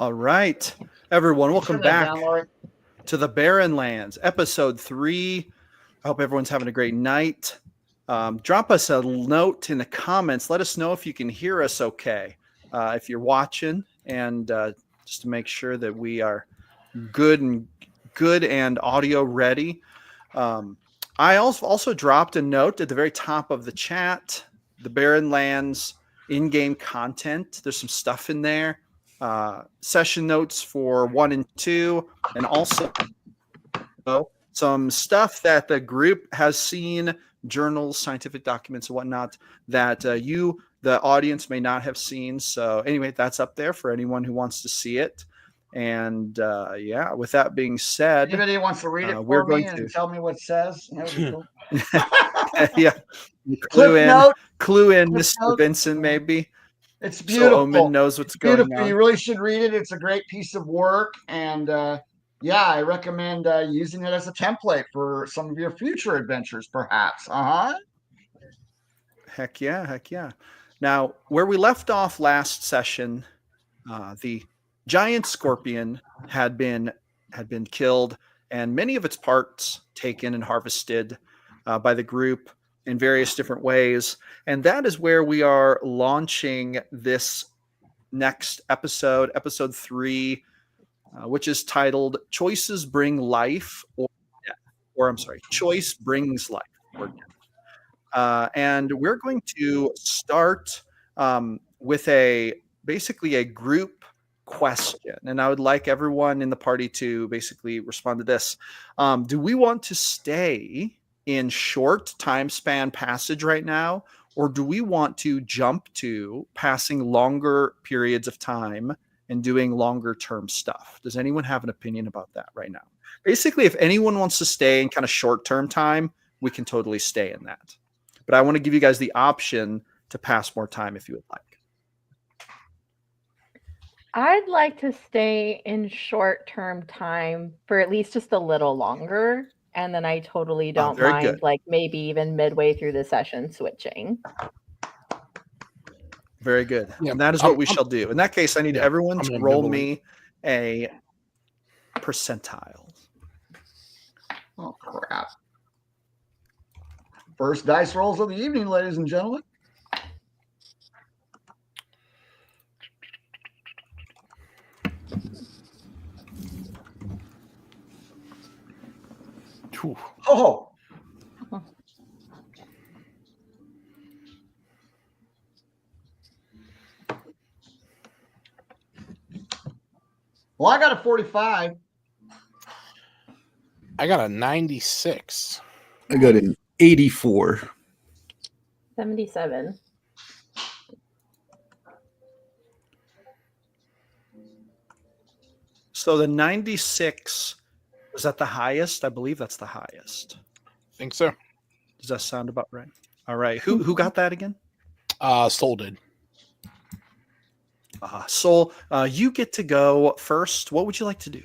All right, everyone, welcome Turn that back down, Lori. to the Barren Lands, episode 3. I hope everyone's having a great night. Drop us a note in the comments. Let us know if you can hear us okay, if you're watching, and just to make sure that we are good and audio ready. I also dropped a note at the very top of the chat, the Barren Lands in-game content. There's some stuff in there. Session notes for 1 and 2, and also some stuff that the group has seen, journals, scientific documents, and whatnot that you, the audience, may not have seen. So anyway, that's up there for anyone who wants to see it. And yeah, with that being said, anybody wants to read it for me and tell me what it says? That would be cool. Yeah, clue in, Mr. Vincent, maybe. It's beautiful. So Omen knows what's going on. You really should read it. It's a great piece of work, and yeah, I recommend using it as a template for some of your future adventures, perhaps. Heck yeah. Now, where we left off last session, the giant scorpion had been killed, and many of its parts taken and harvested by the group in various different ways. And that is where we are launching this next episode, episode 3, which is titled "Choices Bring Life or Death," or I'm sorry, "Choice Brings Life or Death." And we're going to start with basically a group question, and I would like everyone in the party to basically respond to this. Do we want to stay in short time span passage right now, or do we want to jump to passing longer periods of time and doing longer term stuff? Does anyone have an opinion about that right now? Basically, if anyone wants to stay in kind of short term time, we can totally stay in that. But I want to give you guys the option to pass more time if you would like. I'd like to stay in short-term time for at least just a little longer, and then I totally don't mind, like maybe even midway through the session switching. Very good. Yeah, and that is what we shall do. In that case, I need everyone to roll me a percentile. Oh, crap. First dice rolls of the evening, ladies and gentlemen. Oh. Well, I got a 45. I got a 96. I got an 84. 77. So the 96, was that the highest? I believe that's the highest. I think so. Does that sound about right? All right. Who got that again? Soul did. Soul, you get to go first. What would you like to do?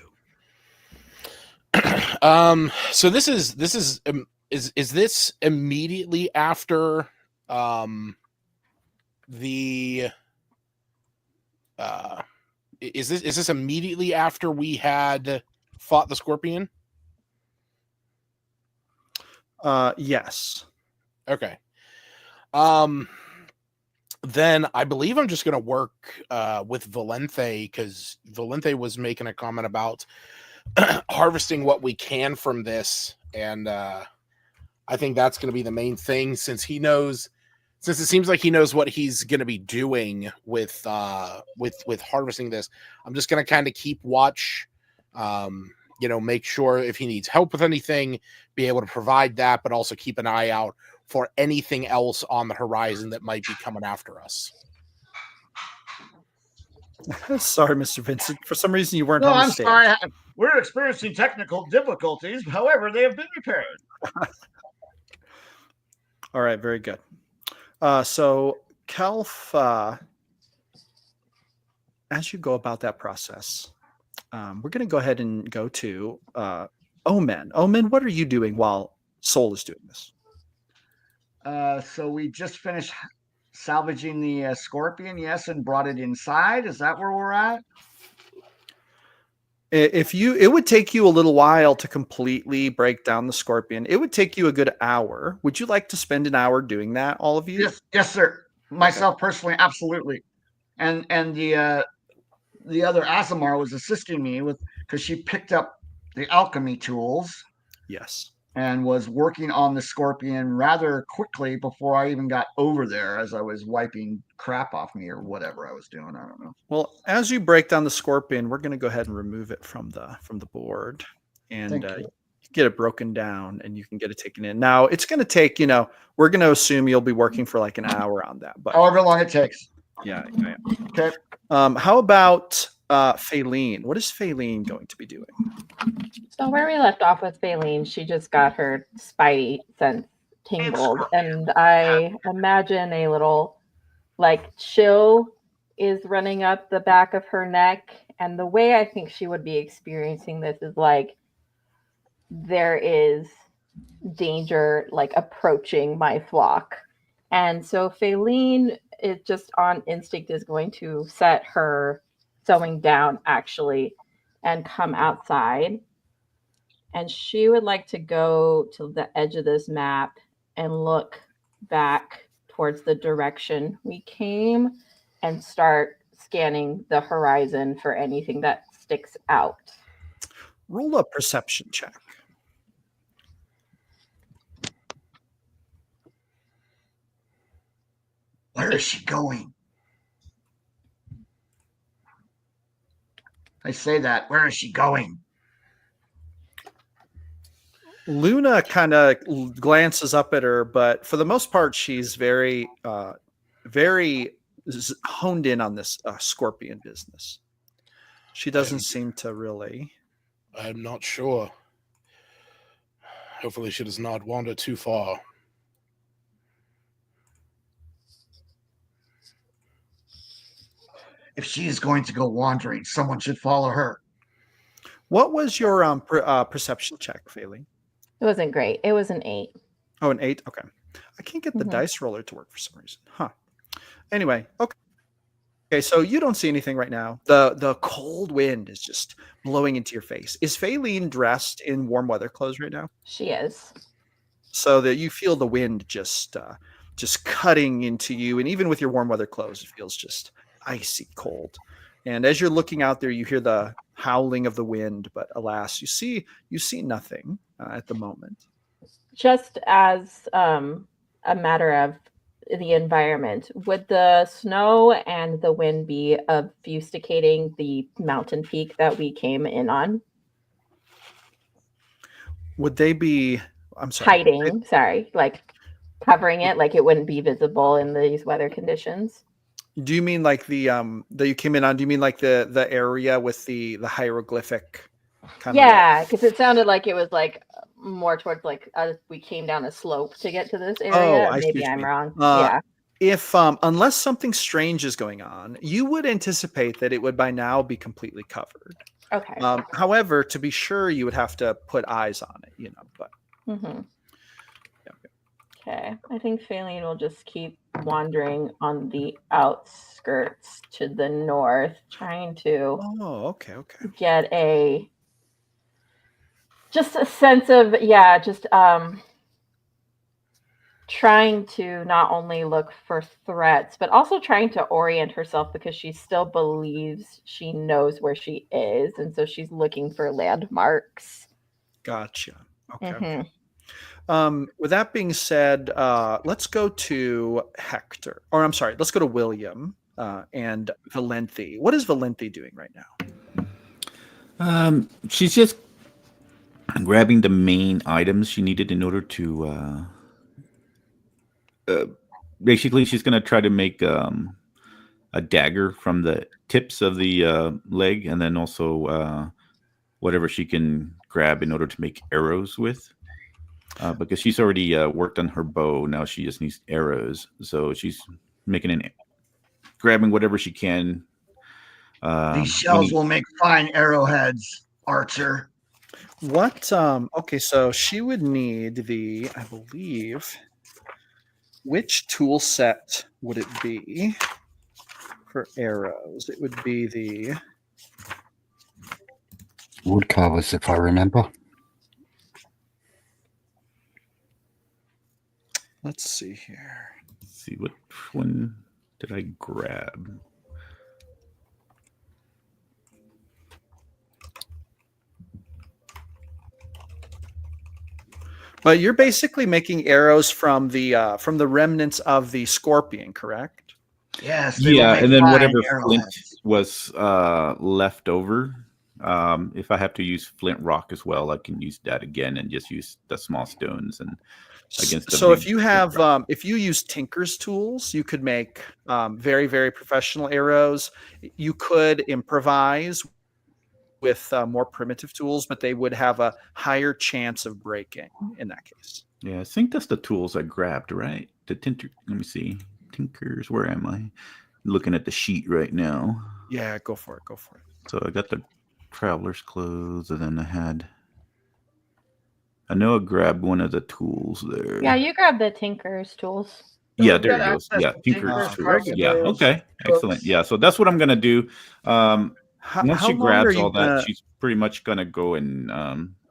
So this is this immediately after is this immediately after we had fought the scorpion? Yes. Okay. Then I believe I'm just going to work with Valente, because Valente was making a comment about harvesting what we can from this, and I think that's going to be the main thing, since it seems like he knows what he's going to be doing with harvesting this. I'm just going to kind of keep watch, make sure if he needs help with anything, be able to provide that, but also keep an eye out for anything else on the horizon that might be coming after us. Sorry, Mr. Vincent. For some reason, you weren't on the stage. I'm sorry. We're experiencing technical difficulties. However, they have been repaired. All right, very good. So, Kelf, as you go about that process, we're going to go ahead and go to Omen. Omen, what are you doing while Soul is doing this? So we just finished salvaging the scorpion, yes, and brought it inside. Is that where we're at? It would take you a little while to completely break down the scorpion. It would take you a good hour. Would you like to spend an hour doing that, all of you? Yes, sir. Myself personally, absolutely. And the other Asimar was assisting me with, because she picked up the alchemy tools. Yes. And was working on the scorpion rather quickly before I even got over there, as I was wiping crap off me or whatever I was doing. I don't know. Well, as you break down the scorpion, we're going to go ahead and remove it from the board, and you get it broken down, and you can get it taken in. Now, it's going to take, we're going to assume you'll be working for like an hour on that, but however long it takes. Yeah. Okay. How about Faylene? What is Faylene going to be doing? So where we left off with Faylene, she just got her spidey sense tingled, and I imagine a little like chill is running up the back of her neck. And the way I think she would be experiencing this is like there is danger like approaching my flock. And so Faylene is just on instinct is going to set her sewing down actually and come outside. And she would like to go to the edge of this map and look back towards the direction we came and start scanning the horizon for anything that sticks out. Roll a perception check. Where is she going? I say that. Where is she going? Luna kind of glances up at her, but for the most part, she's very, very honed in on this scorpion business. She doesn't seem to really. I'm not sure. Hopefully she does not wander too far. If she is going to go wandering, someone should follow her. What was your perception check, Faylene? It wasn't great. It was an 8. Oh, an 8? Okay. I can't get the dice roller to work for some reason. Huh. Anyway, okay. Okay, so you don't see anything right now. The cold wind is just blowing into your face. Is Faylene dressed in warm weather clothes right now? She is. So that you feel the wind just cutting into you, and even with your warm weather clothes, it feels just icy cold. And as you're looking out there, you hear the howling of the wind, but alas, you see nothing at the moment. Just as a matter of the environment, would the snow and the wind be obfuscating the mountain peak that we came in on? Would they be? I'm sorry. Hiding. Sorry, like covering it, like it wouldn't be visible in these weather conditions. Do you mean like the that you came in on? Do you mean like the area with the hieroglyphic kind of? Yeah, because it sounded like it was like more towards like we came down a slope to get to this area. Oh, Maybe I'm wrong. Yeah. If unless something strange is going on, you would anticipate that it would by now be completely covered. Okay. However, to be sure, you would have to put eyes on it, but. Mm-hmm. Okay. I think Faylene will just keep wandering on the outskirts to the north, trying to get just a sense of trying to not only look for threats, but also trying to orient herself because she still believes she knows where she is. And so she's looking for landmarks. Gotcha. Okay. Mm-hmm. With that being said, let's go to Hector. Or I'm sorry, let's go to William and Valente. What is Valente doing right now? She's just grabbing the main items she needed in order to basically she's going to try to make a dagger from the tips of the leg, and then also whatever she can grab in order to make arrows with, because she's already worked on her bow. Now she just needs arrows, so she's grabbing whatever she can. These shells will make fine arrowheads, Archer. What? Okay, so she would need I believe. Which tool set would it be for arrows? It would be wood carvers, if I remember. Let's see here. Let's see, which one did I grab? But you're basically making arrows from the remnants of the scorpion, correct? Yes. they will Yeah, make and then fine whatever flint arrowheads. was left over. If I have to use flint rock as well, I can use that again and just use the small stones and against the So if big you big have rock. if you use tinker's tools, you could make very, very professional arrows. You could improvise with more primitive tools, but they would have a higher chance of breaking in that case. Yeah, I think that's the tools I grabbed, right? The tinker. Let me see. Tinkers. Where am I? Looking at the sheet right now. Yeah, go for it. Go for it. So I got the traveler's clothes, and then I know I grabbed one of the tools there. Yeah, you grab the tinker's tools. Yeah, We've there got it goes. access Yeah, to tinker's tinkers, very tools. good. Yeah, carpenters, okay, excellent. cooks. Yeah, so that's what I'm gonna do. Once How she long are grabs you all that, gonna? she's pretty much gonna go and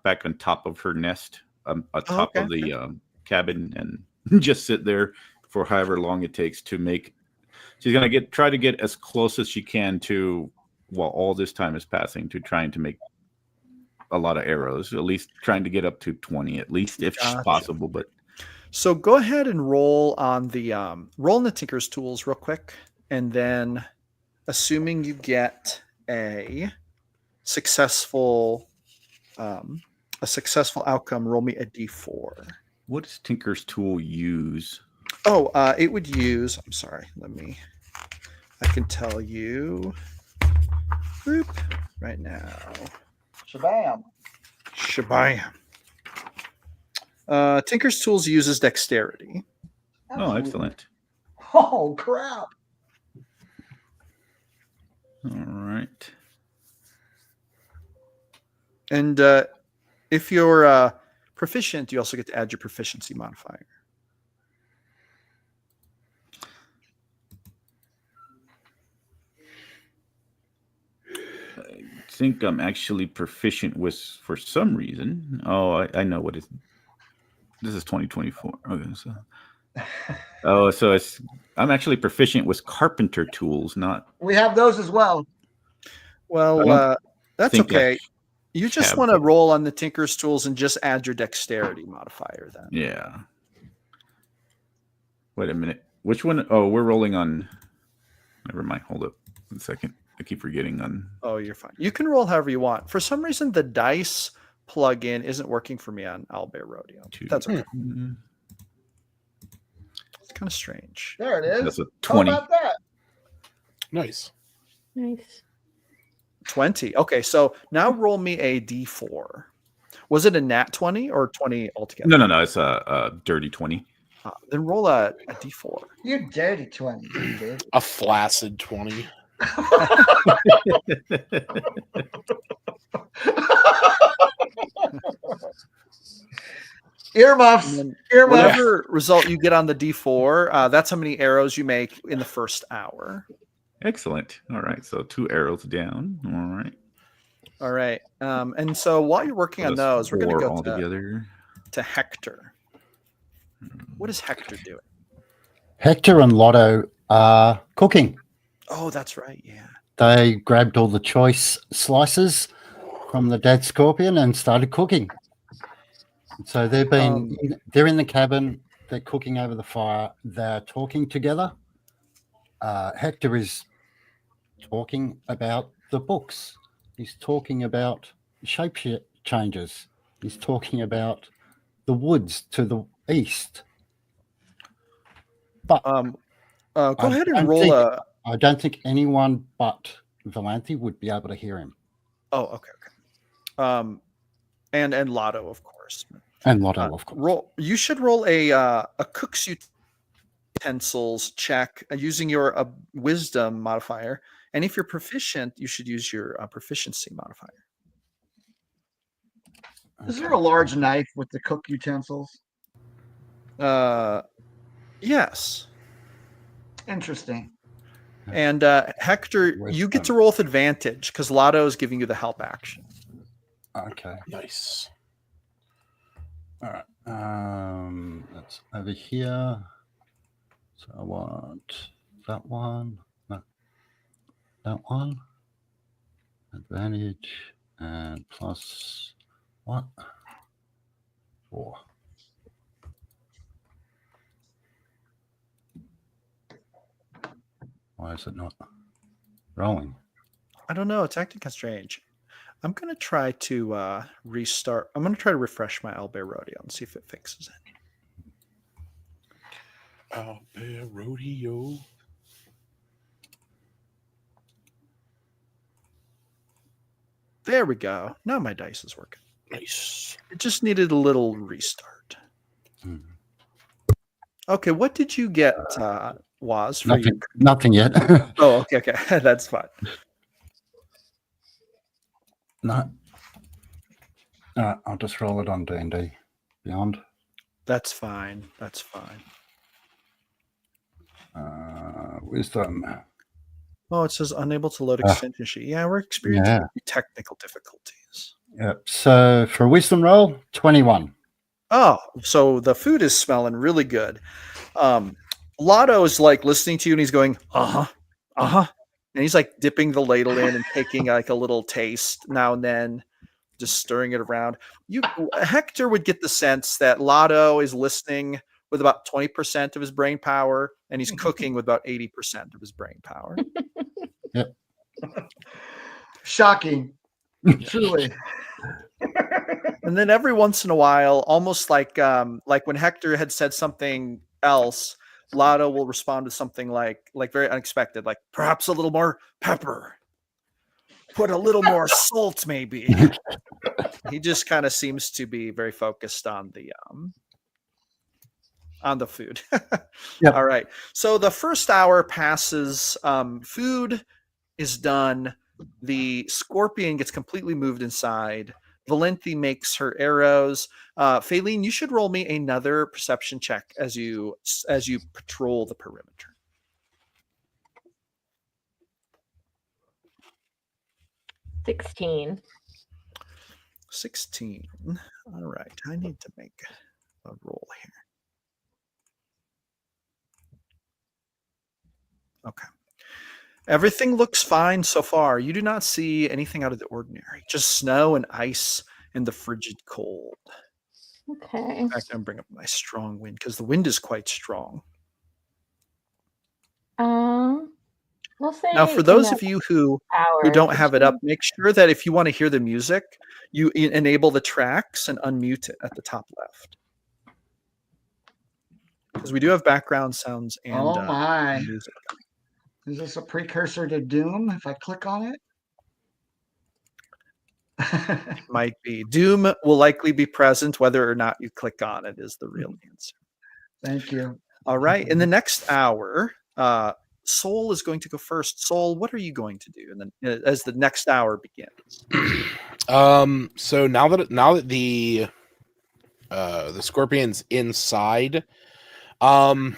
back on top of her nest, atop okay. of the cabin, and just sit there for however long it takes to make. She's gonna try to get as close as she can to, while all this time is passing, to trying to make a lot of arrows. At least trying to get up to 20, at least if Gotcha. possible. But So go ahead and roll on the tinker's tools real quick, and then assuming you get a successful outcome, roll me a d4. what does Tinker's tool use? Oh, it would use. I'm sorry. I can tell you. Group right now. Shabam. Shabam. Tinker's tools uses dexterity. Oh, excellent. Oh, crap. All right. And if you're proficient, you also get to add your proficiency modifier. I think I'm actually proficient with, for some reason. Oh, I know what it is. This is 2024. Okay, so I'm actually proficient with carpenter tools, not. We have those as well. Well, that's think I okay. You just have want to those. roll on the Tinker's tools and just add your dexterity modifier then. Yeah. Wait a minute. Which one? Oh, we're rolling on. Never mind. Hold up 1 second. I keep forgetting on. Oh, you're fine. You can roll however you want. For some reason, the dice plugin isn't working for me on Owlbear Rodeo. That's okay. It's kind of strange. There it is. That's a How 20. about that? Nice. Nice. 20. Okay, so now roll me a d4. Was it a nat 20 or 20 altogether? No. It's a dirty 20. Then roll a d4. You dirty 20. You dirty. A flaccid 20. Earmuffs. And then Earmuffs. whatever result you get on the d4, that's how many arrows you make in the first hour. Excellent. All right. So 2 arrows down. All right. All right. And so while you're working on That's those, we're going to 4 go altogether. to Hector. What is Hector doing? Hector and Lotto are cooking. Oh, that's right. Yeah. They grabbed all the choice slices from the dead scorpion and started cooking. So they're in the cabin. They're cooking over the fire. They're talking together. Hector is talking about the books. He's talking about shape changes. He's talking about the woods to the east. But Go ahead and roll I don't think anyone but Valenthe would be able to hear him. Oh, okay. And Lotto, of course. And Lotto, of course. You should roll a cook's utensils check using your wisdom modifier. And if you're proficient, you should use your proficiency modifier. Is there a large knife with the cook utensils? Yes. Interesting. And Hector, you get to roll with advantage because Lotto is giving you the help action. Okay. Nice. All right. That's over here. So I want that one. No, that one. Advantage and plus what? 4. Why is it not rolling? I don't know. It's acting kind of strange. I'm going to try to restart. I'm going to try to refresh my Albert Rodeo and see if it fixes it. Albert Rodeo. There we go. Now my dice is working. Nice. It just needed a little restart. Okay, what did you get, Waz? For Nothing. Nothing yet. Oh, okay. That's fine. No. I'll just roll it on D&D Beyond. That's fine. That's fine. Wisdom. Oh, it says unable to load extension sheet. Yeah, we're experiencing technical difficulties. Yep. So for a wisdom roll, 21. Oh, so the food is smelling really good. Lotto is like listening to you and he's going, and he's like dipping the ladle in and taking like a little taste now and then, just stirring it around. Hector would get the sense that Lotto is listening with about 20% of his brain power and he's cooking with about 80% of his brain power. Yep. Shocking. Truly. And then every once in a while, almost like when Hector had said something else, Lotto will respond to something like very unexpected, like perhaps a little more pepper, put a little more salt, maybe. He just kind of seems to be very focused on the food. Yep. All right. So the first hour passes. Food is done. The scorpion gets completely moved inside. Valenti makes her arrows. Faylene, you should roll me another perception check as you patrol the perimeter. 16. 16. All right. I need to make a roll here. Okay. Everything looks fine so far. You do not see anything out of the ordinary. Just snow and ice and the frigid cold. Okay. In fact, I'm bringing up my strong wind because the wind is quite strong. We'll say Now, for those of you who don't have it up, make sure that if you want to hear the music, you enable the tracks and unmute it at the top left. Because we do have background sounds and music. Is this a precursor to Doom if I click on it? Might be. Doom will likely be present whether or not you click on it is the real answer. Thank you. All right. In the next hour, Soul is going to go first. Soul, what are you going to do? And then as the next hour begins. So now that the scorpion's inside, I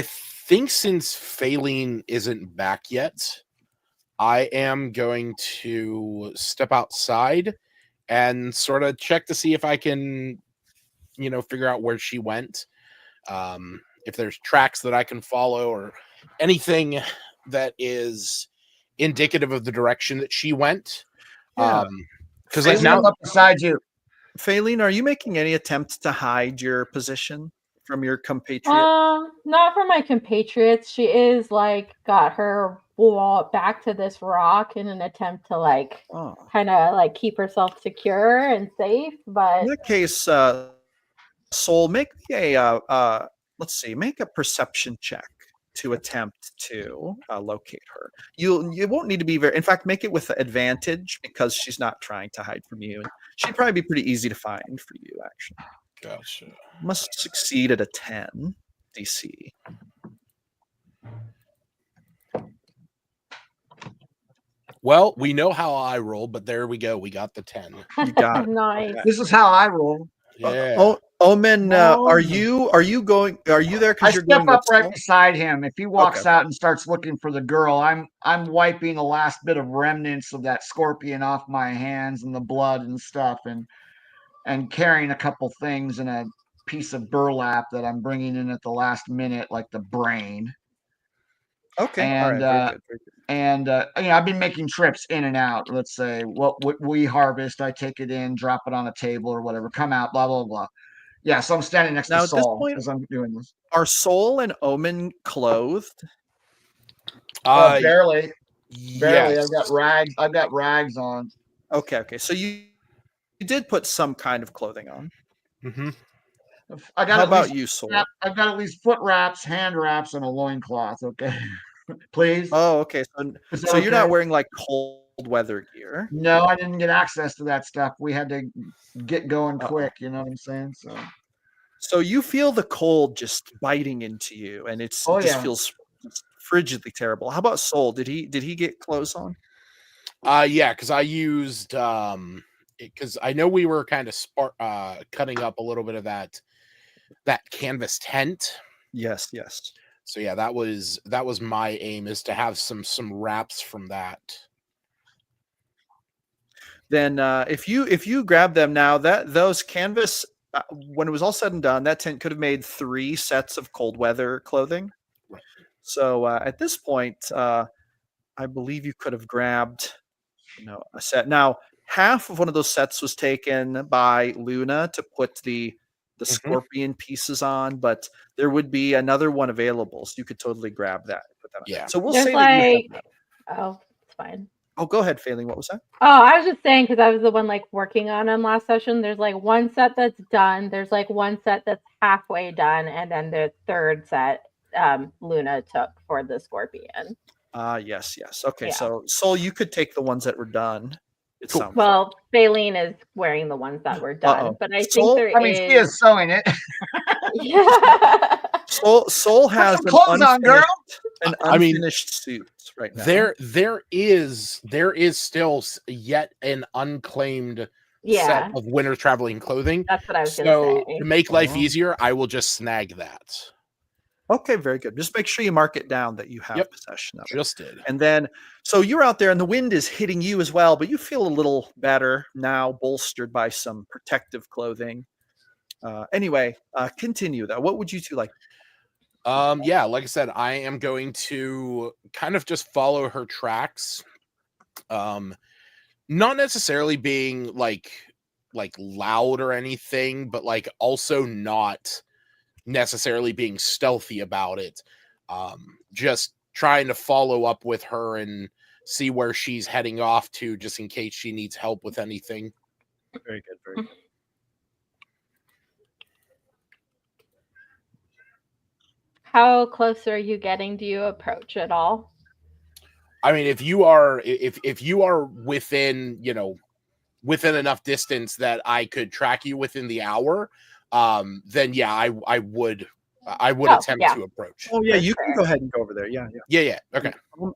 think since Faylene isn't back yet, I am going to step outside and sort of check to see if I can, figure out where she went. If there's tracks that I can follow or anything that is indicative of the direction that she went. Yeah. Because like now up beside you. Faylene, are you making any attempts to hide your position from your compatriot? Not from my compatriots. She is got her wall back to this rock in an attempt to kind of keep herself secure and safe. But in that case, Soul, make make a perception check to attempt to locate her. You won't need to be very. In fact, make it with advantage because she's not trying to hide from you. She'd probably be pretty easy to find for you, actually. Gotcha. Must succeed at a 10 DC. Well, we know how I roll, but there we go. We got the 10. You got it. Nice. Okay. This is how I roll. Yeah. Omen, No. are you there I because you're step going up with right Soul? beside him. If he walks Okay. out and starts looking for the girl, I'm wiping the last bit of remnants of that scorpion off my hands and the blood and stuff, and carrying a couple things in a piece of burlap that I'm bringing in at the last minute, like the brain. Okay. All And right. Very good. Very good. and I've been making trips in and out. Let's say what we harvest, I take it in, drop it on a table or whatever, come out, blah blah blah. Yeah, so I'm standing next to Now, at this Saul point, as I'm doing this. are Soul and Omen clothed? Barely. Barely. Yes. I've got rags on. Okay. Okay. So you did put some kind of clothing on. Mm-hmm. I got How at about least you, Soul? I've got at least foot wraps, hand wraps, and a loincloth. Okay. Please. Oh, okay. Is So that you're not okay? wearing like cold weather gear. No, I didn't get access to that stuff. We had to get going Uh-oh. quick, you know what I'm saying? So you feel the cold just biting into you, and it Oh just yeah. feels frigidly terrible. How about Soul? Did he get clothes on? Yeah, because I used because I know we were kind of cutting up a little bit of that canvas tent. Yes, yes. So yeah, that was my aim, is to have some wraps from that. Then if you grab them now, that those canvas when it was all said and done, that tent could have made 3 sets of cold weather clothing. Right. So at this point, I believe you could have grabbed a set. Now half of one of those sets was taken by Luna to put the scorpion pieces on, but there would be another one available, so you could totally grab that and put that on. Yeah. So we'll There's say that you have like, that. oh, it's fine. Oh, go ahead, Failing. What was that? Oh, I was just saying, because I was the one like working on them last session. There's like one set that's done. There's like one set that's halfway done, and then the third set Luna took for the scorpion. Yes. Okay, Yeah. so Soul, you could take the ones that were done. It Cool. sounds Well, Faylene is wearing the ones that were done, Uh-oh. but I Soul- think there I mean, she is sewing it. Yeah. Soul has some clothes on, girl. an I mean, unfinished suit right now. There is still yet an unclaimed Yeah, set of winter traveling clothing. that's what I was So gonna say. to make life Oh. easier, I will just snag that. Okay, very good. Just make sure you mark it down that you have Yep. possession of it. Just did. And then, so you're out there and the wind is hitting you as well, but you feel a little better now, bolstered by some protective clothing. Anyway, continue though. What would you two like? Yeah, like I said, I am going to kind of just follow her tracks. Not necessarily being like loud or anything, but like also not necessarily being stealthy about it. Just trying to follow up with her and see where she's heading off to, just in case she needs help with anything. Very good, very good. How close are you getting? Do you approach at all? I mean, if you are within, within enough distance that I could track you within the hour, then yeah, I would attempt to approach. Oh yeah, For you can sure. go ahead and go over there. Yeah. Yeah. Okay.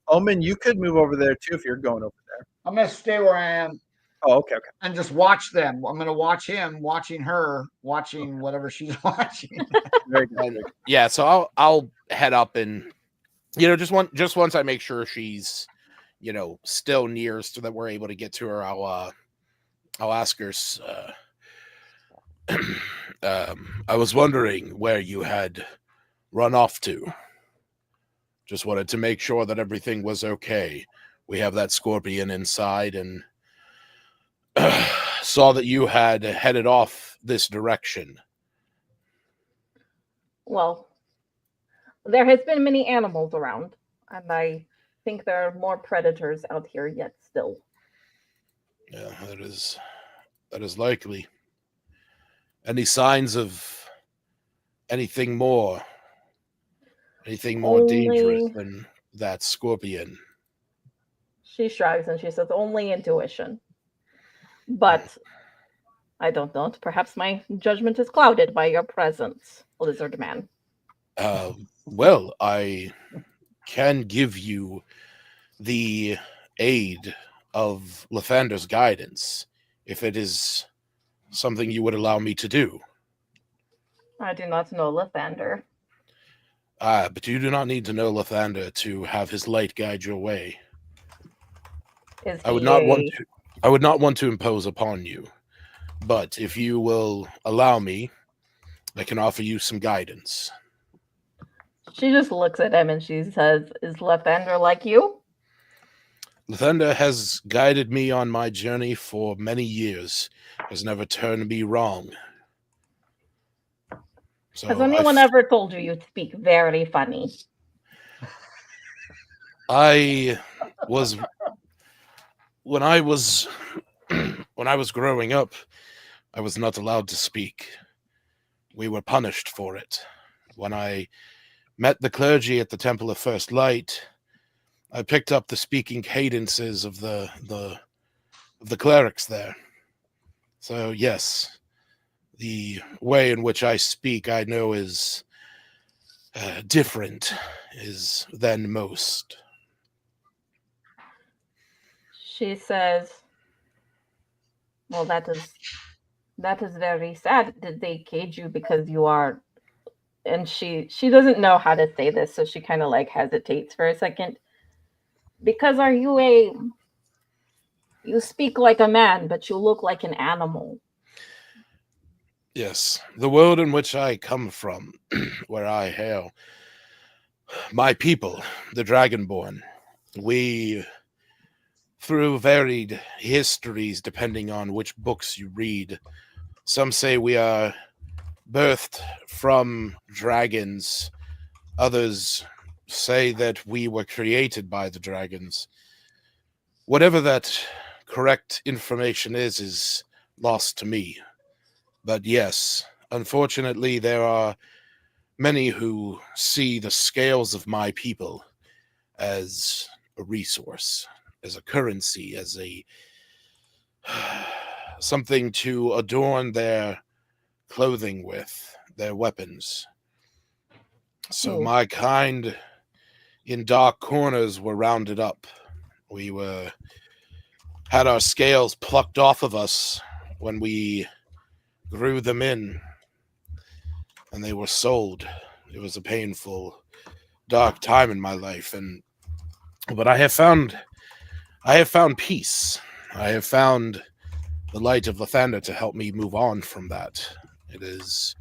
Omen, you could move over there too if you're going over there. I'm gonna stay where I am Oh, okay. and just watch them. I'm gonna watch him, watching her, watching whatever she's watching. Very good. And, yeah, so I'll head up and just once I make sure she's still near, so that we're able to get to her, I'll ask her. I was wondering where you had run off to. Just wanted to make sure that everything was okay. We have that scorpion inside, and saw that you had headed off this direction. Well, there has been many animals around, and I think there are more predators out here yet still. Yeah, that is likely. Any signs of anything more dangerous Only- than that scorpion? She shrugs and she says, only intuition. But I don't know. Perhaps my judgment is clouded by your presence, lizard man. Well, I can give you the aid of Lathander's guidance, if it is something you would allow me to do. I do not know Lathander. Ah, but you do not need to know Lathander to have his light guide your way. Is I would he not a... want to. I would not want to impose upon you, but if you will allow me, I can offer you some guidance. She just looks at him and she says, "Is Lathander like you?" Lathander has guided me on my journey for many years, has never turned me wrong. So Has anyone ever told you you speak very funny? I was when I was when I was growing up, I was not allowed to speak. We were punished for it. When I met the clergy at the Temple of First Light, I picked up the speaking cadences of the clerics there. So yes, the way in which I speak, I know is different is than most. She says, "Well, that is very sad. Did they cage you because you are..." And she doesn't know how to say this, so she kind of like hesitates for a second. "Because are you a... You speak like a man, but you look like an animal." Yes, the world in which I come from, where I hail, my people, the Dragonborn, we, through varied histories, depending on which books you read, some say we are birthed from dragons. Others say that we were created by the dragons. Whatever that correct information is lost to me. But yes, unfortunately, there are many who see the scales of my people as a resource, as a currency, as a something to adorn their clothing with, their weapons. So my kind in dark corners were rounded up. We had our scales plucked off of us when we grew them in, and they were sold. It was a painful, dark time in my life, but I have found peace. I have found the light of Lathander to help me move on from that. It is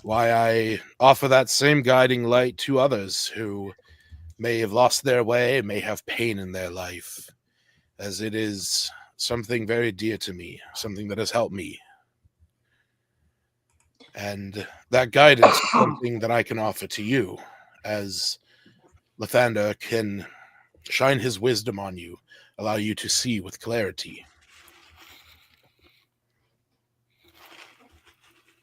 why I offer that same guiding light to others who may have lost their way, may have pain in their life, as it is something very dear to me, something that has helped me. And that guidance is something that I can offer to you, as Lathander can shine his wisdom on you, allow you to see with clarity.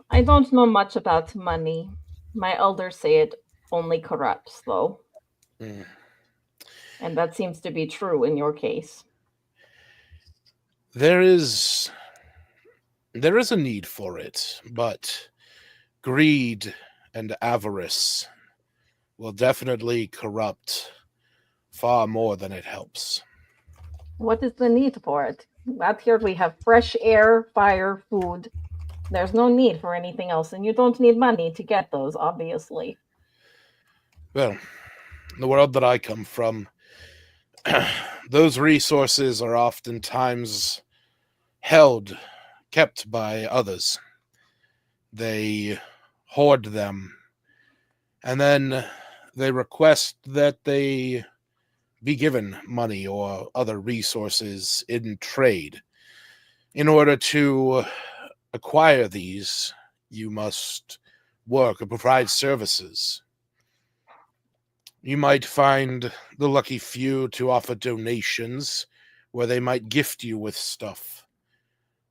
I don't know much about money. My elders say it only corrupts, though. Mm. And that seems to be true in your case. There is a need for it, but greed and avarice will definitely corrupt far more than it helps. What is the need for it? Out here we have fresh air, fire, food. There's no need for anything else, and you don't need money to get those, obviously. Well, in the world that I come from, those resources are oftentimes kept by others. They hoard them, and then they request that they be given money or other resources in trade. In order to acquire these, you must work or provide services. You might find the lucky few to offer donations where they might gift you with stuff.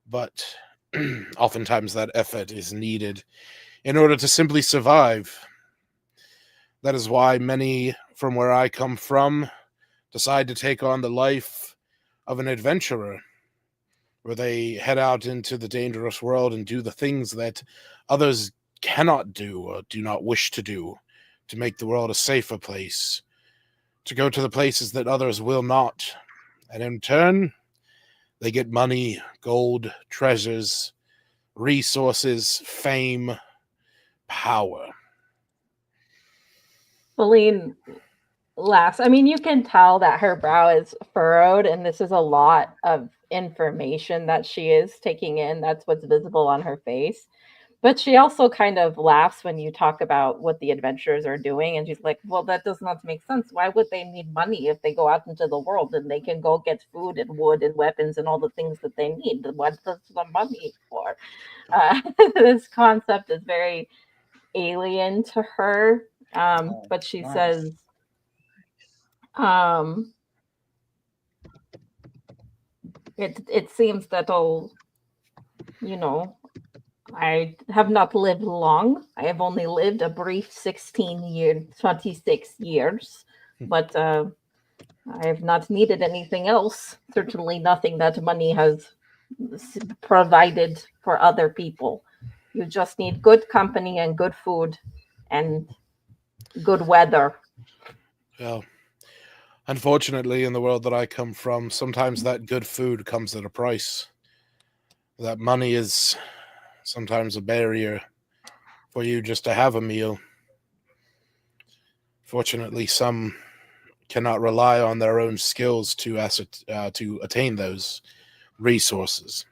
But oftentimes that effort is needed in order to simply survive. That is why many from where I come from decide to take on the life of an adventurer, where they head out into the dangerous world and do the things that others cannot do or do not wish to do, to make the world a safer place, to go to the places that others will not. And in turn, they get money, gold, treasures, resources, fame, power. Feline laughs. I mean, you can tell that her brow is furrowed, and this is a lot of information that she is taking in. That's what's visible on her face. But she also kind of laughs when you talk about what the adventurers are doing. And she's like, well, that does not make sense. Why would they need money if they go out into the world and they can go get food and wood and weapons and all the things that they need? What does the money for? This concept is very alien to her. But she says, it seems that I have not lived long. I have only lived a brief 26 years, but I have not needed anything else. Certainly nothing that money has provided for other people. You just need good company and good food and good weather. Well, unfortunately, in the world that I come from, sometimes that good food comes at a price. That money is sometimes a barrier for you just to have a meal. Fortunately, some cannot rely on their own skills to attain those resources.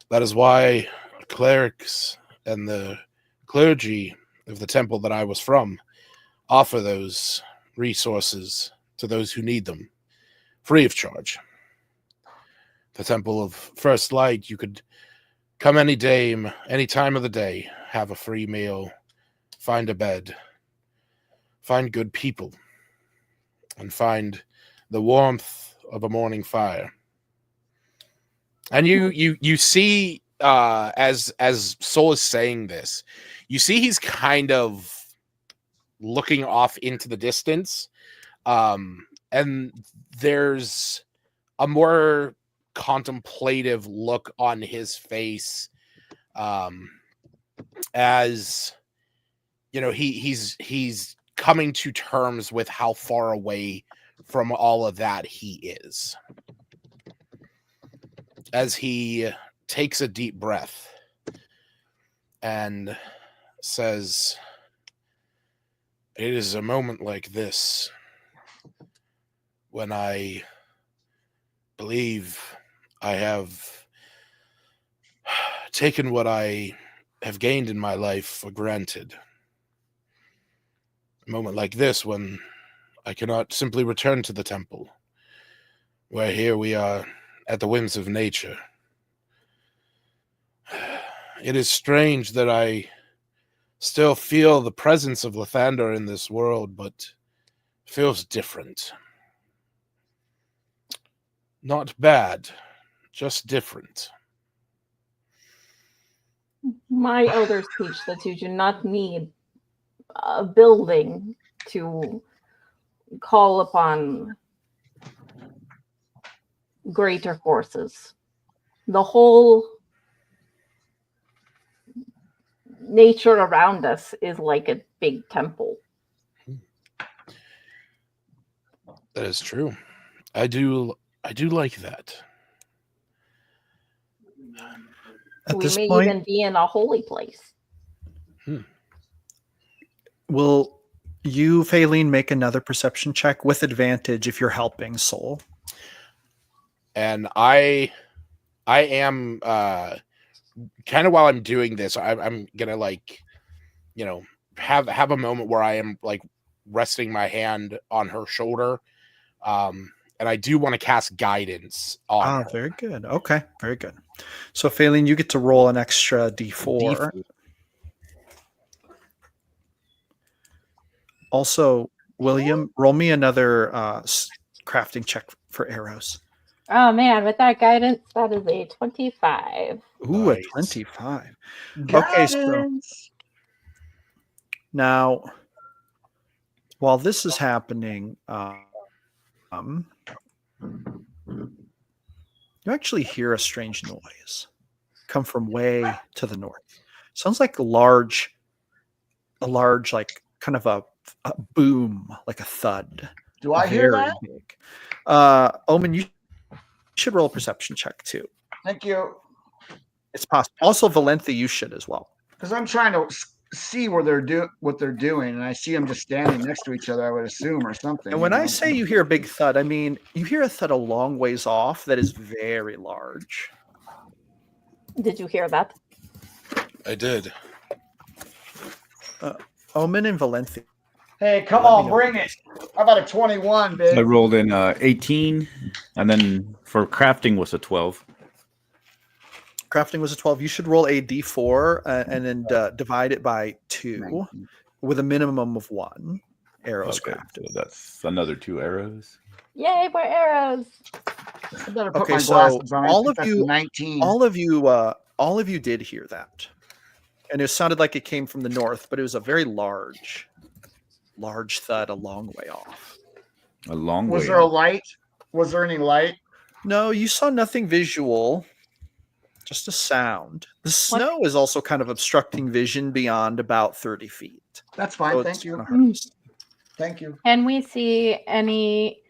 That is why clerics and the clergy of the temple that I was from offer those resources to those who need them, free of charge. The Temple of First Light, you could come any day, any time of the day, have a free meal, find a bed, find good people, and find the warmth of a morning fire. And you see, as Soul is saying this, you see he's kind of looking off into the distance, and there's a more contemplative look on his face, as you know, he's coming to terms with how far away from all of that he is, as he takes a deep breath and says, "It is a moment like this when I believe I have taken what I have gained in my life for granted. A moment like this when I cannot simply return to the temple, where here we are at the whims of nature. It is strange that I still feel the presence of Lathander in this world, but it feels different. Not bad, just different." My elders teach that you do not need a building to call upon greater forces. The whole nature around us is like a big temple. That is true. I do like that. At We this may point, even be in a holy place. will you, Faylene, make another perception check with advantage if you're helping Soul? And I am kind of, while I'm doing this, I'm gonna, like, you know, have a moment where I am like resting my hand on her shoulder, and I do want to cast guidance on her. Very good. Okay, very good. So, Faylene, you get to roll an extra D4. Also, William, roll me another crafting check for arrows. Oh man, with that guidance, that is a 25. Ooh, Nice. a 25. Okay, so now, while this is happening, you actually hear a strange noise come from way to the north. Sounds like a large, like kind of a boom, like a thud. Do I hear Very that? big. Omen, you should roll a perception check too. Thank you. It's possible. Also, Valentha, you should as well. Because I'm trying to see what they're doing, and I see them just standing next to each other. I would assume, or something. And when you I know? say you hear a big thud, I mean you hear a thud a long ways off that is very large. Did you hear that? I did. Omen and Valencia. Hey, come Let me on, know bring what you it. guys think. How about a 21, I big? rolled in 18, and then for crafting was a 12. Crafting was a 12. You should roll a d4 and then divide it by 2 19. with a minimum of 1 arrows Okay, crafted. so that's another 2 arrows. Yay, more arrows! I better put Okay, my so glasses on. I all think of that's you- 19. all of you did hear that. And it sounded like it came from the north, but it was a very large thud a long way off. A long Was way. there a light? Was there any light? No, you saw nothing visual, just a sound. The snow is also kind of obstructing vision beyond about 30 feet. That's fine. So Thank it's you. kinda hard to see. Thank you. Can we see any?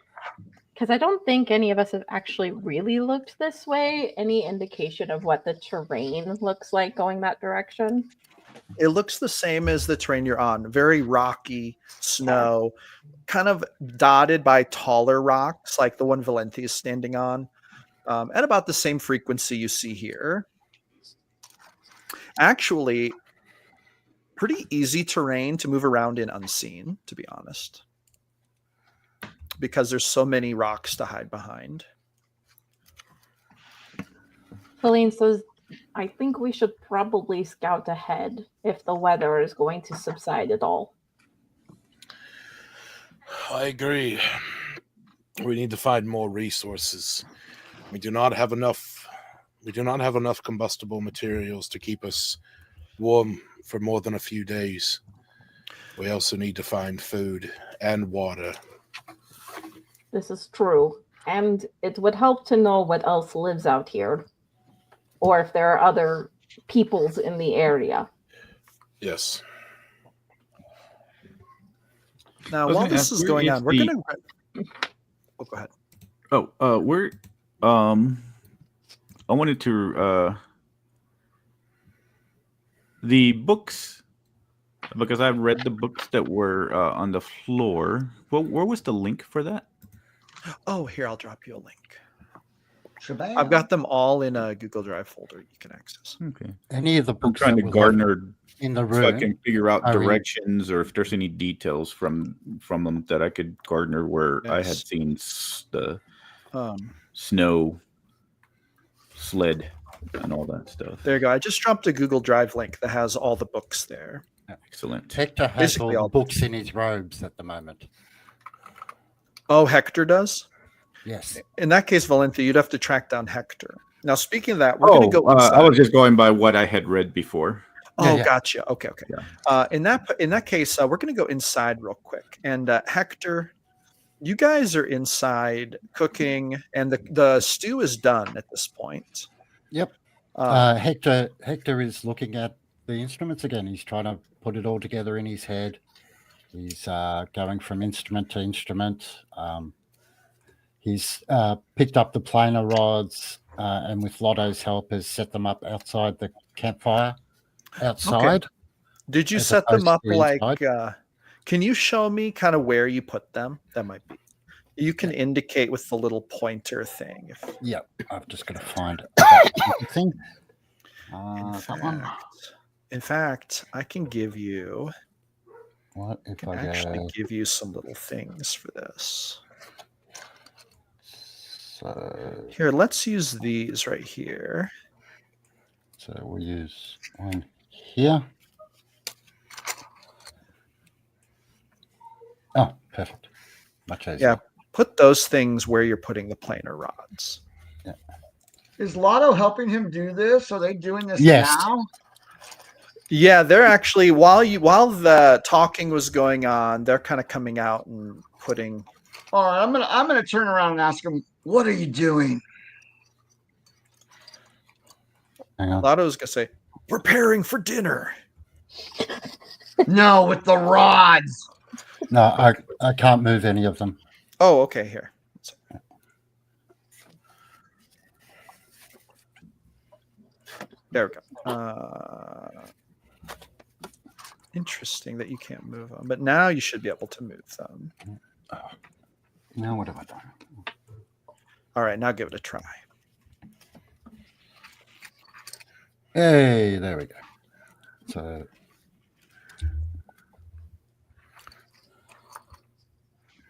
Because I don't think any of us have actually really looked this way. Any indication of what the terrain looks like going that direction? It looks the same as the terrain you're on. Very rocky snow, kind of dotted by taller rocks, like the one Valenti is standing on, at about the same frequency you see here. Actually, pretty easy terrain to move around in unseen, to be honest, because there's so many rocks to hide behind. Helene says, I think we should probably scout ahead if the weather is going to subside at all. I agree. We need to find more resources. We do not have enough combustible materials to keep us warm for more than a few days. We also need to find food and water. This is true. And it would help to know what else lives out here. Or if there are other peoples in the area. Yes. Now, was while gonna this ask, is where going is on, we're the- going to... Oh, go ahead. We're I wanted to the books, because I've read the books that were on the floor. Well, where was the link for that? Oh, here, I'll drop you a link. Shabam. I've got them all in a Google Drive folder you can access. Okay. Any of the I'm books trying that to were garner in the so I room. can figure out are in- directions or if there's any details from them that I could garner where I had Yes. seen the Um, snow sled and all that stuff. there you go. I just dropped a Google Drive link that has all the books there. Excellent. Hector has Basically all all- the books in his robes at the moment. Oh, Hector does? Yes. In that case, Valente, you'd have to track down Hector. Now, speaking of that, we're going to go inside. I was just going by what I had read before. Oh, Yeah. gotcha. Okay. Yeah. In that case, we're going to go inside real quick. And Hector, you guys are inside cooking, and the stew is done at this point. Yep. Hector is looking at the instruments again. He's trying to put it all together in his head. He's going from instrument to instrument. He's picked up the planer rods and with Lotto's help has set them up outside the campfire. Outside. Did you as set them opposed up to like? inside. Can you show me kind of where you put them? That might be. You can indicate with the little pointer thing. Yep. I'm just going to find that thing. In fact, I can give you. What if Can I actually go? give you some little things for this. So Here, let's use these right here. we'll use one here. Oh, perfect. Much easier. Yeah, put those things where you're putting the planer rods. Is Lotto helping him do this? Are they doing this Yes. now? Yeah, they're actually while the talking was going on, they're kind of coming out and putting. All right, I'm gonna turn around and ask him, "What are you doing?" Hang on. Lotto's gonna say, "Preparing for dinner." No, with the rods. No, I can't move any of them. Oh, okay. Here. There we go. Interesting that you can't move them, but now you should be able to move them. Now what have I done? All right, now give it a try. Hey, there we go.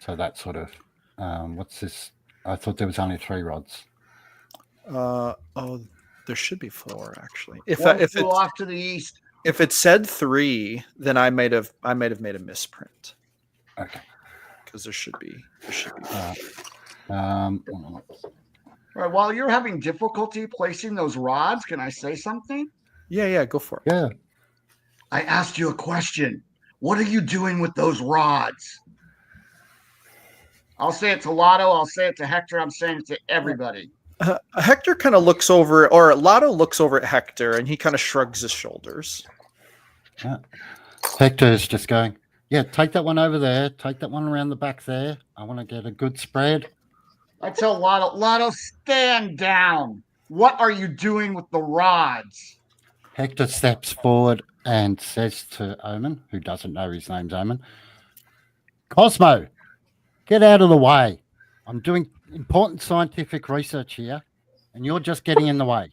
So that sort of what's this? I thought there was only 3 rods. There should be 4 actually. If One if flew it's off to the east. if it said 3, then I might have made a misprint Okay. because there should be. All right, while you're having difficulty placing those rods, can I say something? Yeah, go for it. Yeah. I asked you a question. What are you doing with those rods? I'll say it to Lotto. I'll say it to Hector. I'm saying it to everybody. Hector kind of looks over, or Lotto looks over at Hector, and he kind of shrugs his shoulders. Yeah. Hector is just going, yeah, take that one over there. Take that one around the back there. I want to get a good spread. I tell Lotto, stand down. What are you doing with the rods? Hector steps forward and says to Omen, who doesn't know his name's Omen, Cosmo, get out of the way. I'm doing important scientific research here, and you're just getting in the way.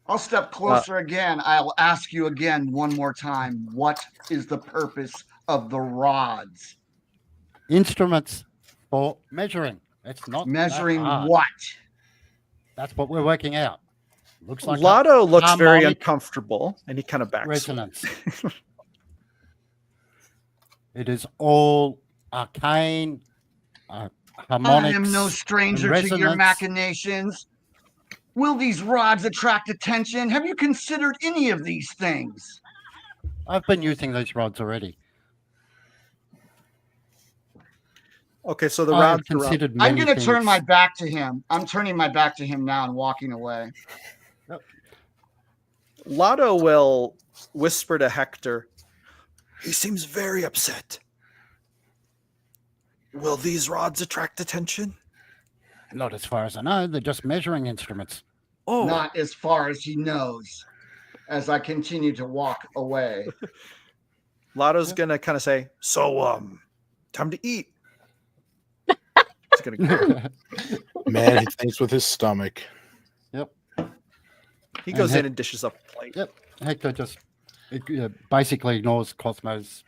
I'll step closer again. I'll ask you again one more time. What is the purpose of the rods? Instruments for measuring. It's not measuring that hard. what? That's what we're working out. Looks like Lotto looks very harmonic uncomfortable, and he kind of backs. resonance. It is all arcane, harmonics. I am no stranger to your resonance. machinations. Will these rods attract attention? Have you considered any of these things? I've been using these rods already. Okay, so the I've rods are up. considered I'm many going to turn things. my back to him. I'm turning my back to him now and walking away. Lotto will whisper to Hector, he seems very upset. Will these rods attract attention? Not as far as I know. They're just measuring instruments. Oh, Not as far as he knows, as I continue to walk away. Lotto's gonna kind of say, so time to eat. He's gonna go. Man, he thinks with his stomach. Yep. He goes in and dishes up a plate. Yep. Hector just basically ignores Cosmo's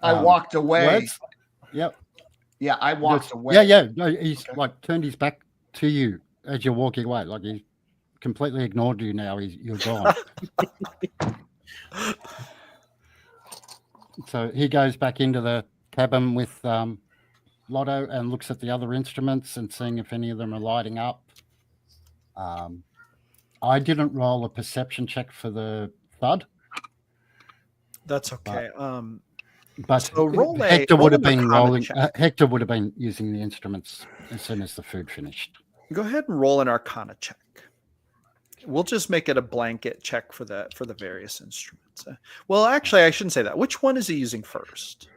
I walked away. words. Yep. Yeah, I walked Just- away. Yeah. No, he's like turned his back to you as you're walking away. Like he completely ignored you now. You're gone. So he goes back into the cabin with Lotto and looks at the other instruments and seeing if any of them are lighting up. I didn't roll a perception check for the thud, That's okay. but So roll a- Hector would have roll an been Arcana rolling. check. Hector would have been using the instruments as soon as the food finished. Go ahead and roll an Arcana check. We'll just make it a blanket check for the various instruments. Well, actually, I shouldn't say that. Which one is he using first?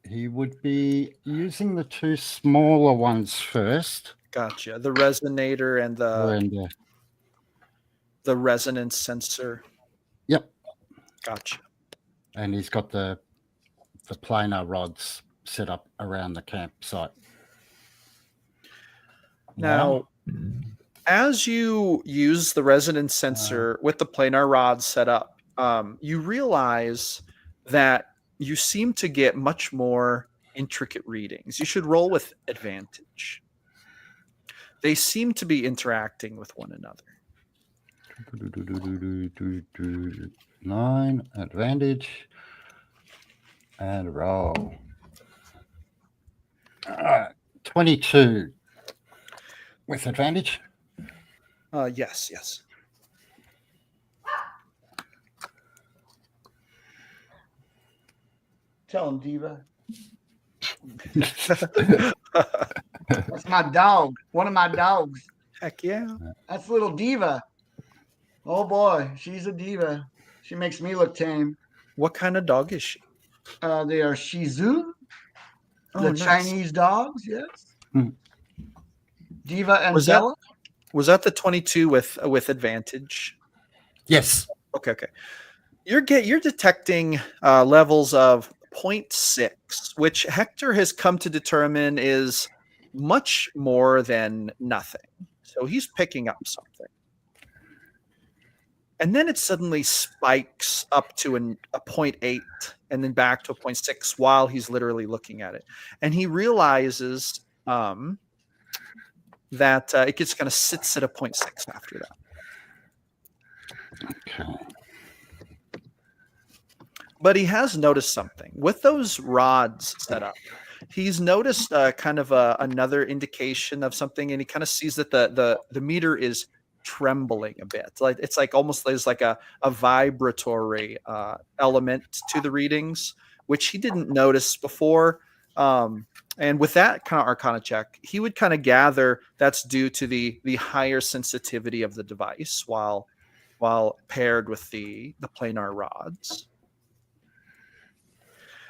He would be using the 2 smaller ones first. Gotcha. The resonator and the resonance sensor. Yep. Gotcha. And he's got the planar rods set up around the campsite. Now, as you use the resonance sensor with the planar rod set up, you realize that you seem to get much more intricate readings. You should roll with advantage. They seem to be interacting with one another. 9 advantage and roll. 22 with advantage. Yes. Tell him, Diva. That's my dog. One of my dogs. Heck yeah. That's little Diva. Oh boy, she's a diva. She makes me look tame. What kind of dog is she? They are Shih Tzu, Oh, the nice. Chinese dogs. Yes. Hmm. Diva and Was that- Bella. Was that the 22 with advantage? Yes. Okay. You're detecting levels of 0.6, which Hector has come to determine is much more than nothing. So he's picking up something. And then it suddenly spikes up to a 0.8 and then back to a 0.6 while he's literally looking at it. And he realizes that it just kind of sits at a 0.6 after that. Okay. But he has noticed something with those rods set up. He's noticed kind of another indication of something, and he kind of sees that the meter is trembling a bit. Like it's like almost there's like a vibratory element to the readings, which he didn't notice before. And with that kind of Arcana check, he would kind of gather that's due to the higher sensitivity of the device while paired with the planar rods.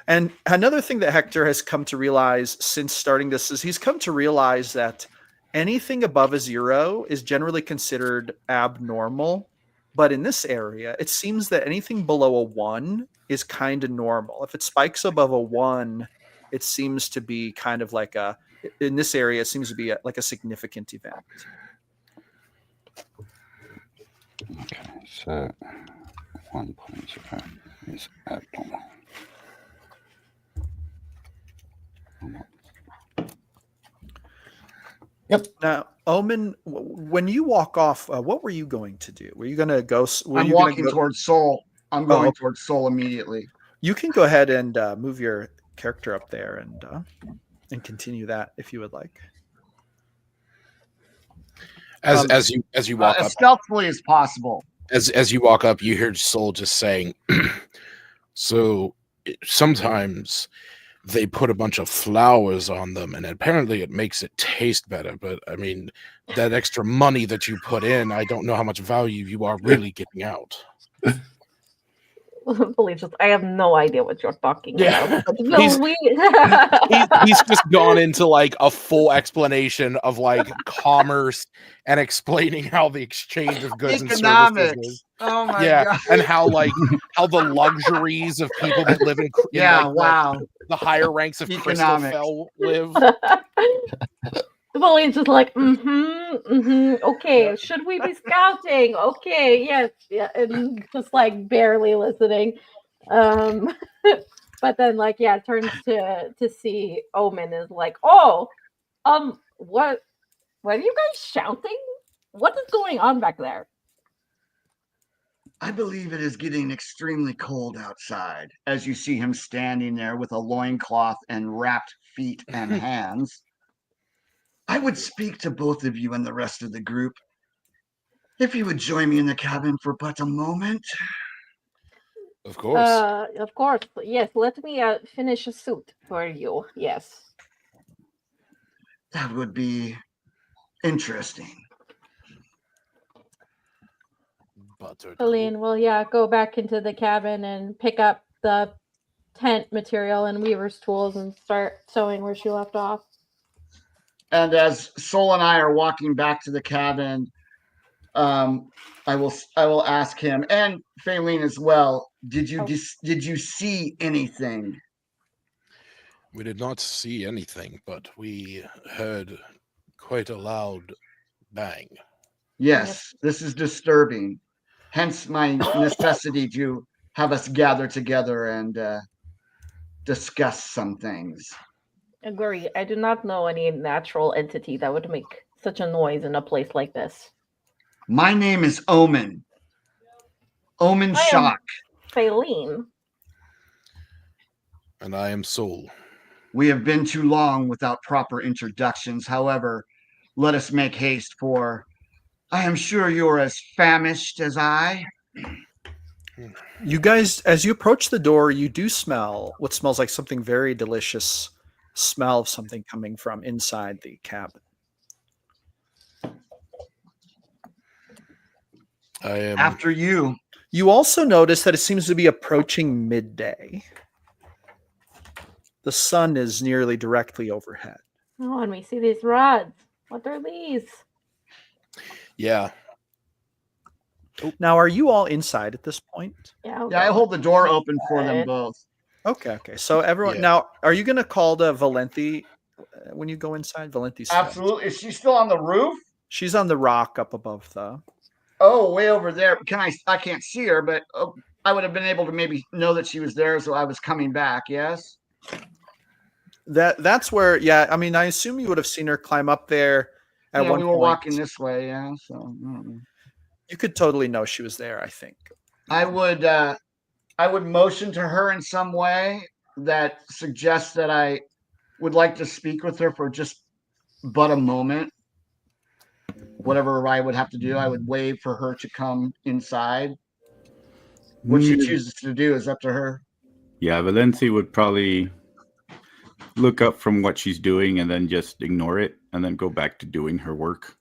And another thing that Hector has come to realize since starting this is he's come to realize that anything above a 0 is generally considered abnormal. But in this area, it seems that anything below a 1 is kind of normal. If it spikes above a 1, it seems to be kind of like in this area, it seems to be like a significant event. Okay, so 1.0 is abnormal. Yep. Now, Omen, when you walk off, what were you going to do? Were you going to go? I'm walking towards Soul. I'm going towards Soul immediately. You can go ahead and move your character up there and continue that if you would like. As you walk up, as stealthily as possible. As you walk up, you hear Soul just saying, "So sometimes they put a bunch of flowers on them, and apparently it makes it taste better. But I mean, that extra money that you put in, I don't know how much value you are really getting out." I have no idea what you're talking about. He's just gone into like a full explanation of like commerce and explaining how the exchange of goods and services is. Oh my god! And how the luxuries of people that live in the higher ranks of Crystalfell live. Bully's just like, okay, should we be scouting? Okay, yes, yeah, and just like barely listening. But then turns to see Omen is like, what are you guys shouting? What is going on back there? I believe it is getting extremely cold outside, as you see him standing there with a loincloth and wrapped feet and hands. I would speak to both of you and the rest of the group. If you would join me in the cabin for but a moment. Of course. Of course. Yes, let me finish a suit for you. Yes. That would be interesting. Helene will, go back into the cabin and pick up the tent material and weaver's tools and start sewing where she left off. And as Sol and I are walking back to the cabin, I will ask him and Faylene as well. Did you see anything? We did not see anything, but we heard quite a loud bang. Yes, this is disturbing. Hence my necessity to have us gather together and discuss some things. Agree. I do not know any natural entity that would make such a noise in a place like this. My name is Omen. Omen Shock. Faylene. And I am Soul. We have been too long without proper introductions. However, let us make haste, for I am sure you're as famished as I. You guys, as you approach the door, you do smell what smells like something very delicious. Smell of something coming from inside the cabin. After you. You also notice that it seems to be approaching midday. The sun is nearly directly overhead. Oh, and we see these rods. What are these? Yeah. Now, are you all inside at this point? Yeah, Yeah, I hold the door open for them Good. both. Okay. So everyone, Yeah. now, are you going to call to Valenti when you go inside? Valenti's still- Absolutely. Is she still on the roof? She's on the rock up above the. Oh, way over there. I can't see her, but I would have been able to maybe know that she was there, so I was coming back. Yes. That's where, yeah. I mean, I assume you would have seen her climb up there at Yeah, one we were point. walking this way. Yeah. So You could totally know she was there, I think. I would motion to her in some way that suggests that I would like to speak with her for just but a moment. Whatever I would have to do, I would wave for her to come inside. What she chooses to do is up to her. Yeah, Valencia would probably look up from what she's doing and then just ignore it and then go back to doing her work.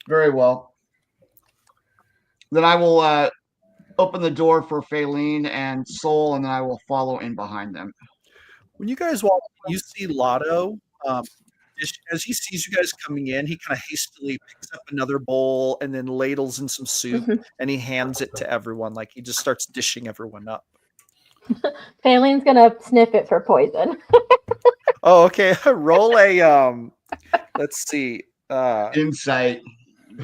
Very well. Then I will open the door for Faylene and Soul, and then I will follow in behind them. When you guys walk, you see Lotto. As he sees you guys coming in, he kind of hastily picks up another bowl and then ladles in some soup, and he hands it to everyone. Like he just starts dishing everyone up. Faylene's gonna sniff it for poison. Oh, okay. Roll a let's see. Insight.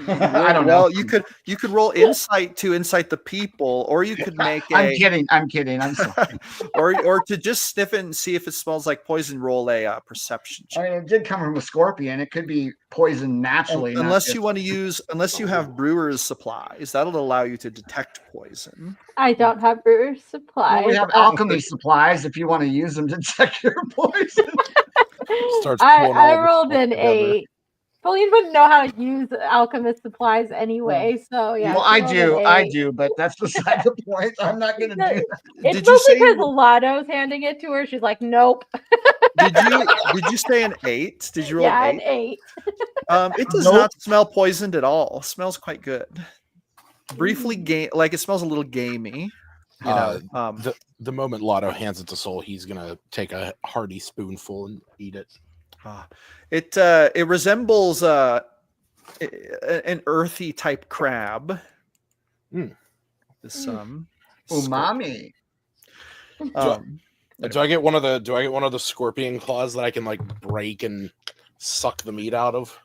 I don't know. Well, you could roll insight to incite the people, or you could make I'm kidding. I'm sorry. or to just sniff it and see if it smells like poison. Roll a perception check. I mean, it did come from a scorpion. It could be poison naturally. Unless you want to use, unless you have brewer's supplies, that'll allow you to detect poison. I don't have brewer's supplies. Well, we have alchemy supplies if you want to use them to check your poison. Starts pulling all I the rolled stuff an together. 8. Pauline wouldn't know how to use alchemist supplies anyway, so yeah. Well, she rolled an I 8. do, but that's beside the point. I'm not going to do that. It's Did you mostly say- because Lotto's handing it to her. She's like, nope. Did you say an 8? Did you roll Yeah, an an 8? 8. It does Nope. not smell poisoned at all. It smells quite good. Briefly like it smells a little gamey. You know, The moment Lotto hands it to Soul, he's gonna take a hearty spoonful and eat it. it resembles an earthy type crab. This Umami. Do I get one of the scorpion claws that I can like break and suck the meat out of?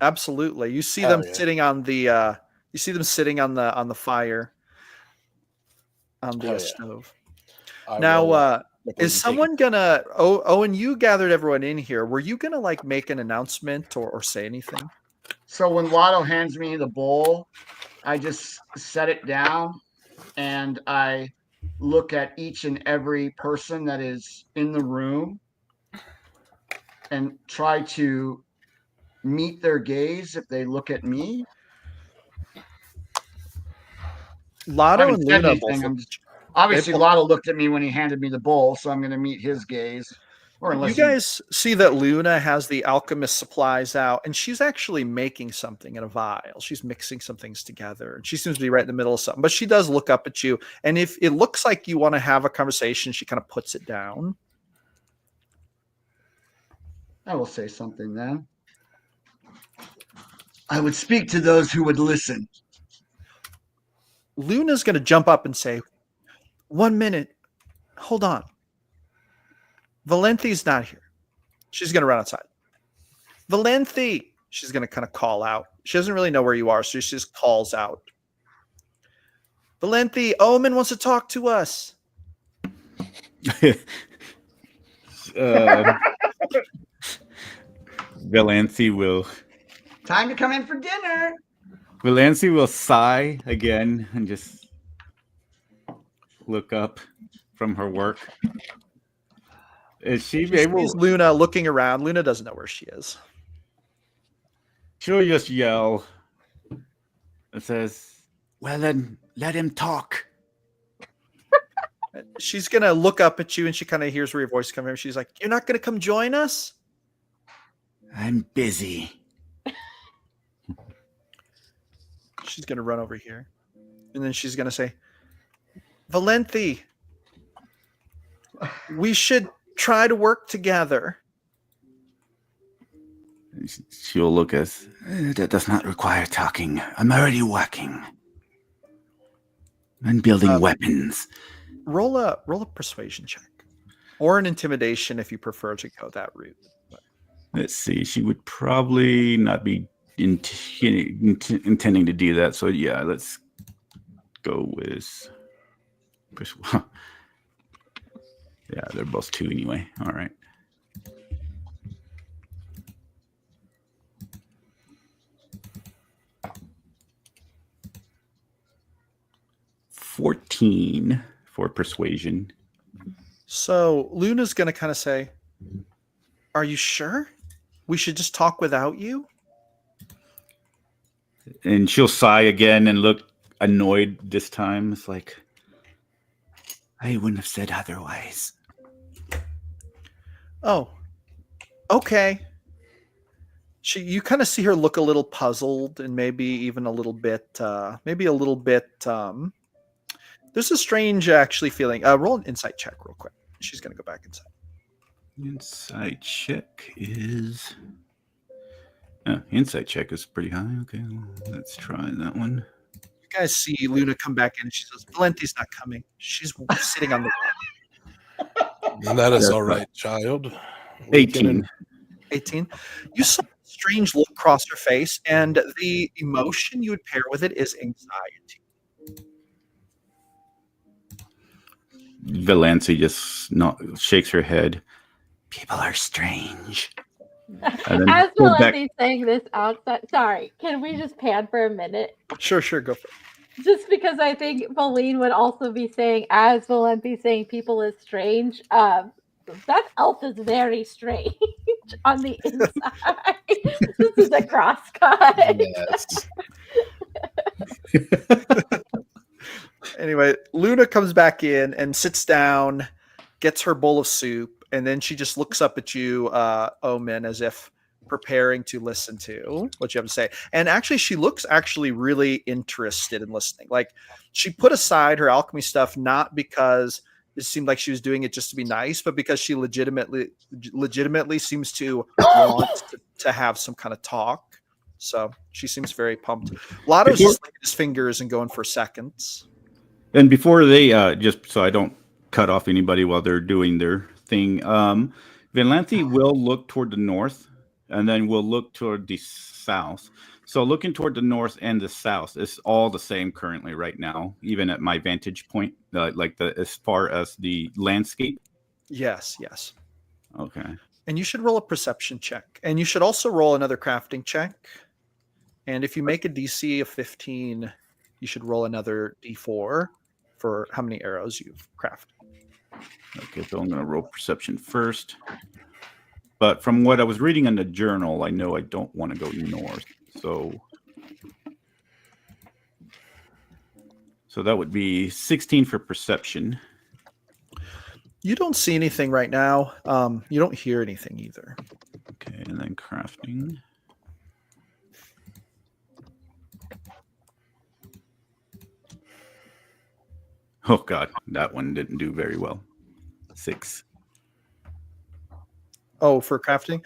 Absolutely. You see Hell them yeah. sitting on the fire on the Hell yeah. stove. I Now will, is someone gonna Owen, you gathered everyone in here. Were you gonna like make an announcement or say anything? So when Lotto hands me the bowl, I just set it down and I look at each and every person that is in the room and try to meet their gaze if they look at me. Lotto I and haven't said Luna anything. both. Obviously, both- Lotto looked at me when he handed me the bowl, so I'm going to meet his gaze. Or You unless guys see that Luna has the alchemist supplies out, and she's actually making something in a vial. She's mixing some things together, and she seems to be right in the middle of something. But she does look up at you, and if it looks like you want to have a conversation, she kind of puts it down. I will say something then. I would speak to those who would listen. Luna's going to jump up and say, 1 minute, hold on. Valenti's not here. She's going to run outside. Valenti! She's going to kind of call out. She doesn't really know where you are, so she just calls out. Valenti, Omen wants to talk to us. Valancy will Time to come in for dinner. sigh again and just look up from her work. Is she She able? sees Luna looking around. Luna doesn't know where she is. She'll just yell. It says, "Well then, let him talk." She's going to look up at you, and she kind of hears where your voice comes from. She's like, you're not going to come join us? I'm busy. She's going to run over here. And then she's going to say, Valenti, we should try to work together. She'll look as that does not require talking. I'm already working and building weapons. Roll a persuasion check, or an intimidation if you prefer to go that route. But Let's see. She would probably not be intending to do that. So yeah, let's go with. Yeah, they're both 2 anyway. All right. 14 for persuasion. So Luna's going to kind of say, "Are you sure? We should just talk without you?" And she'll sigh again and look annoyed this time. It's like, I wouldn't have said otherwise. Oh, okay. You kind of see her look a little puzzled and maybe even a little bit, there's a strange actually feeling. Roll an insight check real quick. She's going to go back inside. Insight check is... insight check is pretty high. Okay, let's try that one. You guys see Luna come back in and she says, "Valenti's not coming. She's sitting on the wall." That is all right, child. 18. 18. You saw a strange look cross her face, and the emotion you would pair with it is anxiety. Valancy just shakes her head. People are strange. As Melissa's saying this outside, sorry, can we just pan for a minute? Sure, go for it. Just because I think Pauline would also be saying, as Valenti's saying, people is strange. That elf is very strange on the inside. This is a crosscut. Yes. Anyway, Luna comes back in and sits down, gets her bowl of soup, and then she just looks up at you, Omen, as if preparing to listen to what you have to say. And actually, she looks really interested in listening. Like, she put aside her alchemy stuff not because it seemed like she was doing it just to be nice, but because she legitimately seems to want to have some kind of talk. So she seems very pumped. Lotto's just licking his fingers and going for seconds. And before they, just so I don't cut off anybody while they're doing their thing, Vinlanthi will look toward the north, and then we'll look toward the south. So looking toward the north and the south is all the same currently right now, even at my vantage point, as far as the landscape. Yes. Okay. And you should roll a perception check, and you should also roll another crafting check. And if you make a DC of 15, you should roll another D4 for how many arrows you've crafted. Okay, so I'm going to roll perception first. But from what I was reading in the journal, I know I don't want to go north. So that would be 16 for perception. You don't see anything right now. You don't hear anything either. Okay, and then crafting. Oh, God, that one didn't do very well. 6. Oh, for crafting?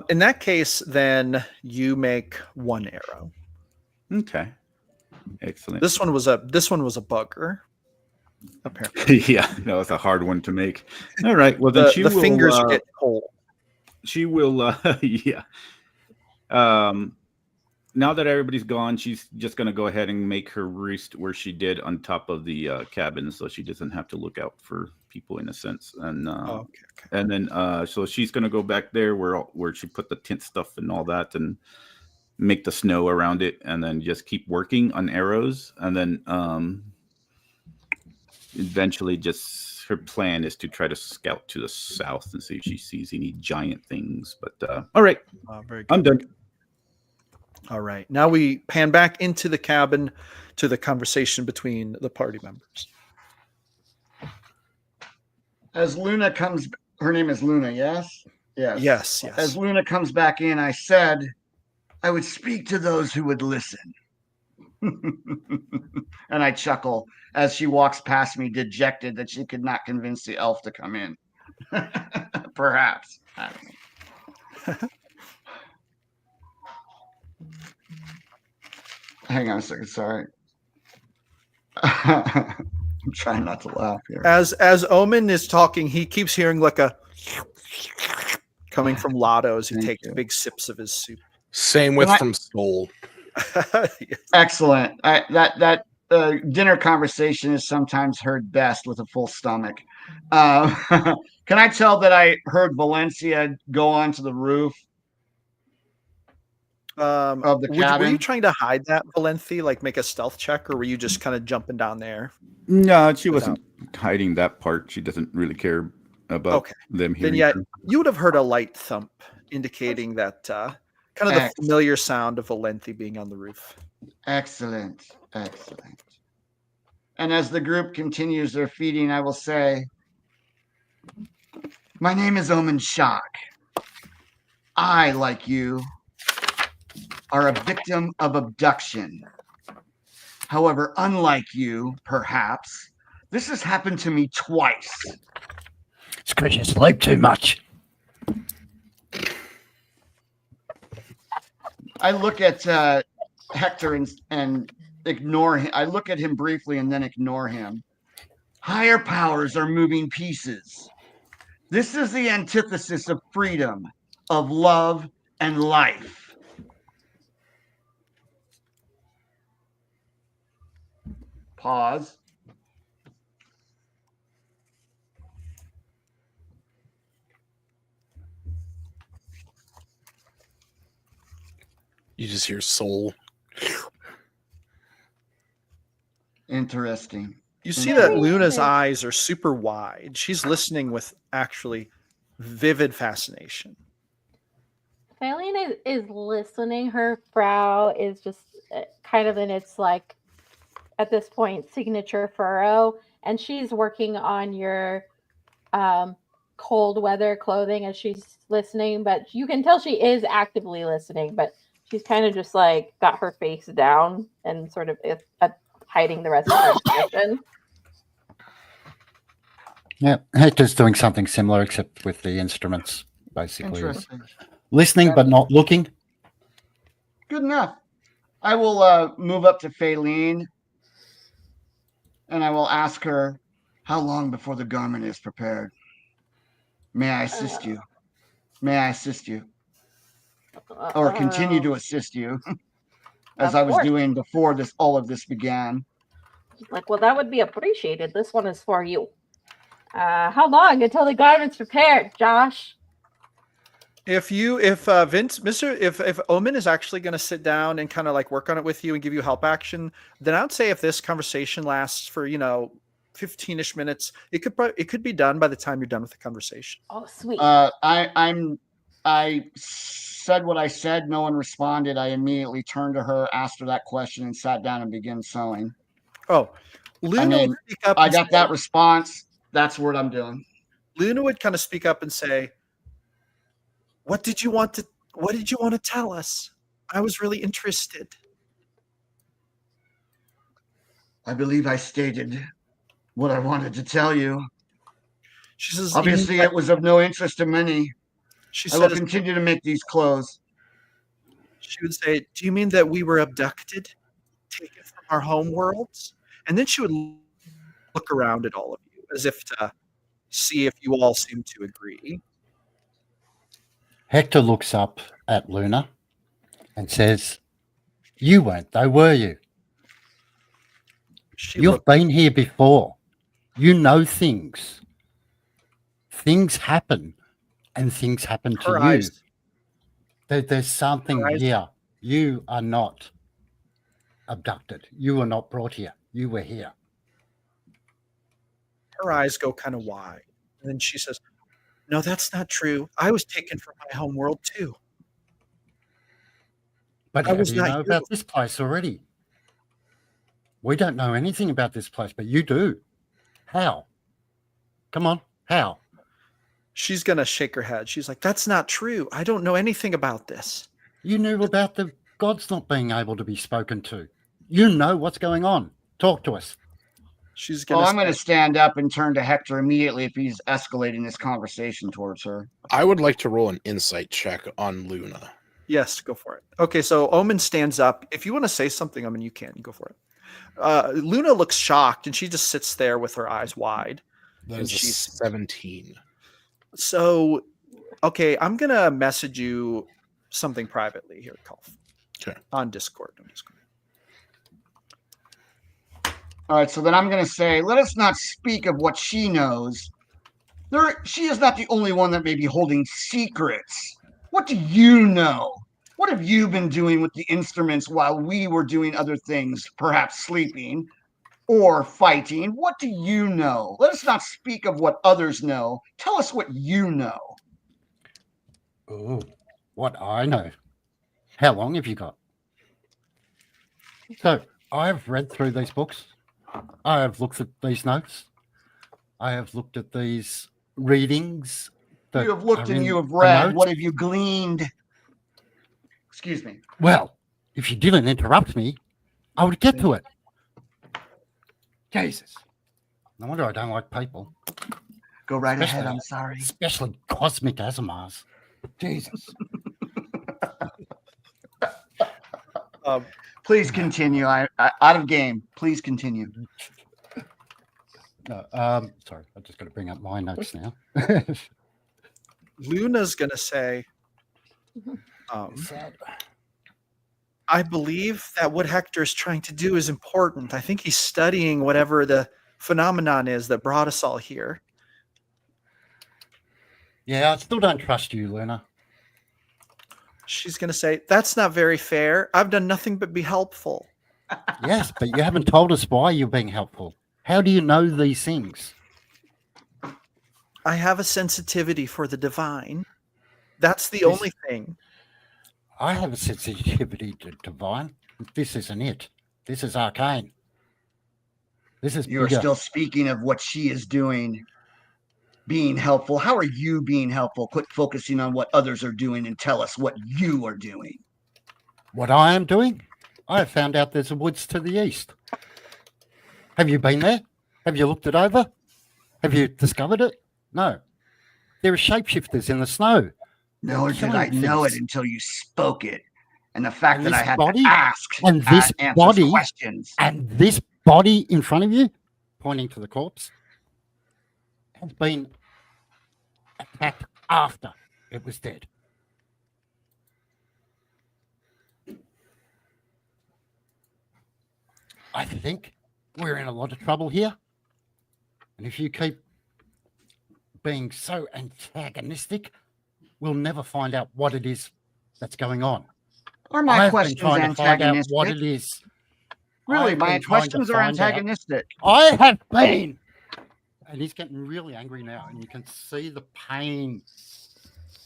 In that case, then you make 1 arrow. Okay. Excellent. This one was a bugger, apparently. Yeah, that was a hard one to make. All right. Well, then the fingers get cold. She will, yeah. Now that everybody's gone, she's just going to go ahead and make her roost where she did on top of the cabin, so she doesn't have to look out for people in a sense. And okay. And then so she's going to go back there where she put the tent stuff and all that, and make the snow around it, and then just keep working on arrows. And then eventually, just her plan is to try to scout to the south and see if she sees any giant things. But all right, very good. I'm done. All right. Now we pan back into the cabin to the conversation between the party members. As Luna comes, her name is Luna, yes? Yes. As Luna comes back in, I said, I would speak to those who would listen. And I chuckle as she walks past me, dejected that she could not convince the elf to come in. Perhaps. I don't know. Hang on a second. Sorry. I'm trying not to laugh here. As Omen is talking, he keeps hearing like a coming from Lotto as he Thank takes you. big sips of his soup. Same with Can I- from Soul. Excellent. That dinner conversation is sometimes heard best with a full stomach. Can I tell that I heard Valencia go onto the roof of the Were you cabin? trying to hide that, Valenti? Like make a stealth check, or were you just kind of jumping down there? No, she wasn't hiding that part. She doesn't really care about Okay. them hearing Then yet her. you would have heard a light thump, indicating that kind of the familiar sound of Valenti being on the roof. Excellent. Excellent. And as the group continues their feeding, I will say, my name is Omen Shock. I, like you, are a victim of abduction. However, unlike you, perhaps, this has happened to me twice. It's because you sleep too much. I look at Hector and ignore him. I look at him briefly and then ignore him. Higher powers are moving pieces. This is the antithesis of freedom, of love, and life. Pause. You just hear Soul. Interesting. You see that Luna's eyes are super wide. She's listening with actually vivid fascination. Faylene is listening. Her brow is just kind of in its, like, at this point, signature furrow. And she's working on your cold weather clothing as she's listening. But you can tell she is actively listening. But she's kind of just, like, got her face down and sort of hiding the rest of her expression. Yeah, Hector's doing something similar, except with the instruments, basically. Interesting. Listening but not looking. Good enough. I will move up to Faylene and I will ask her, how long before the garment is prepared? May I assist you? May I assist you? Or continue to assist you, as I was doing before all of this began. Like, well, that would be appreciated. This one is for you. How long until the garment's prepared, Josh? If Omen is actually going to sit down and kind of like work on it with you and give you help action, then I would say if this conversation lasts for 15-ish minutes, it could be done by the time you're done with the conversation. Oh, sweet. I said what I said. No one responded. I immediately turned to her, asked her that question, and sat down and began sewing. Oh, Luna would speak up. I got that response. That's what I'm doing. Luna would kind of speak up and say, What did you want to tell us? I was really interested. I believe I stated what I wanted to tell you. She says, obviously it was of no interest to many. I will continue to make these clothes. She would say, do you mean that we were abducted, taken from our home worlds? And then she would look around at all of you as if to see if you all seem to agree. Hector looks up at Luna and says, you weren't, though, were you? You've been here before. You know things. Things happen, and things happen to you. There's something here. You are not abducted. You were not brought here. You were here. Her eyes go kind of wide. And then she says, no, that's not true. I was taken from my home world too. But how do you know about this place already? We don't know anything about this place, but you do. How? Come on, how? She's going to shake her head. She's like, that's not true. I don't know anything about this. You knew about the gods not being able to be spoken to. You know what's going on. Talk to us. I'm going to stand up and turn to Hector immediately if he's escalating this conversation towards her. I would like to roll an insight check on Luna. Yes, go for it. Okay, so Omen stands up. If you want to say something, Omen, you can. Go for it. Luna looks shocked, and she just sits there with her eyes wide. That And is a she's 17. so okay. I'm gonna message you something privately here, Kolf. Okay. On Discord. All right, so then I'm going to say, let us not speak of what she knows. She is not the only one that may be holding secrets. What do you know? What have you been doing with the instruments while we were doing other things, perhaps sleeping or fighting? What do you know? Let us not speak of what others know. Tell us what you know. Oh, what I know. How long have you got? So I've read through these books. I have looked at these notes. I have looked at these readings. You have looked are and in you have the read. notes. What have you gleaned? Excuse me. Well, if you didn't interrupt me, I would get to it. Jesus. No wonder I don't like people. Go right ahead. Especially- I'm sorry. Especially cosmic Azamars. Jesus. Please continue. I out of game. Please continue. No, sorry, I just got to bring up my notes now. Luna's gonna say, Sad. I believe that what Hector is trying to do is important. I think he's studying whatever the phenomenon is that brought us all here. Yeah, I still don't trust you, Luna. She's going to say, that's not very fair. I've done nothing but be helpful. Yes, but you haven't told us why you're being helpful. How do you know these things? I have a sensitivity for the divine. That's the only thing. I have a sensitivity to divine. This isn't it. This is arcane. This is You are bigger. still speaking of what she is doing, being helpful. How are you being helpful? Quit focusing on what others are doing and tell us what you are doing. What I am doing? I have found out there's a woods to the east. Have you been there? Have you looked it over? Have you discovered it? No. There are shapeshifters in the snow. Nor did killing I know it things. until you spoke it. And the fact And that I this had body- to ask and this answers body- questions. And this body in front of you, pointing to the corpse, has been attacked after it was dead. I think we're in a lot of trouble here. And if you keep being so antagonistic, we'll never find out what it is that's going on. Are my I've been questions trying to find out antagonistic? what it is. Really, I've my been trying to questions are find out. antagonistic. I have been. And he's getting really angry now, and you can see the pain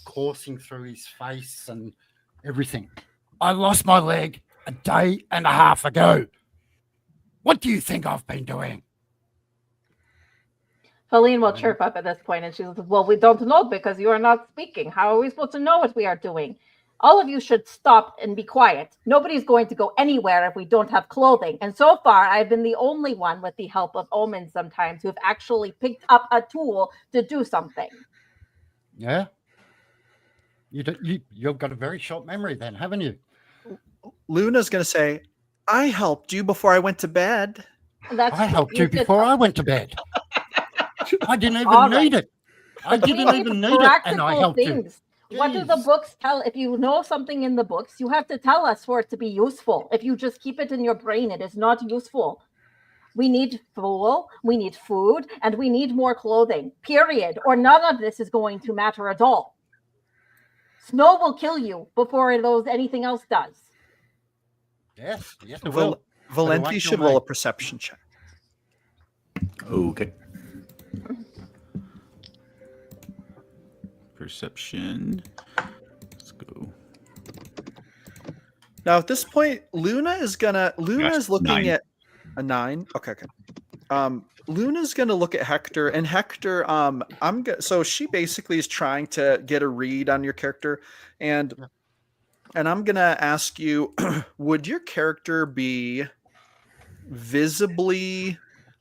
coursing through his face and everything. I lost my leg a day and a half ago. What do you think I've been doing? Feline will chirp up at this point and she says, well, we don't know because you are not speaking. How are we supposed to know what we are doing? All of you should stop and be quiet. Nobody's going to go anywhere if we don't have clothing. And so far, I've been the only one with the help of omens sometimes who have actually picked up a tool to do something. Yeah. You've got a very short memory then, haven't you? Luna's going to say, I helped you before I went to bed. That's I helped you before I went to bed. I didn't even All right. need it. I didn't even need it, and I helped you. What do the Jeez. books tell? If you know something in the books, you have to tell us for it to be useful. If you just keep it in your brain, it is not useful. We need fuel, we need food, and we need more clothing, period. Or none of this is going to matter at all. Snow will kill you before anything else does. Yes, it will. Valenti should roll a perception check. Okay. Perception. Let's go. Now at this point, Luna is looking 9. at a 9. Okay. Luna's gonna look at Hector, and Hector, so she basically is trying to get a read on your character, and I'm gonna ask you, would your character be visibly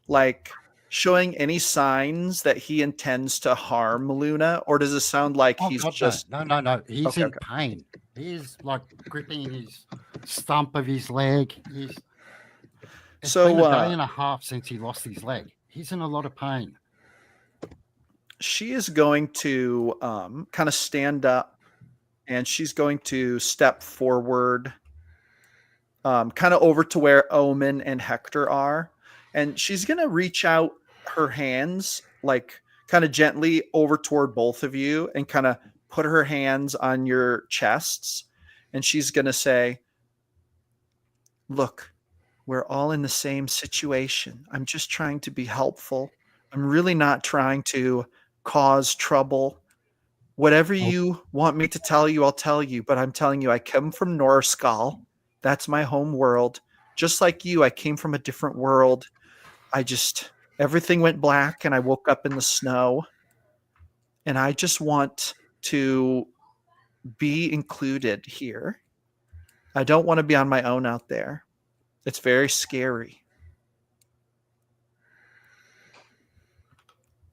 like showing any signs that he intends to harm Luna, or does it sound like Oh, he's God, just no. He's Okay, in okay. pain. He's like gripping his stump of his leg. It's So, been a day and a half since he lost his leg. He's in a lot of pain. she is going to kind of stand up, and she's going to step forward, kind of over to where Omen and Hector are. And she's going to reach out her hands, like kind of gently over toward both of you, and kind of put her hands on your chests. And she's going to say, "Look, we're all in the same situation. I'm just trying to be helpful. I'm really not trying to cause trouble. Whatever you want me to tell you, I'll tell you. But I'm telling you, I come from Norskal. That's my home world. Just like you, I came from a different world. Everything went black and I woke up in the snow. And I just want to be included here. I don't want to be on my own out there. It's very scary."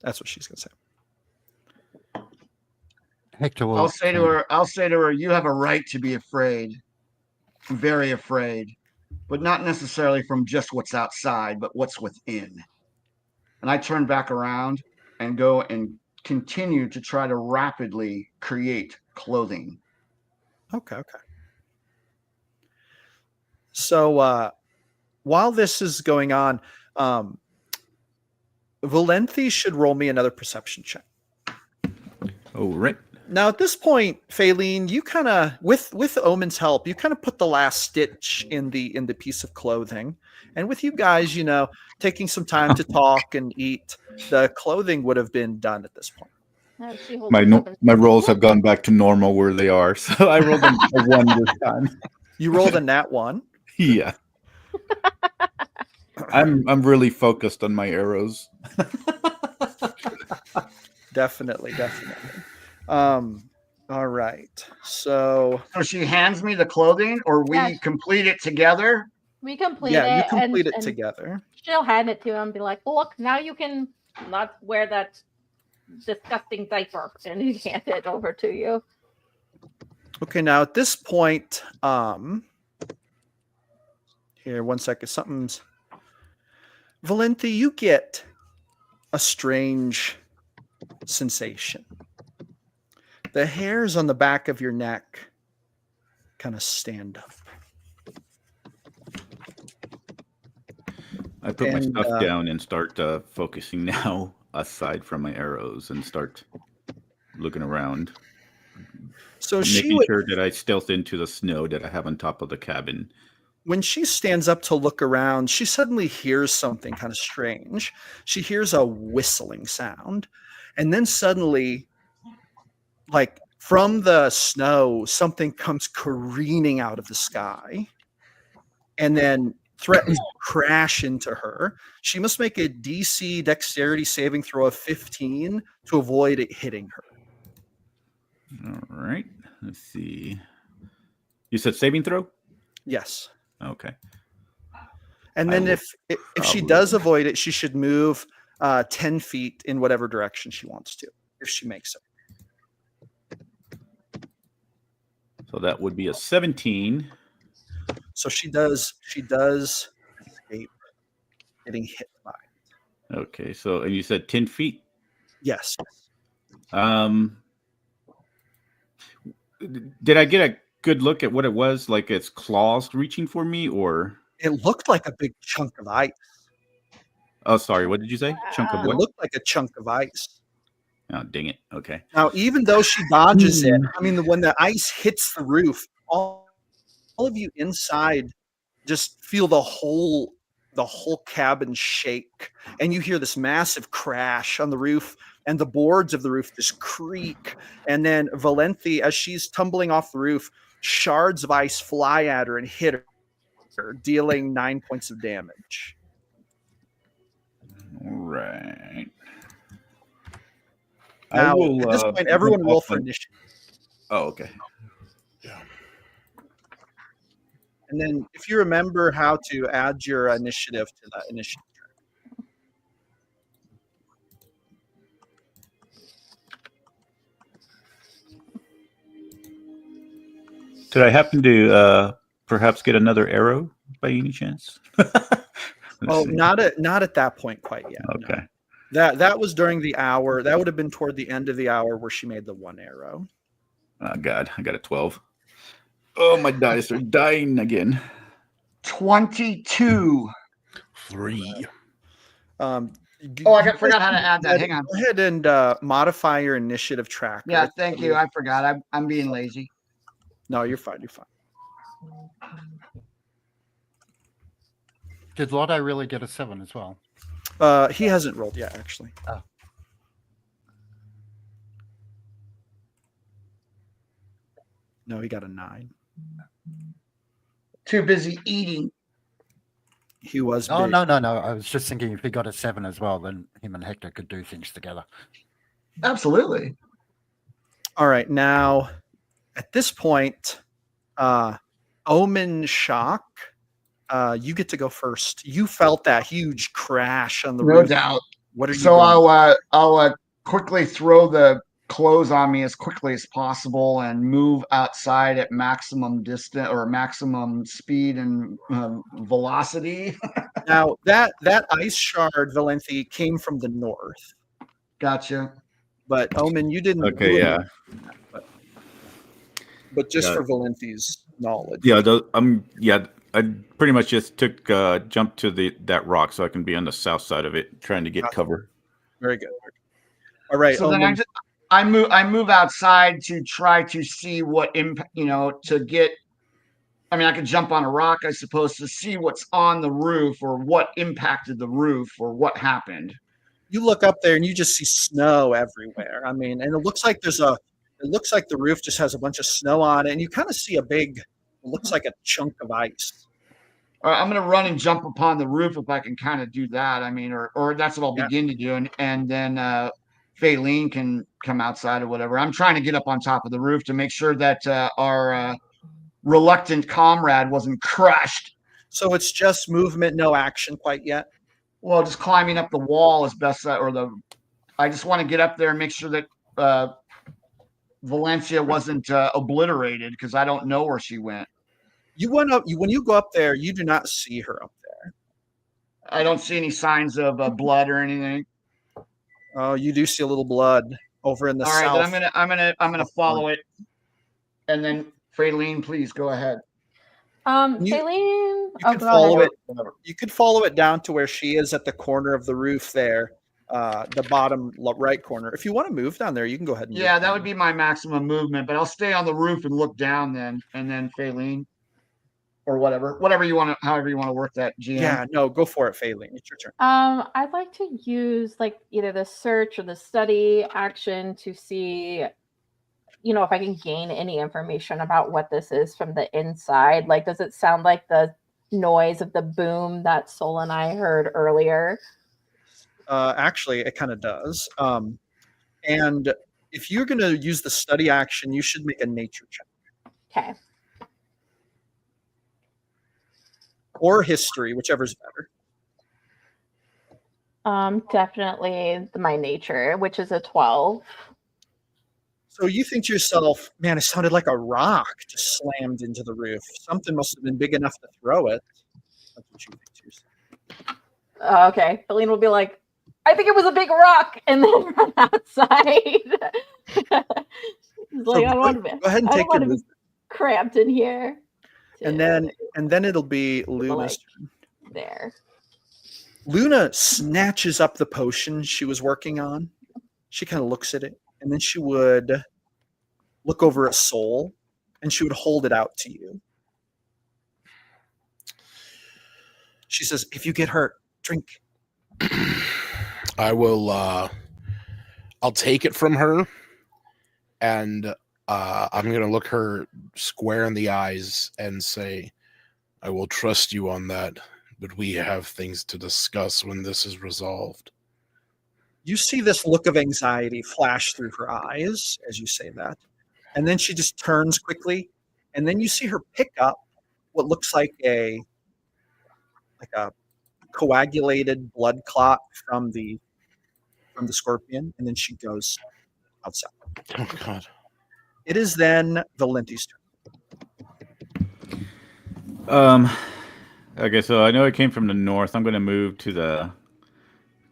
That's what she's going to say. Hector will I'll say to her, you have a right to be afraid, very afraid, but not necessarily from just what's outside, but what's within. And I turn back around and go and continue to try to rapidly create clothing. Okay. So while this is going on, Valenthi should roll me another perception check. Oh, right. Now, at this point, Faylene, you kind of, with Omen's help, you kind of put the last stitch in the piece of clothing, and with you guys, taking some time to talk and eat, the clothing would have been done at this point. No, she holds My it up and my rolls have gone back to normal where they are, so I rolled a 1 this time. You rolled a nat 1. Yeah. I'm really focused on my arrows. Definitely. All right. So she hands me the clothing, or we complete it together. We complete yeah, it. you complete and it together. She'll hand it to him and be like, "Look, now you can not wear that disgusting diaper," and he hand it over to you. Okay, now at this point, here, 1 second. Valenti, you get a strange sensation. The hairs on the back of your neck kind of stand up. I put my stuff down and start focusing now, aside from my arrows, and start looking around. So making sure that I stealth into the snow that I have on top of the cabin. When she stands up to look around, she suddenly hears something kind of strange. She hears a whistling sound, and then suddenly, like from the snow, something comes careening out of the sky and then threatens to crash into her. She must make a DC dexterity saving throw of 15 to avoid it hitting her. All right. Let's see. You said saving throw? Yes. Okay. And then if she does avoid it, she should move 10 feet in whatever direction she wants to, if she makes it. So that would be a 17. So she does escape getting hit by it. Okay, so and you said 10 feet? Yes. Did I get a good look at what it was? Like its claws reaching for me, or? It looked like a big chunk of ice. Oh, sorry. What did you say? Chunk of what? It looked like a chunk of ice. Oh, dang it. Okay. Now, even though she dodges it, I mean, when the ice hits the roof, all of you inside just feel the whole cabin shake, and you hear this massive crash on the roof, and the boards of the roof just creak. And then Valenti, as she's tumbling off the roof, shards of ice fly at her and hit her, dealing 9 points of damage. All right. Now, at this point, everyone roll for initiative. Oh, okay. Yeah. And then if you remember how to add your initiative to that initiative. Did I happen to perhaps get another arrow by any chance? Oh, not at that point quite yet. Okay. No. That was during the hour. That would have been toward the end of the hour where she made the one arrow. Oh God, I got a 12. Oh, my dice are dying again. 22. 3. Oh, I forgot how to add that. Hang on. Go ahead and modify your initiative tracker. Yeah, thank you. I forgot. I'm being lazy. No, you're fine. You're fine. Did Lotto really get a 7 as well? He hasn't rolled yet, actually. Oh. No, he got a 9. Too busy eating. He was. Oh, big. no. I was just thinking if he got a 7 as well, then him and Hector could do things together. Absolutely. All right. Now, at this point, Omen Shock, you get to go first. You felt that huge crash on the No roof. doubt. What are you So doing? I'll quickly throw the clothes on me as quickly as possible and move outside at maximum distance or maximum speed and velocity. Now, that ice shard, Valenti, came from the north. Gotcha. But Omen, you didn't. Okay, you yeah. wouldn't- But just Yeah. for Valenti's knowledge. Yeah, I pretty much just took jumped to that rock so I can be on the south side of it, trying to get cover. Very good. All right. So then Omen, I move outside to try to see what impact, to get. I mean, I could jump on a rock, I suppose, to see what's on the roof or what impacted the roof or what happened. you look up there and you just see snow everywhere. I mean, and it looks like it looks like the roof just has a bunch of snow on it, and you kind of see it looks like a chunk of ice. All right, I'm going to run and jump upon the roof if I can kind of do that. I mean, or that's what I'll begin to do, and then Faylene can come outside or whatever. I'm trying to get up on top of the roof to make sure that our reluctant comrade wasn't crushed. So it's just movement, no action quite yet. Well, just climbing up the wall as best I just want to get up there and make sure that Valencia wasn't obliterated because I don't know where she went. When you go up there, you do not see her up there. I don't see any signs of blood or anything. Oh, you do see a little blood over in the All right, south. then I'm gonna follow it, and then Faylene, please go ahead. Faylene. You could follow it. You could follow it down to where she is at the corner of the roof there, the bottom right corner. If you want to move down there, you can go ahead and Yeah, move that down. would be my maximum movement, but I'll stay on the roof and look down then, and then Faylene, or whatever you want to, however you want to work that, GM. Yeah, no, go for it, Faylene. It's your turn. I'd like to use like either the search or the study action to see, if I can gain any information about what this is from the inside. Like, does it sound like the noise of the boom that Sol and I heard earlier? Actually, it kind of does. And if you're going to use the study action, you should make a nature check Okay. or history, whichever's better. Definitely my nature, which is a 12. So you think to yourself, man, it sounded like a rock just slammed into the roof. Something must have been big enough to throw it. That's what you think to yourself. Okay. Faylene will be like, I think it was a big rock, and then run outside. He's like, I don't want to be. Go ahead and I take don't your want to be cramped in here. and then it'll be Luna's turn. There. Luna snatches up the potion she was working on. She kind of looks at it, and then she would look over at Sol, and she would hold it out to you. She says, if you get hurt, drink. I will. I'll take it from her, and I'm going to look her square in the eyes and say, I will trust you on that, but we have things to discuss when this is resolved. You see this look of anxiety flash through her eyes as you say that. And then she just turns quickly. And then you see her pick up what looks like a coagulated blood clot from the scorpion. And then she goes outside. Oh, God. It is then Valenti's turn. Okay, so I know it came from the north. I'm going to move to the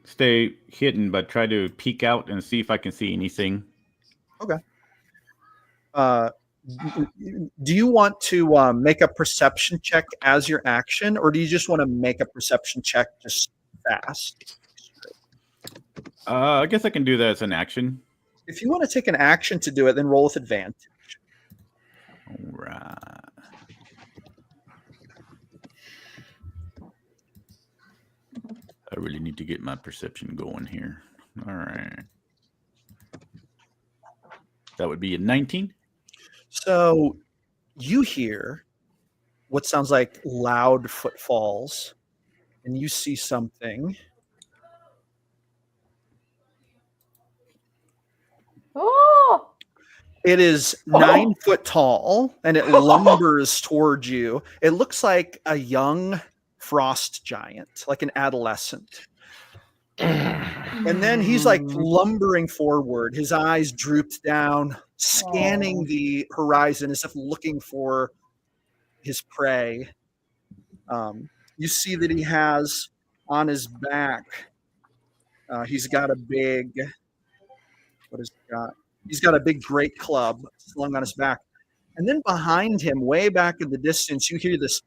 stay hidden, but try to peek out and see if I can see anything. Okay. Do you want to make a perception check as your action, or do you just want to make a perception check just fast? I guess I can do that as an action. If you want to take an action to do it, then roll with advantage. All right. I really need to get my perception going here. All right. That would be a 19. So you hear what sounds like loud footfalls, and you see something. Oh, It is 9 foot tall, and it lumbers towards you. It looks like a young frost giant, like an adolescent. And then he's like lumbering forward, his eyes drooped down, scanning the horizon as if looking for his prey. You see that he has on his back, he's got a big, what has he got? He's got a big great club slung on his back. And then behind him, way back in the distance, you hear this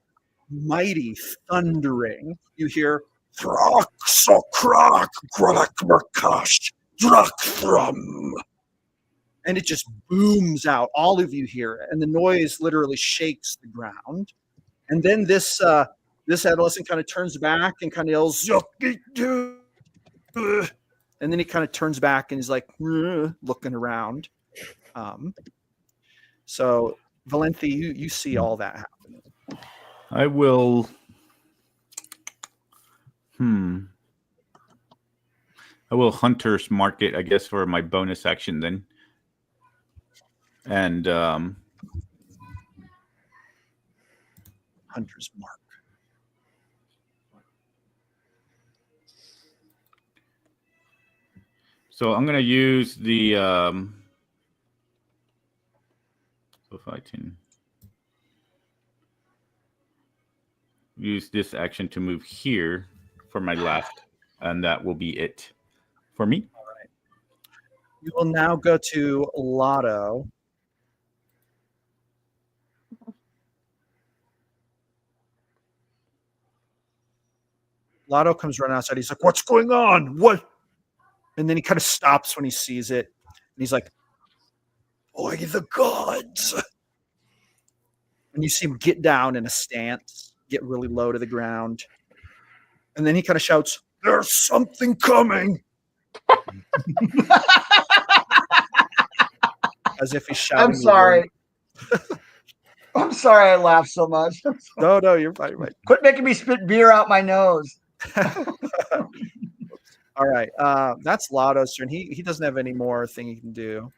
mighty thundering. You hear Thrak Sokrak Grak Merkash Drak Thrum. And it just booms out. All of you hear it. And the noise literally shakes the ground. And then this adolescent kind of turns back and kind of yells, Yucky-doo. And then he kind of turns back and he's like looking around. So Valente, you see all that happening. I will. I will Hunter's Mark it, I guess, for my bonus action then. And Hunter's Mark. So I'm going to use the so if I can use this action to move here for my left, and that will be it for me. All right. You will now go to Lotto. Lotto comes running outside. He's like, "What's going on? What?" And then he kind of stops when he sees it. And he's like, "By the gods." And you see him get down in a stance, get really low to the ground. And then he kind of shouts, "There's something coming." As if he's shouting. I'm sorry. I'm sorry I laughed so much. No, you're fine. Right. Quit making me spit beer out my nose. All right. That's Lotto's turn. He doesn't have any more thing he can do.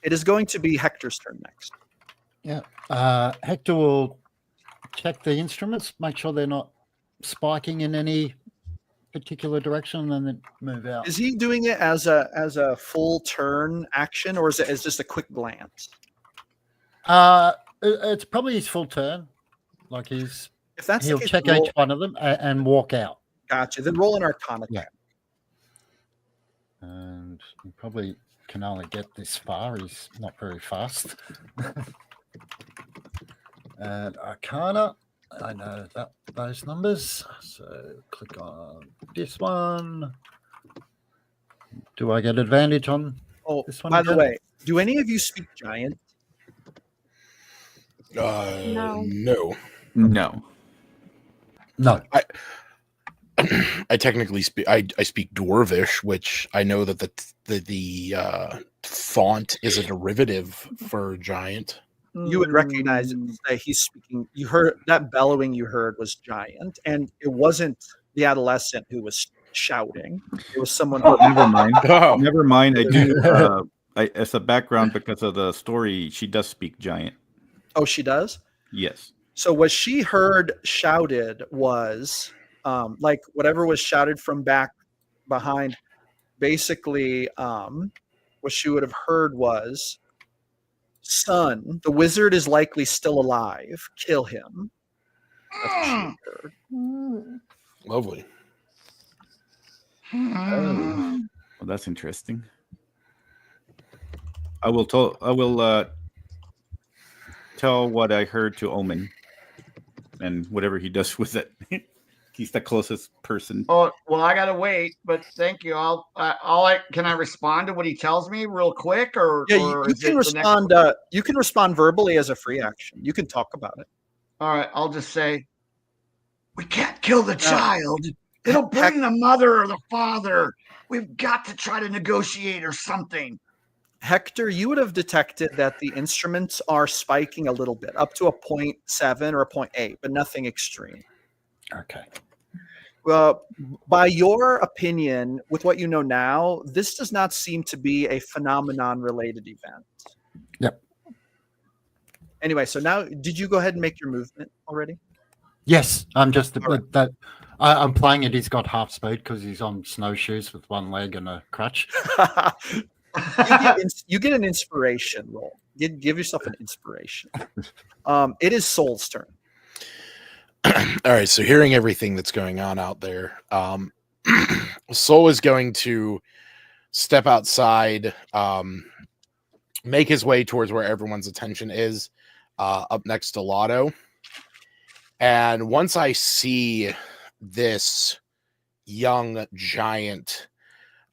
It is going to be Hector's turn next. Yeah. Hector will check the instruments, make sure they're not spiking in any particular direction, and then move out. Is he doing it as a full turn action, or is it as just a quick glance? It's probably his full turn. Like he'll case, check each one of them and walk out. Gotcha. Then roll an Arcana. Yeah. And he probably can only get this far. He's not very fast. And Arcana, I know those numbers. So click on this one. Do I get advantage on this one? By the way, do any of you speak Giant? No. No. I technically speak. I speak Dwarvish, which I know that the font is a derivative for Giant. You would recognize it. That he's speaking. You heard that bellowing. You heard was Giant, and it wasn't the adolescent who was shouting. It was someone. Never mind. Oh. Never mind. I do. As a background, because of the story, she does speak Giant. Oh, she does? Yes. So what she heard shouted was like whatever was shouted from back behind. Basically, what she would have heard was Son, the wizard is likely still alive. Kill him. That's what she heard. Lovely. Well, that's interesting. I will tell what I heard to Omen, and whatever he does with it. He's the closest person. Oh well, I gotta wait, but thank you. Can I respond to what he tells me real quick, or Yeah, or you is can it respond. the next? You can respond verbally as a free action. You can talk about it. All right, I'll just say, we can't kill the child. It'll Heck- bring the mother or the father. We've got to try to negotiate or something. Hector, you would have detected that the instruments are spiking a little bit, up to a 0.7 or a 0.8, but nothing extreme. Okay. Well, by your opinion, with what you know now, this does not seem to be a phenomenon-related event. Yep. Anyway, so now, did you go ahead and make your movement already? Yes, I'm just All right. I'm playing it. He's got half speed because he's on snowshoes with one leg and a crutch. You get an inspiration roll. Give yourself an inspiration. It is Soul's turn. All right, so hearing everything that's going on out there, Soul is going to step outside, make his way towards where everyone's attention is, up next to Lotto. And once I see this young giant,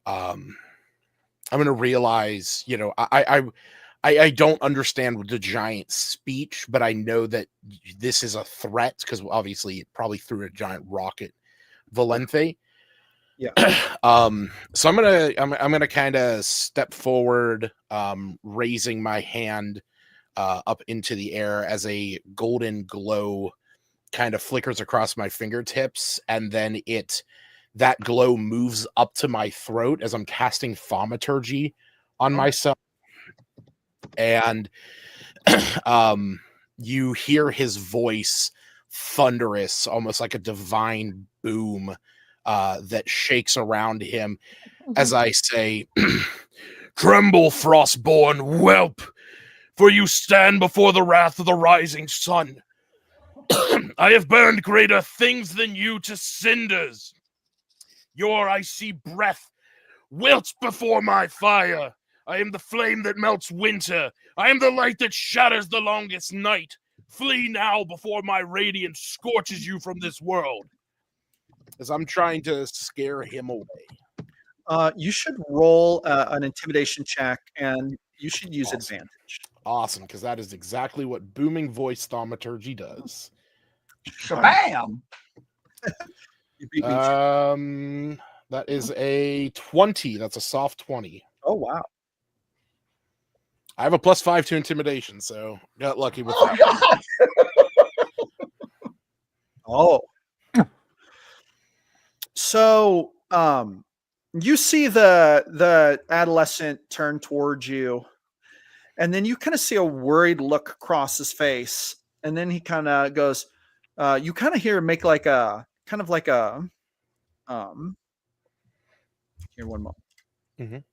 I'm going to realize, I don't understand the giant speech, but I know that this is a threat because obviously it probably threw a giant rock at Valente. Yeah. So I'm gonna kind of step forward, raising my hand up into the air as a golden glow kind of flickers across my fingertips, and then that glow moves up to my throat as I'm casting thaumaturgy on myself. And you hear his voice thunderous, almost like a divine boom that shakes around him as I say, "Tremble, frostborn whelp, for you stand before the wrath of the rising sun. I have burned greater things than you to cinders. Your icy breath wilts before my fire. I am the flame that melts winter. I am the light that shatters the longest night. Flee now before my radiance scorches you from this world." As I'm trying to scare him away. You should roll an intimidation check, and you should use Awesome. advantage. Awesome, because that is exactly what booming voice thaumaturgy does. Shabam! You beat me. That is a 20. That's a soft 20. Oh, wow. I have a +5 to intimidation, so got lucky with that. God! Oh. So, you see the adolescent turn towards you, and then you kind of see a worried look across his face, and then he kind of goes, you kind of hear him make like a kind of like a here, one moment. Mhm.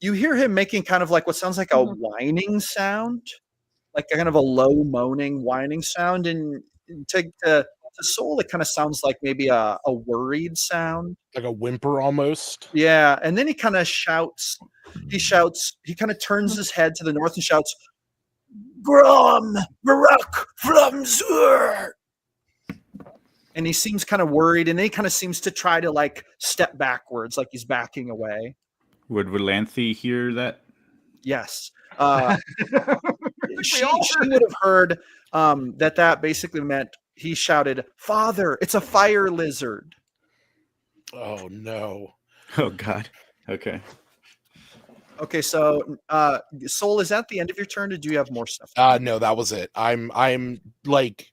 You hear him making kind of like what sounds like a whining sound, like kind of a low moaning whining sound, and to Soul it kind of sounds like maybe a worried sound. Like a whimper almost. Yeah, and then he kind of shouts. He kind of turns his head to the north and shouts, "Grom, Barak, Flamzur!" And he seems kind of worried, and then he kind of seems to try to like step backwards, like he's backing away. Would Valanthe hear that? Yes. She would have heard that basically meant he shouted, "Father, it's a fire lizard." Oh no. Oh God. Okay. Okay, so Soul, is that the end of your turn, or do you have more stuff? No, that was it. I'm like,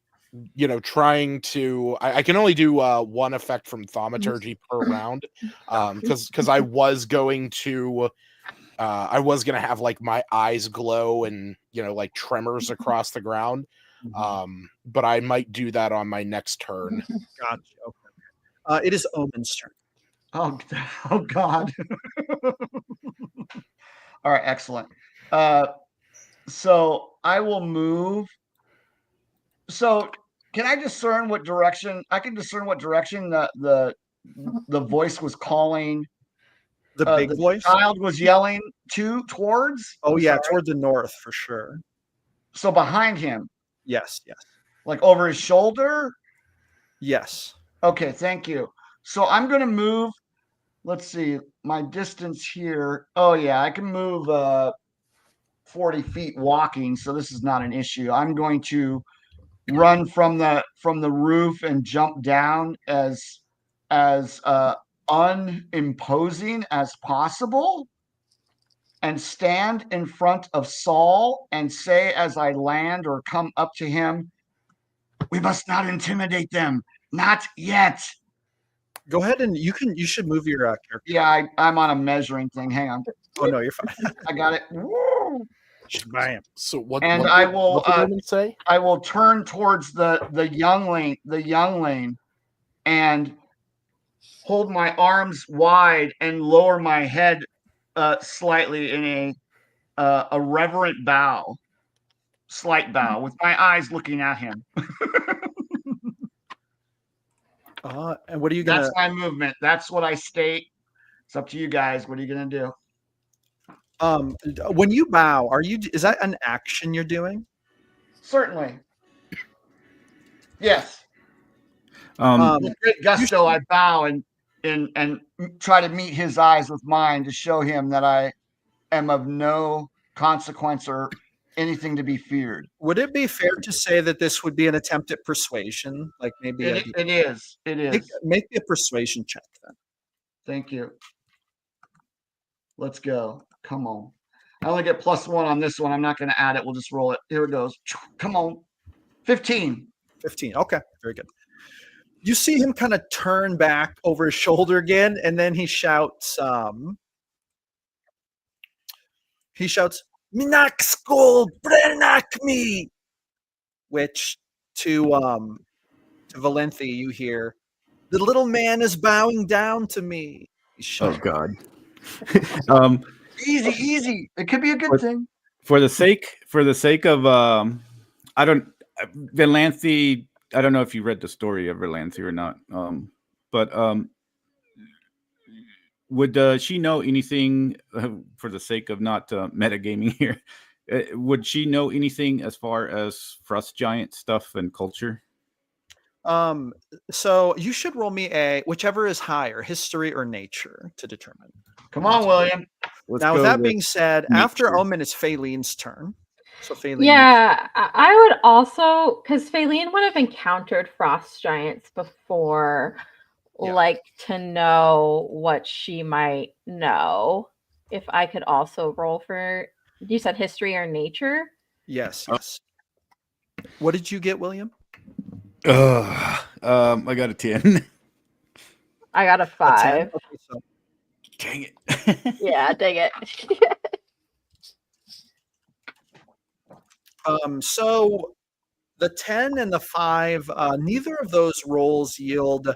trying to. I can only do one effect from thaumaturgy per round, because I was going to have like my eyes glow and like tremors across the ground. But I might do that on my next turn. Gotcha. Okay. It is Omen's turn. Oh God! All right, excellent. So I will move. So can I discern what direction? I can discern what direction the voice was calling. The big The voice? child was yelling towards. Oh, I'm yeah, sorry. toward the north for sure. So behind him, Yes, yes, like over his shoulder. yes. Okay, thank you. So I'm going to move. Let's see my distance here. Oh yeah, I can move 40 feet walking, so this is not an issue. I'm going to run from the roof and jump down as unimposing as possible, and stand in front of Saul and say as I land or come up to him, "We must not intimidate them, not yet." Go ahead and you should move your character. Yeah, I'm on a measuring thing. Hang on. Oh no, you're fine. I got it. Woo! Bam. So what? And what I did- will What did Roman say? I will turn towards the youngling and hold my arms wide and lower my head slightly in a reverent bow, slight bow, with my eyes looking at him. And what are you gonna? That's my movement. That's what I state. It's up to you guys. What are you gonna do? When you bow, is that an action you're doing? Certainly. Yes. With great gusto, I bow and try to meet his eyes with mine to show him that I am of no consequence or anything to be feared. Would it be fair to say that this would be an attempt at persuasion? Like maybe It is. It is. make a persuasion check then. Thank you. Let's go. Come on. I only get +1 on this one. I'm not going to add it. We'll just roll it. Here it goes. Come on. 15. 15. Okay, very good. You see him kind of turn back over his shoulder again, and then he shouts, "Minak skol, brenak me," which to Valenthe you hear, "The little man is bowing down to me." Oh God. Easy. It could be a good thing. For the sake of I don't Valenthe, I don't know if you read the story of Valenthe or not. But would she know anything, for the sake of not metagaming here? Would she know anything as far as frost giant stuff and culture? So you should roll me whichever is higher, history or nature, to determine. Come on, William. Now, with that being said, after nature. Omen, it's Faeline's turn. So Faeline. Yeah, I would also, because Faeline would have encountered frost giants before, like to know what she might know. If I could also roll for, you said history or nature? Yes. What did you get, William? I got a 10. I got a 5. Okay, so Dang it. Yeah, dang it. So the 10 and the 5, neither of those rolls yield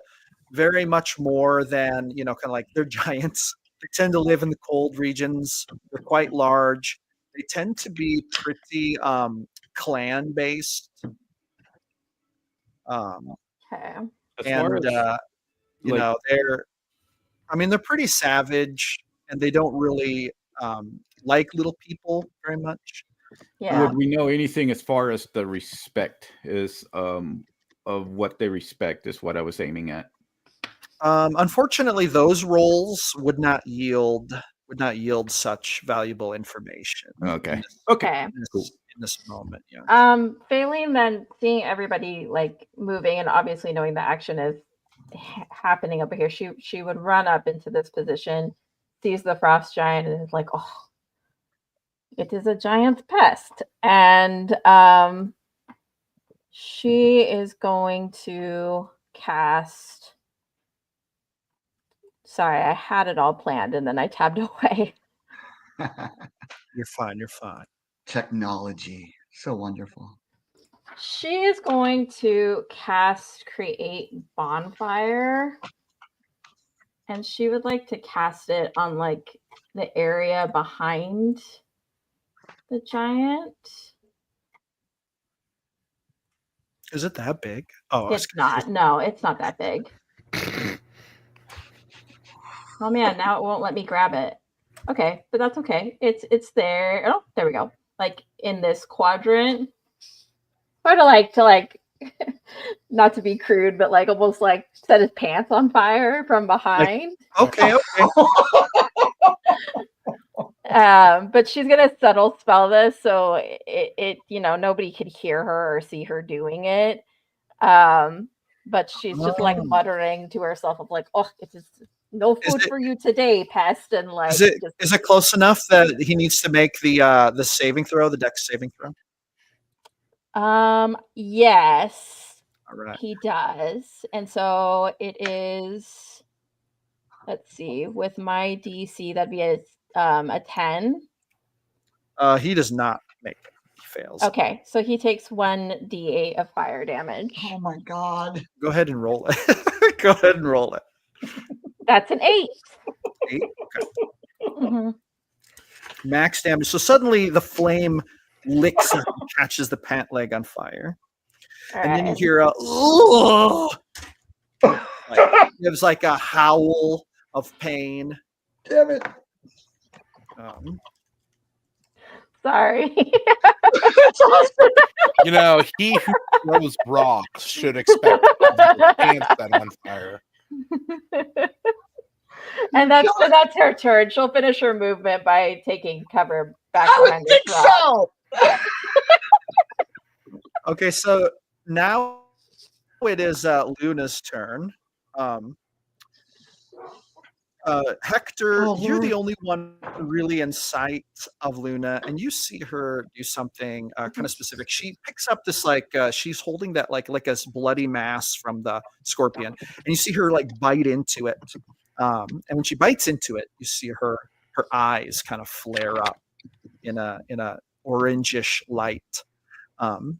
very much more than, kind of like they're giants. They tend to live in the cold regions. They're quite large. They tend to be pretty clan based. Okay. They're pretty savage, and they don't really like little people very much. Yeah. Would we know anything as far as the respect is of what they respect is what I was aiming at. Unfortunately, those rolls would not yield such valuable information. Okay. Okay. In this moment, yeah. Faeline then seeing everybody like moving and obviously knowing the action is happening over here, she would run up into this position, sees the frost giant, and is like, "Oh, it is a giant pest," and she is going to cast. Sorry, I had it all planned and then I tabbed away. You're fine. Technology. So wonderful. She is going to cast Create Bonfire. And she would like to cast it on like the area behind the giant. Is it that big? Oh, It's not. No, it's not that big. Oh man, now it won't let me grab it. Okay, but that's okay. It's there. Oh, there we go. Like in this quadrant. Or to like not to be crude, but like almost like set his pants on fire from behind. Okay. But she's gonna subtle spell this so it nobody could hear her or see her doing it. But she's just like muttering to herself of like, oh, it's just no food for you today, pest, and like is it close enough that he needs to make the saving throw, the dex saving throw? Yes. All right. He does. And so it is, let's see, with my DC, that'd be a 10. He does not make it. He fails. Okay, so he takes 1d8 of fire damage. Oh my god. Go ahead and roll it. Go ahead and roll it. That's an 8. 8? Okay. Mm-hmm. Max damage. So suddenly the flame licks up and catches the pant leg on fire. And then you hear a it was like a howl of pain. Damn it. Sorry. He who throws rocks should expect his pants set on fire. And that's her turn. She'll finish her movement by taking cover back behind this rock. So. Okay, so now it is Luna's turn. Hector, you're the only one really in sight of Luna, and you see her do something kind of specific. She picks up this she's holding that like a bloody mass from the scorpion, and you see her like bite into it. And when she bites into it, you see her eyes kind of flare up in a orangish light. And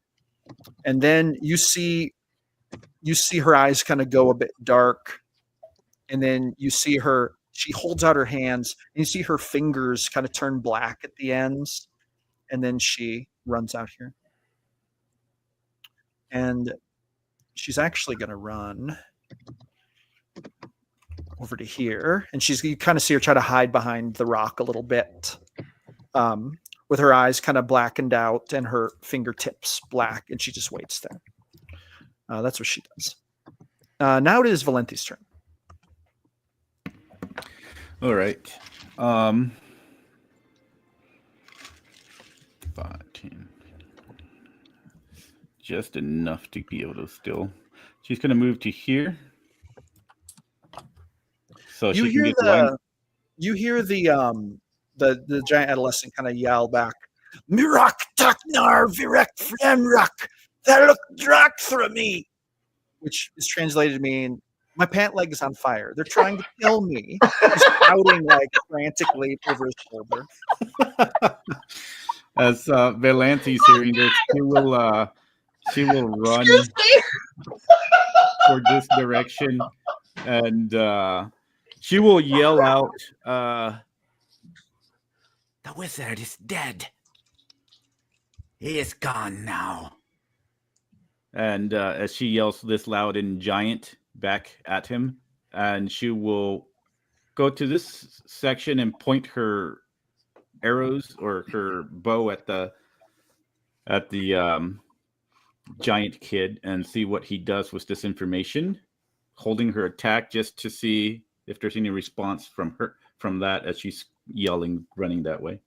then you see her eyes kind of go a bit dark, and then you see she holds out her hands, and you see her fingers kind of turn black at the ends, and then she runs out here. And she's actually going to run over to here, and you kind of see her try to hide behind the rock a little bit. With her eyes kind of blackened out and her fingertips black, and she just waits there. That's what she does. Now it is Valenti's turn. All right. 15. Just enough to be able to still. She's going to move to here. So You hear the giant adolescent kind of yell back, "Mirak taknar virek fremrak, that look drak through me," which is translated to mean, "My pant leg is on fire. They're trying to kill me." He's shouting like frantically over his shoulder. As Valante's hearing this, she will run for this direction, and she will yell out, "The wizard is dead. He is gone now." And as she yells this loud and giant back at him, and she will go to this section and point her arrows or her bow at the giant kid and see what he does with this information, holding her attack just to see if there's any response from that as she's yelling, running that way.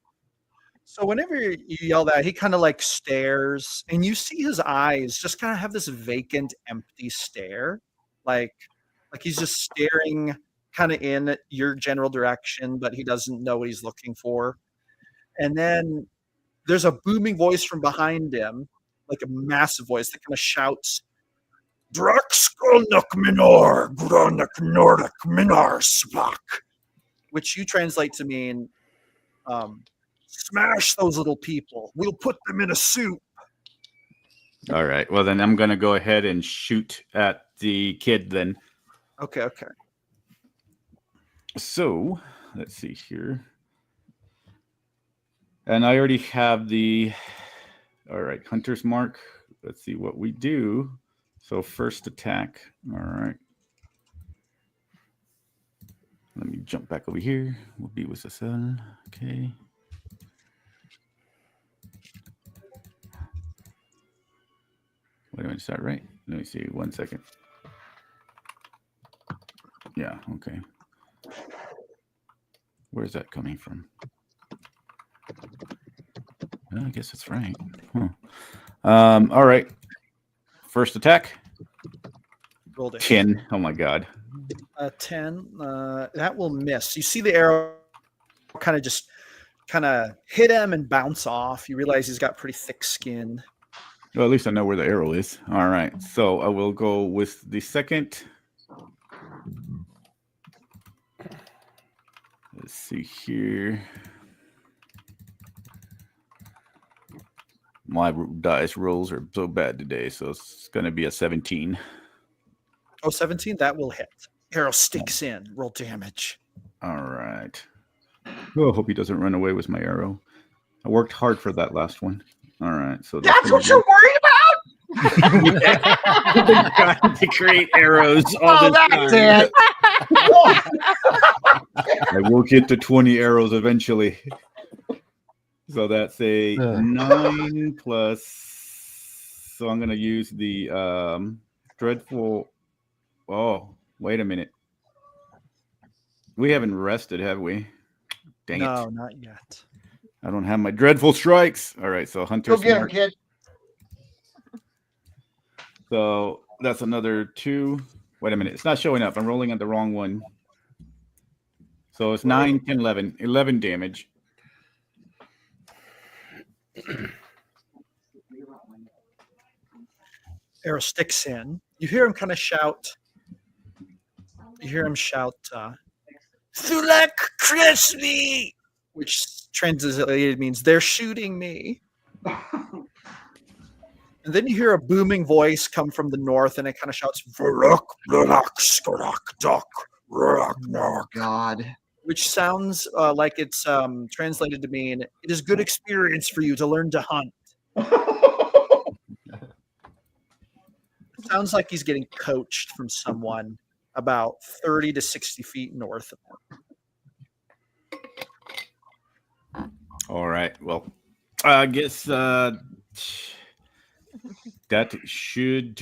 So whenever you yell that, he kind of like stares, and you see his eyes just kind of have this vacant, empty stare, like he's just staring kind of in your general direction, but he doesn't know what he's looking for. And then there's a booming voice from behind him, like a massive voice that kind of shouts, "Draxkolnuk minor, Gronak Nordic minar spak," which you translate to mean, "Smash those little people. We'll put them in a soup." All right. Well, then I'm going to go ahead and shoot at the kid then. Okay. So let's see here. And I already have the, all right, hunter's mark. Let's see what we do. So first attack. All right. Let me jump back over here. We'll be with the sun. Okay. Wait a minute, is that right? Let me see. 1 second. Yeah, okay. Where's that coming from? Well, I guess it's right. Huh. All right. First attack. Rolled a 10. Oh my god. 10. That will miss. You see the arrow kind of hit him and bounce off. You realize he's got pretty thick skin. Well, at least I know where the arrow is. All right. So I will go with the second. Let's see here. My dice rolls are so bad today, so it's going to be a 17. Oh, 17? That will hit. Arrow sticks in. Roll damage. All right. Oh, I hope he doesn't run away with my arrow. I worked hard for that last one. All right. So That's what you're worried about? I've been trying to create arrows all this that's time. it. I will get to 20 arrows eventually. So that's a 9 plus. So I'm going to use the dreadful. Oh, wait a minute. We haven't rested, have we? Dang No, it. not yet. I don't have my dreadful strikes. All right. So Hunter's Go get him, Mark. kid. So that's another 2. Wait a minute. It's not showing up. I'm rolling on the wrong one. So it's 9, 10, 11. 11 damage. Arrow sticks in. You hear him kind of shout. You hear him shout, Thulak Crispy, which translated means they're shooting me. And then you hear a booming voice come from the north, and it kind of shouts, God. which sounds like it's translated to mean, it is good experience for you to learn to hunt. It sounds like he's getting coached from someone about 30 to 60 feet north of him. All right. Well, I guess that should.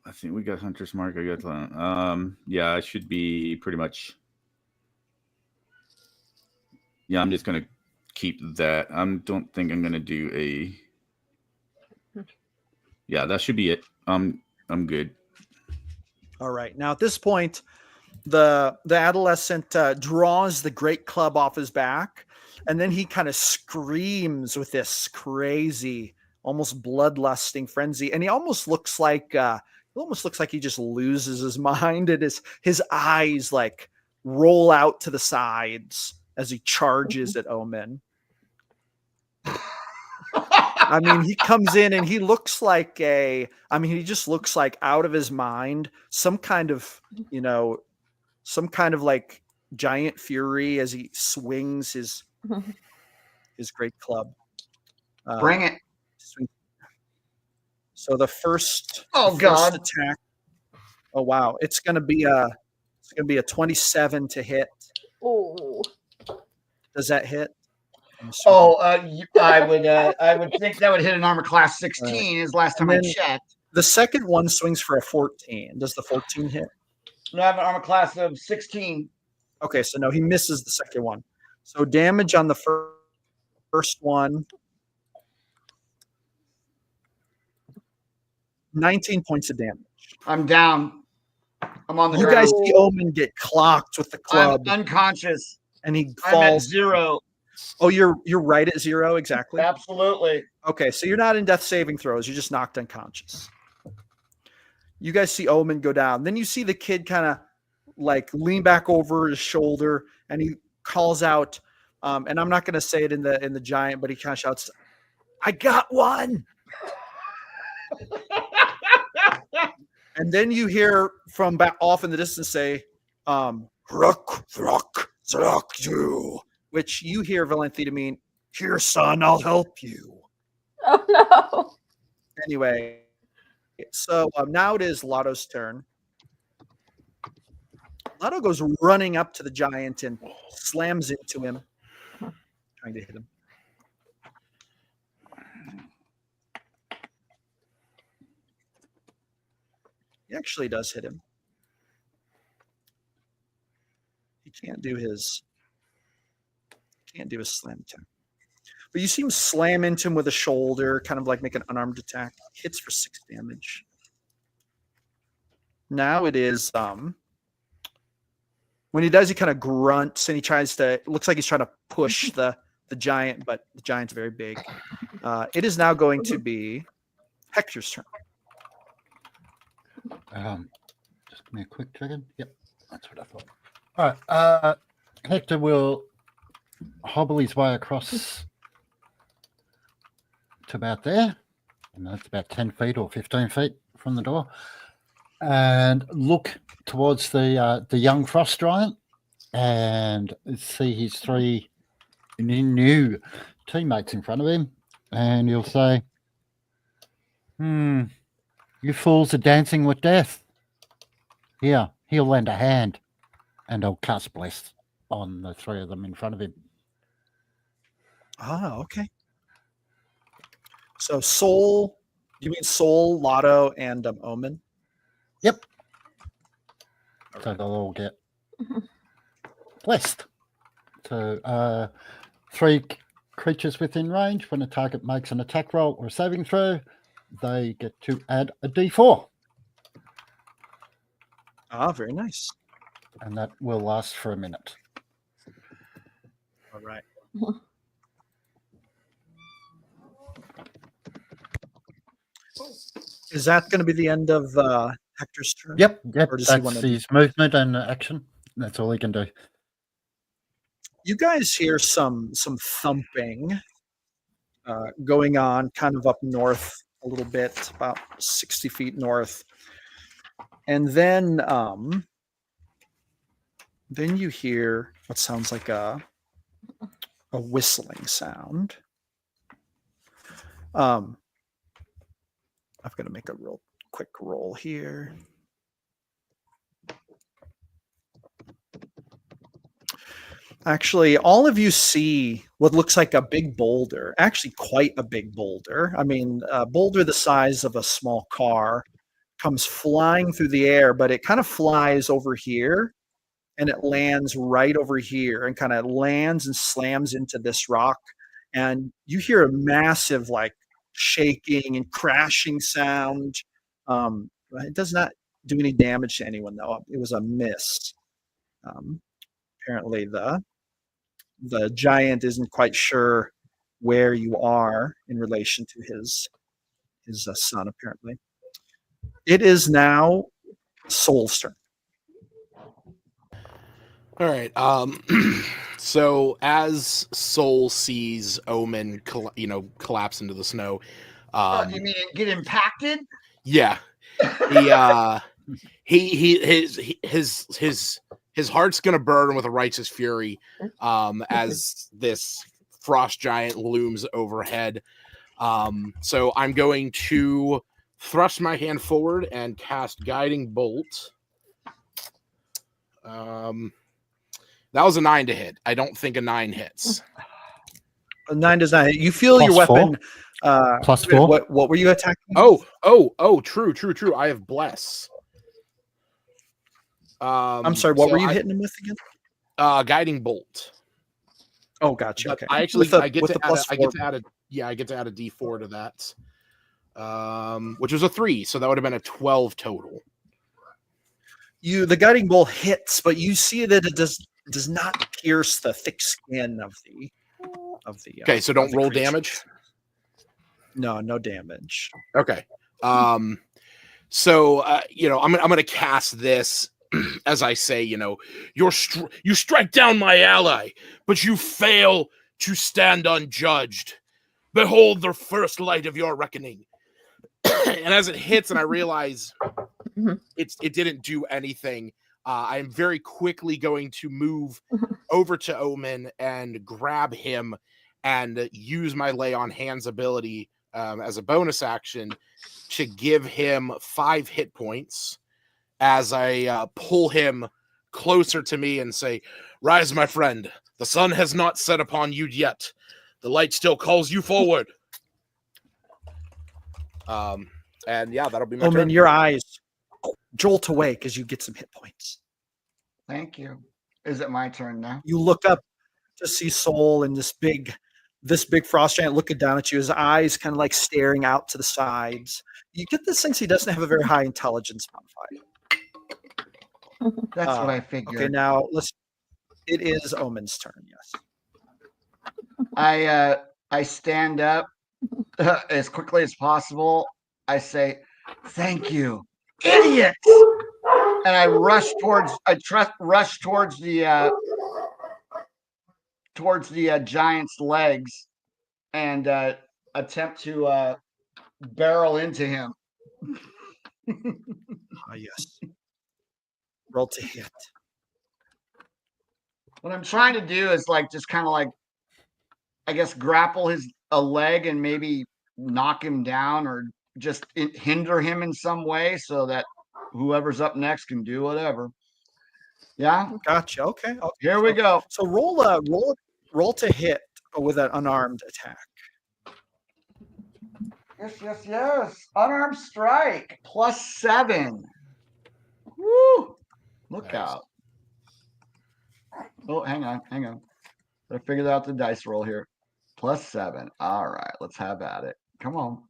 I think we got Hunter's Mark. I got. Yeah, I should be pretty much. Yeah, I'm just gonna keep that. I don't think I'm gonna do a. Yeah, that should be it. I'm good. All right. Now at this point, the adolescent draws the great club off his back, and then he kind of screams with this crazy, almost bloodlusting frenzy, and he almost looks like he just loses his mind, and his eyes like roll out to the sides as he charges at Omen. I mean, he comes in and he looks like he just looks like out of his mind, some kind of like giant fury as he swings his great club. Bring it. So the first God. attack. Oh wow, it's gonna be a 27 to hit. Oh. Does that hit? I would think that would hit an armor class 16 is last time I checked. The second one swings for a 14. Does the 14 hit? No, I have an armor class of 16. Okay, so no, he misses the second one. So damage on the first one. 19 points of damage. I'm down. I'm on the You ground. guys see Omen get clocked with the club. I'm unconscious. And he I'm at falls. 0. Oh, you're right at 0 exactly. Absolutely. Okay, so you're not in death saving throws. You're just knocked unconscious. You guys see Omen go down. Then you see the kid kind of like lean back over his shoulder, and he calls out. And I'm not going to say it in the giant, but he kind of shouts, "I got one!" And then you hear from back off in the distance say, Rook, rook, zrok you, which you hear Valenti to mean, here, son, I'll help you. Oh no. Anyway, so now it is Lotto's turn. Lotto goes running up to the giant and slams into him, trying to hit him. He actually does hit him. He can't do his slam attack. But you see him slam into him with a shoulder, kind of like make an unarmed attack. Hits for 6 damage. Now it is when he does, he kind of grunts and he tries to. It looks like he's trying to push the giant, but the giant's very big. It is now going to be Hector's turn. Just give me a quick second. Yep, that's what I thought. All right. Hector will hobble his way across to about there, and that's about 10 feet or 15 feet from the door, and look towards the young frost giant and see his 3 new teammates in front of him, and he'll say, you fools are dancing with death. Here, he'll lend a hand, and I'll cast Bless on the 3 of them in front of him. Ah, okay. So Soul, you mean Soul, Lotto, and Omen? Yep. So they'll all get blessed. So 3 creatures within range, when a target makes an attack roll or a saving throw, they get to add a d4. Ah, very nice. And that will last for a minute. All right. Is that going to be the end of Hector's turn? Yep. Or does he want That's to his movement and action. That's all he can do. You guys hear some thumping going on kind of up north a little bit, about 60 feet north. And then you hear what sounds like a whistling sound. I've got to make a real quick roll here. Actually, all of you see what looks like a big boulder, actually quite a big boulder. I mean, a boulder the size of a small car comes flying through the air, but it kind of flies over here and it lands right over here and kind of lands and slams into this rock. And you hear a massive, like, shaking and crashing sound. It does not do any damage to anyone, though. It was a miss. Apparently, the giant isn't quite sure where you are in relation to his son, apparently. It is now Soul's turn. All right. So as Soul sees Omen, collapse into the snow, you mean get impacted? yeah, his heart's gonna burn with a righteous fury, as this frost giant looms overhead. So I'm going to thrust my hand forward and cast Guiding Bolt. That was a 9 to hit. I don't think a 9 hits. A 9 does not hit. You feel Plus your weapon. +4. What were you attacking? Oh, true. I have Bless. I'm sorry, what were you hitting him with again? Guiding Bolt. Oh, gotcha. But Okay. I actually I get to add a D4 to that. Which was a 3, so that would have been a 12 total. The guiding bolt hits, but you see that it does not pierce the thick skin of the. Okay, so don't roll creature. damage. No damage. Okay. So I'm gonna cast this as I say, you strike down my ally, but you fail to stand unjudged. Behold the first light of your reckoning. And as it hits, and I realize it didn't do anything, I am very quickly going to move over to Omen and grab him and use my lay on hands ability as a bonus action to give him 5 hit points as I pull him closer to me and say, "Rise, my friend. The sun has not set upon you yet. The light still calls you forward." And yeah, that'll be my Omen, turn. your eyes jolt awake as you get some hit points. Thank you. Is it my turn now? You look up to see Soul and this big frost giant looking down at you, his eyes kind of like staring out to the sides. You get the sense he doesn't have a very high intelligence modifier. That's what I figured. Okay, now it is Omen's turn, yes. I stand up as quickly as possible. I say, "Thank you, idiots!" And I rush towards the giant's legs and attempt to barrel into him. Yes. Roll to hit. What I'm trying to do is just kind of I guess grapple a leg and maybe knock him down or just hinder him in some way so that whoever's up next can do whatever. Yeah. Gotcha. Okay. Here we go. So roll to hit with an unarmed attack. Yes. Unarmed strike +7. Woo! Look Nice. out. Oh, hang on. I figured out the dice roll here. +7. All right, let's have at it. Come on.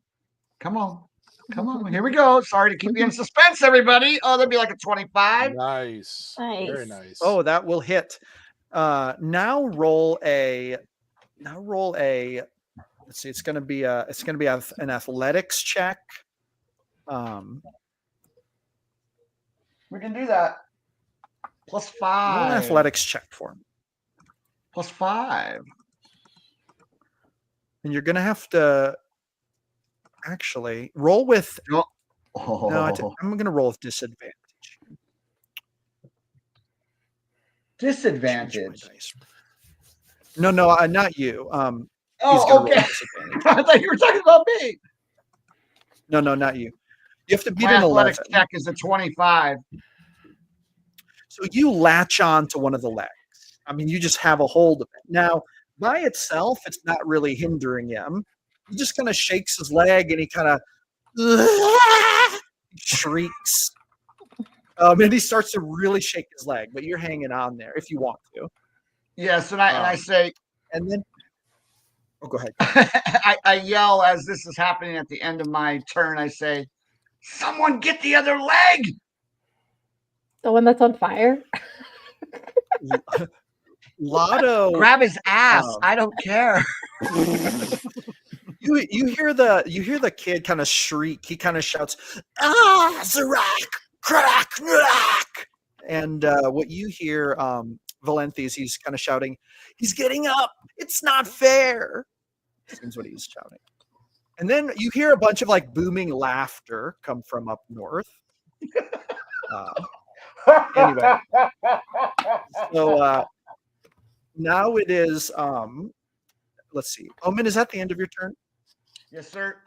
Here we go. Sorry to keep you in suspense, everybody. Oh, that'd be like a 25. Nice. Nice. Very nice. Oh, that will hit. Now roll a. Let's see. It's going to be an athletics check. We can do that. +5. Roll an athletics check for me. +5. And you're going to have to actually roll with. Oh. No, I'm going to roll with disadvantage. Disadvantage. No, not you. Oh, okay. I thought you were talking about me. No, not you. You have to beat My an 11. athletics check is a 25. So you latch on to one of the legs. I mean, you just have a hold of it. Now, by itself, it's not really hindering him. He just kind of shakes his leg and he kind of shrieks. And he starts to really shake his leg, but you're hanging on there if you want to. Yes, and I say, and then, go ahead. I yell as this is happening at the end of my turn. I say, "Someone get the other leg!" The one that's on fire? Lotto, grab his ass. I don't care. You hear the kid kind of shriek. He kind of shouts, "Ah, Zarak, crack, crack!" And what you hear, Valenthe, is he's kind of shouting, "He's getting up! It's not fair!" Seems what he's shouting. And then you hear a bunch of like booming laughter come from up north. Anyway, so now it is. Let's see. Omen, is that the end of your turn? Yes, sir.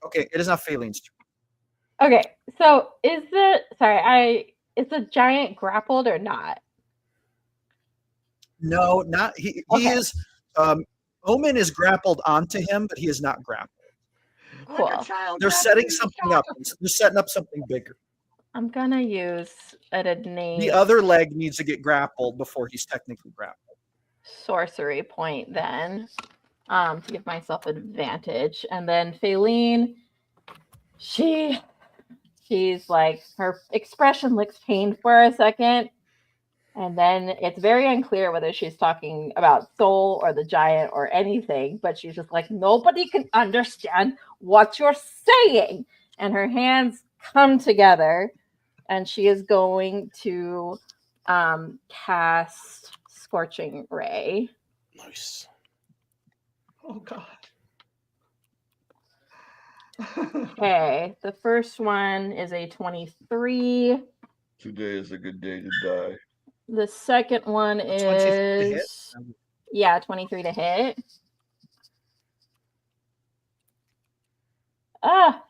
Okay, it is now Phalene's turn. Okay, so is the giant grappled or not? No, not he. Okay. He is. Omen is grappled onto him, but he is not grappled. Cool. Like a child They're grabbing setting a something child. up. They're setting up something bigger. I'm gonna use an innate The other leg needs to get grappled before he's technically grappled. sorcery point then, to give myself advantage. And then Phalene, she's like, her expression looks pained for a second, and then it's very unclear whether she's talking about Soul or the giant or anything, but she's just like, nobody can understand what you're saying. And her hands come together, and she is going to cast Scorching Ray. Nice. Oh God. Okay, the first one is a 23. Today is a good day to die. The second one 23 to hit? is 23 to hit. Ah.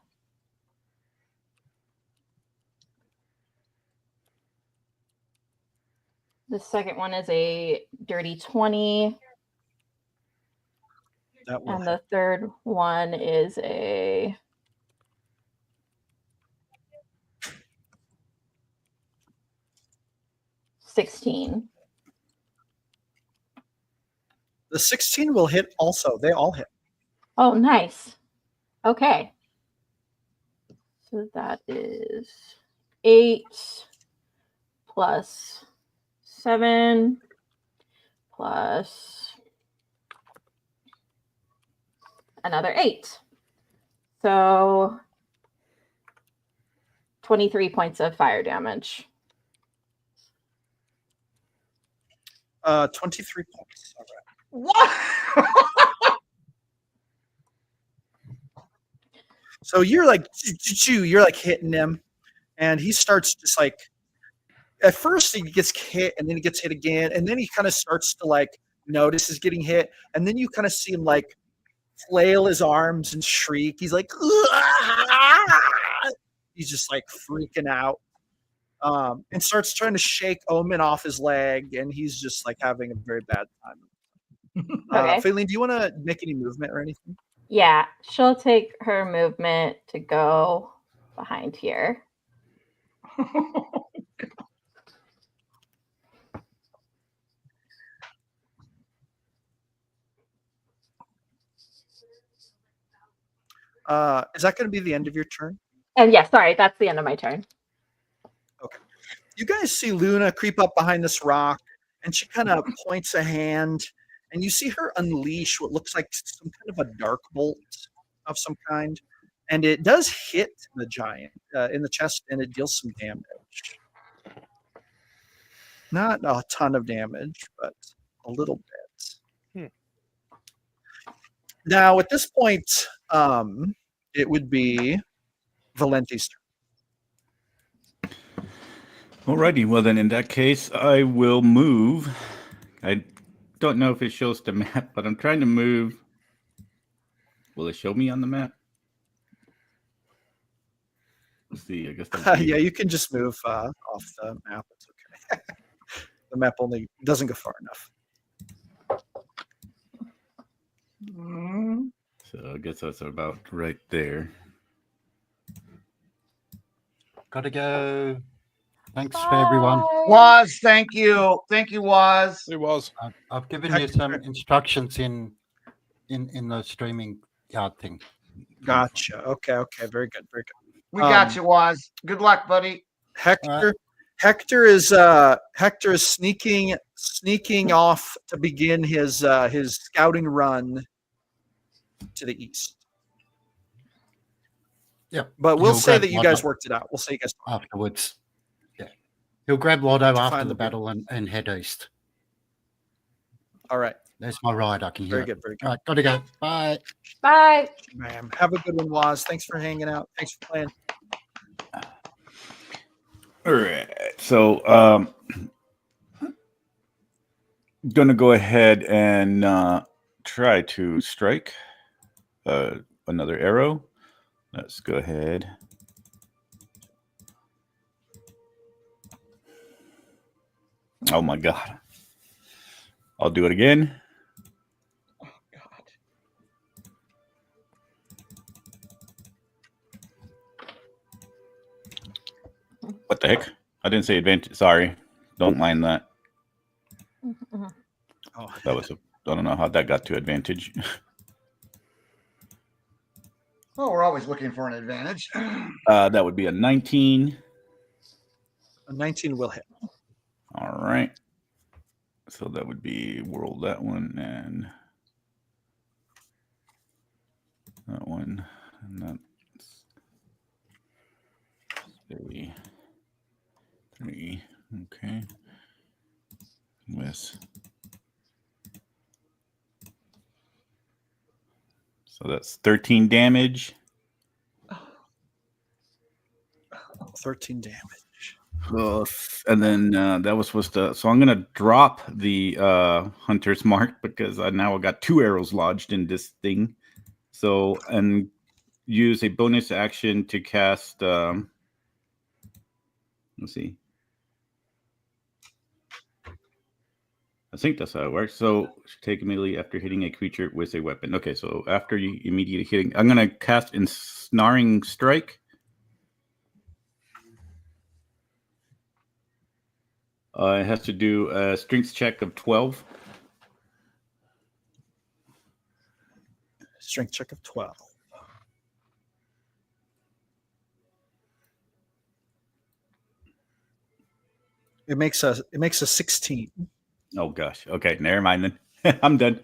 The second one is a dirty 20. That will And hit. the third one is a 16. The 16 will hit also. They all hit. Oh, nice. Okay. So that is 8 plus 7 plus another 8. So 23 points of fire damage. 23 points. All right. What? So you're like, you're like hitting him, and he starts just like, at first he gets hit, and then he gets hit again, and then he kind of starts to like notice he's getting hit, and then you kind of see him like flail his arms and shriek. He's like, he's just like freaking out, and starts trying to shake Omen off his leg, and he's just like having a very bad time. Okay. Faylene, do you want to make any movement or anything? Yeah, she'll take her movement to go behind here. Is that going to be the end of your turn? And yeah, sorry, that's the end of my turn. Okay. You guys see Luna creep up behind this rock, and she kind of points a hand, and you see her unleash what looks like some kind of a dark bolt of some kind, and it does hit the giant in the chest, and it deals some damage. Not a ton of damage, but a little bit. Now, at this point, it would be Valenti's turn. Alrighty, well then in that case, I will move. I don't know if it shows the map, but I'm trying to move. Will it show me on the map? Let's see, I guess that's Yeah, you can just move off the map. It's okay. The map only doesn't go far enough. So I guess that's about right there. Gotta go. Thanks for everyone. Waz, thank you. Thank you, Waz. It was. I've given you some instructions in the streaming yard thing. Gotcha. Okay. Very good. Very good. We got you, Waz. Good luck, buddy. Hector is sneaking off to begin his scouting run to the east. Yeah, but we'll He'll say grab that you Lotto guys worked it out. We'll say you guys afterwards. Yeah, he'll grab Lotto To after find the the battle and head east. All right. There's my ride. I can hear Very it. good. Very good. All right, gotta go. Bye. Bye. Ma'am. Have a good one, Waz. Thanks for hanging out. Thanks for playing. All right. So gonna go ahead and try to strike another arrow. Let's go ahead. Oh my god. I'll do it again. Oh God. What the heck? I didn't say advantage. Sorry. Don't mind that. Oh, That was I don't know how that got to advantage. Oh, we're always looking for an advantage. That would be a 19. a 19 will hit. All right. So that would be roll that one and that one. And that's 3. Okay. With. So that's 13 damage. 13 damage. And then that was supposed to. So I'm gonna drop the hunter's mark because now I got 2 arrows lodged in this thing. So and use a bonus action to cast. Let's see. I think that's how it works. So take immediately after hitting a creature with a weapon. Okay, so after you immediately hitting, I'm gonna cast Ensnaring Strike. It has to do a strength check of 12. Strength check of 12. It makes a 16. Oh gosh. Okay, never mind then. I'm done.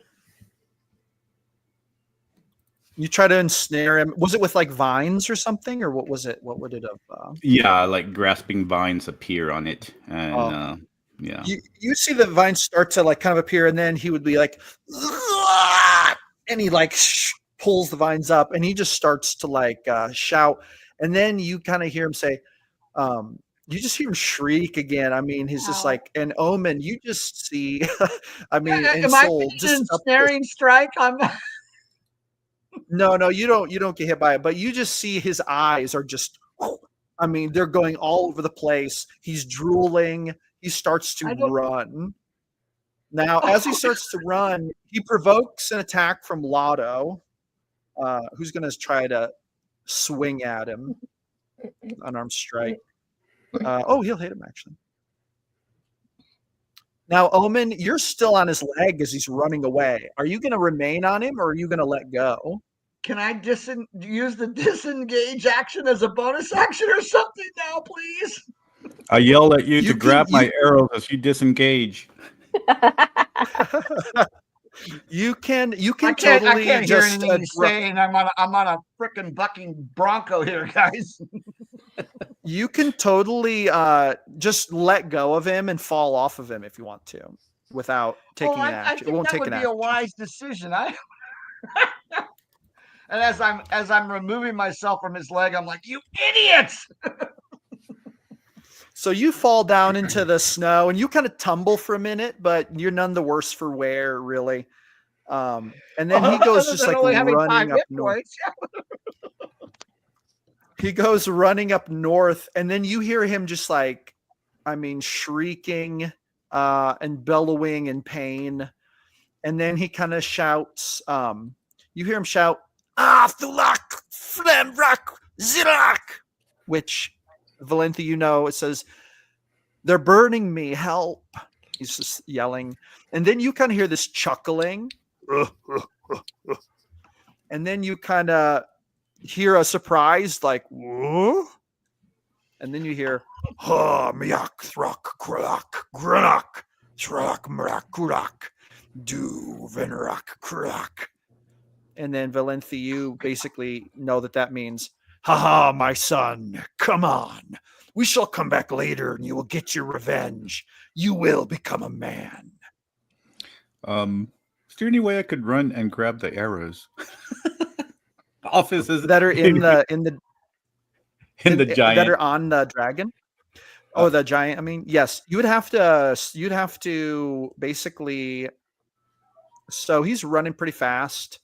You try to ensnare him. Was it with like vines or something, or what was it? What would it have? Yeah, like grasping vines appear on it, and yeah. You see the vines start to like kind of appear, and then he would be like, and he like pulls the vines up, and he just starts to like shout, and then you kind of hear him say, you just hear him shriek again. I mean, he's just like an Omen. You just see, I mean, and Am I Soul being just ensnaring strike? I'm No, you don't get hit by it, but you just see his eyes are just, I mean, they're going all over the place. He's drooling. He starts to run. Now, as he starts to run, he provokes an attack from Lotto, who's going to try to swing at him. Unarmed strike. He'll hit him, actually. Now, Omen, you're still on his leg as he's running away. Are you going to remain on him, or are you going to let go? Can I use the disengage action as a bonus action or something now, please? I yell at you to grab my arrows as you disengage. You can I totally can't just hear anything he's saying. I'm on a freaking bucking bronco here, guys. You can totally just let go of him and fall off of him if you want to, without taking an action. I think that would be a wise decision. And as I'm removing myself from his leg, I'm like, you idiots! So you fall down into the snow and you kind of tumble for a minute, but you're none the worse for wear, really. And then he goes just like running up north. He goes running up north, and then you hear him just like, I mean, shrieking and bellowing in pain. And then he kind of shouts, you hear him shout, Thulak, Flemrak, Zirak, which, Valentha, it says, they're burning me, help. He's just yelling. And then you kind of hear this chuckling. And then you kind of hear a surprise, like, whoa. And then you hear, miak, thrak, krak, granak, thrak, mrak, kurak, du, venerak, krak. And then Valentha, you basically know that means, haha, my son, come on. We shall come back later and you will get your revenge. You will become a man. Is there any way I could run and grab the arrows? Offices that are in the giant that are on the dragon. The giant. I mean, yes, you'd have to basically. So he's running pretty fast.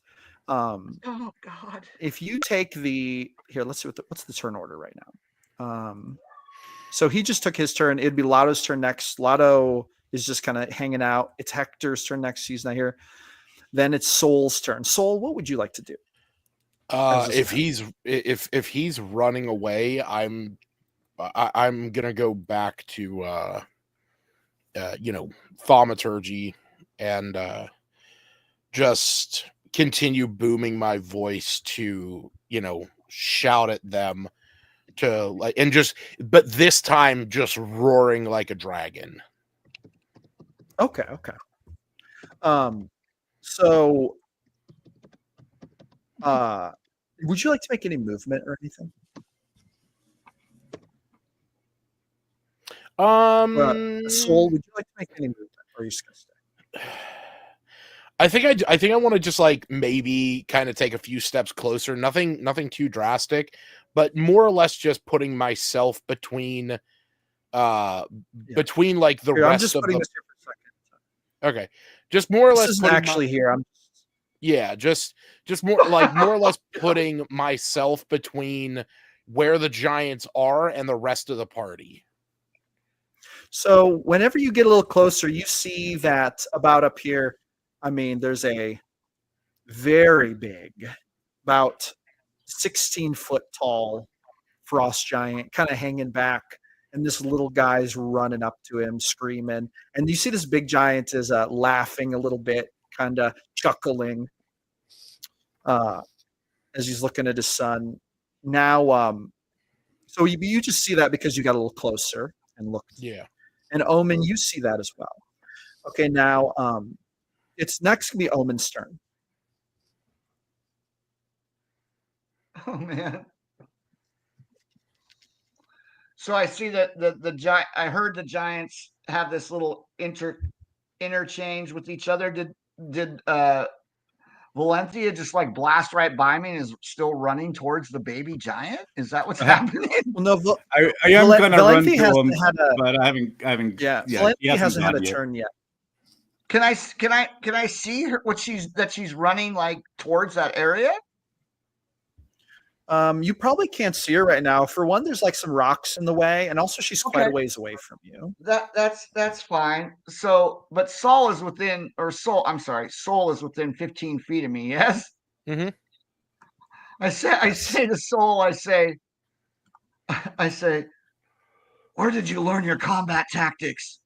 Oh God! If you take let's see what's the turn order right now. So he just took his turn. It'd be Lotto's turn next. Lotto is just kind of hanging out. It's Hector's turn next. He's not here. Then it's Soul's turn. Soul, what would you like to do? If he's running away, I'm gonna go back to thaumaturgy and just continue booming my voice to shout at them to but this time just roaring like a dragon. Okay. So would you like to make any movement or anything? Soul, would you like to make any movement, or are you just gonna stay? I think I want to just like maybe kind of take a few steps closer. Nothing too drastic, but more or less just putting myself between between like the Here, I'm rest just of putting the. this here for a second. Okay, just more or This less isn't putting actually here. just more or less putting myself between where the giants are and the rest of the party. So whenever you get a little closer, you see that about up here, I mean, there's a very big, about 16-foot tall frost giant kind of hanging back. And this little guy's running up to him, screaming. And you see this big giant is laughing a little bit, kind of chuckling as he's looking at his son. Now, so you just see that because you got a little closer and looked. Yeah. And Omen, you see that as well. Okay, now it's next going to be Omen's turn. Oh man. So I see that the giant. I heard the giants have this little interchange with each other. Did Valencia just like blast right by me and is still running towards the baby giant? Is that what's happening? Well, no, I am gonna run Valenti to hasn't him, had a but I haven't. yeah. he Valenti hasn't had gone a yet. turn yet. Can I see her what she's running like towards that area? You probably can't see her right now. For one, there's like some rocks in the way, and also she's quite a Okay. ways away from you. That's fine. So, but Soul is within, or Soul. I'm sorry, Soul is within 15 feet of me. Yes. Mm-hmm. I say to Soul, I say, where did you learn your combat tactics?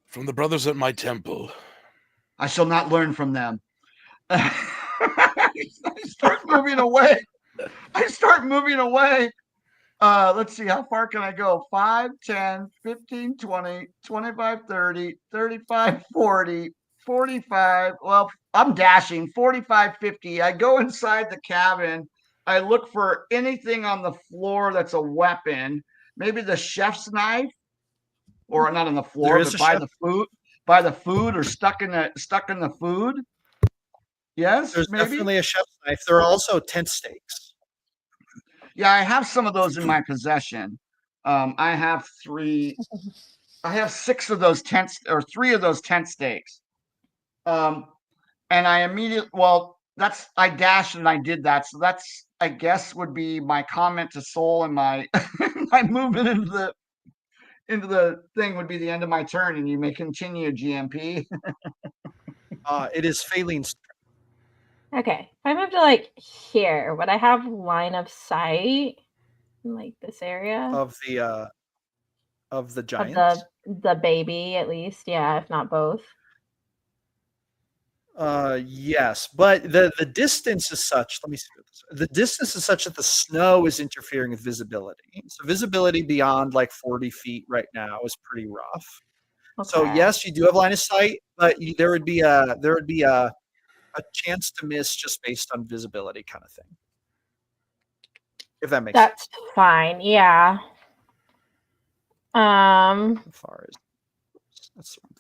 From the brothers at my temple. I shall not learn from them. I start moving away. Let's see, how far can I go? 5, 10, 15, 20, 25, 30, 35, 40, 45. Well, I'm dashing 45, 50. I go inside the cabin. I look for anything on the floor that's a weapon. Maybe the chef's knife, or not on the floor, but by the food, or stuck in the food. Yes, There's maybe. definitely a chef's knife. There are also tent stakes. Yeah, I have some of those in my possession. I have 6 of those tents, or 3 of those tent stakes. And I immediately, I dashed and I did that. So that's, I guess, would be my comment to Soul, and my my movement into the thing would be the end of my turn, and you may continue, GMP. It is Phaeline's turn. Okay. If I move to like here, would I have line of sight in like this area? Of the Of giants. the baby, at least, yeah, if not both. Yes, but the distance is such. Let me see this. The distance is such that the snow is interfering with visibility. So visibility beyond like 40 feet right now is pretty rough. Okay. So yes, you do have line of sight, but there would be a chance to miss just based on visibility, kind of thing. If that makes sense. That's fine. Yeah. How far is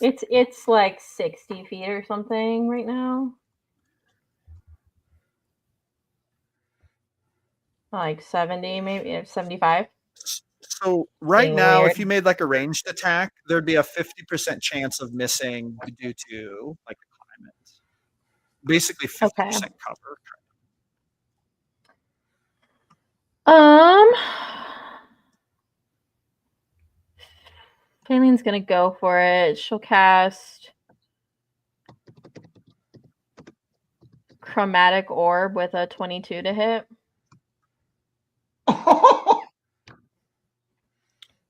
it's like 60 feet or something right now. Like 70, maybe 75. So right Being now, weird. if you made like a ranged attack, there'd be a 50% chance of missing due to like the climate. Basically 50% cover. Failing's gonna go for it. She'll cast Chromatic Orb with a 22 to hit.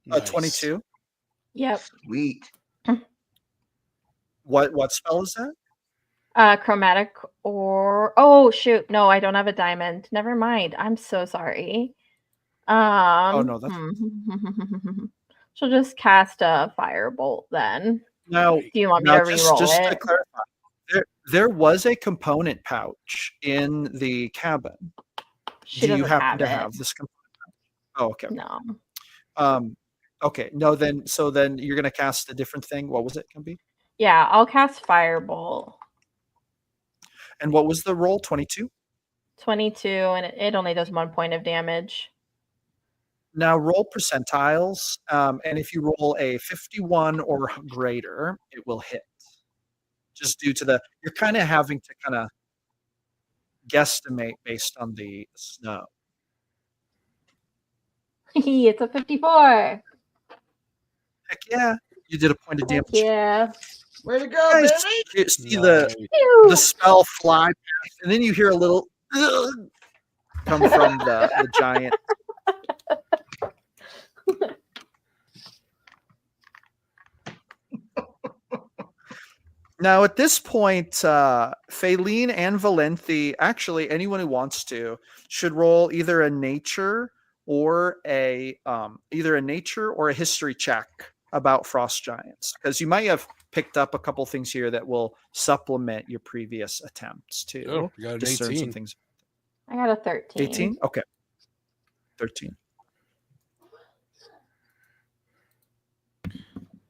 Nice. 22. Yep. Sweet. What spell is that? Chromatic or oh shoot, no, I don't have a diamond. Never mind. I'm so sorry. Oh no, that's She'll just cast a firebolt then. now. Do you want me to re-roll just it? to clarify, there was a component pouch in the cabin. She Do you doesn't happen to have it. have this component pouch? Oh, okay. No. Okay. No, then you're gonna cast a different thing. What was it, Can be? Yeah, I'll cast firebolt. And what was the roll? 22? 22, and it only does 1 point of damage. Now roll percentiles, and if you roll a 51 or greater, it will hit. Just due to you're kind of having to kind of guesstimate based on the snow. It's a 54. Heck yeah, you did a point of Heck damage. yeah. Way to go, You guys baby! see Nice. the spell fly past, and then you hear a little come from the giant. Now, at this point, Faylene and Valenthe, actually anyone who wants to, should roll either a nature or a history check about frost giants, because you might have picked up a couple things here that will supplement your previous attempts to Oh, you got an discern 18. some things. I got a 13. 18? Okay. 13.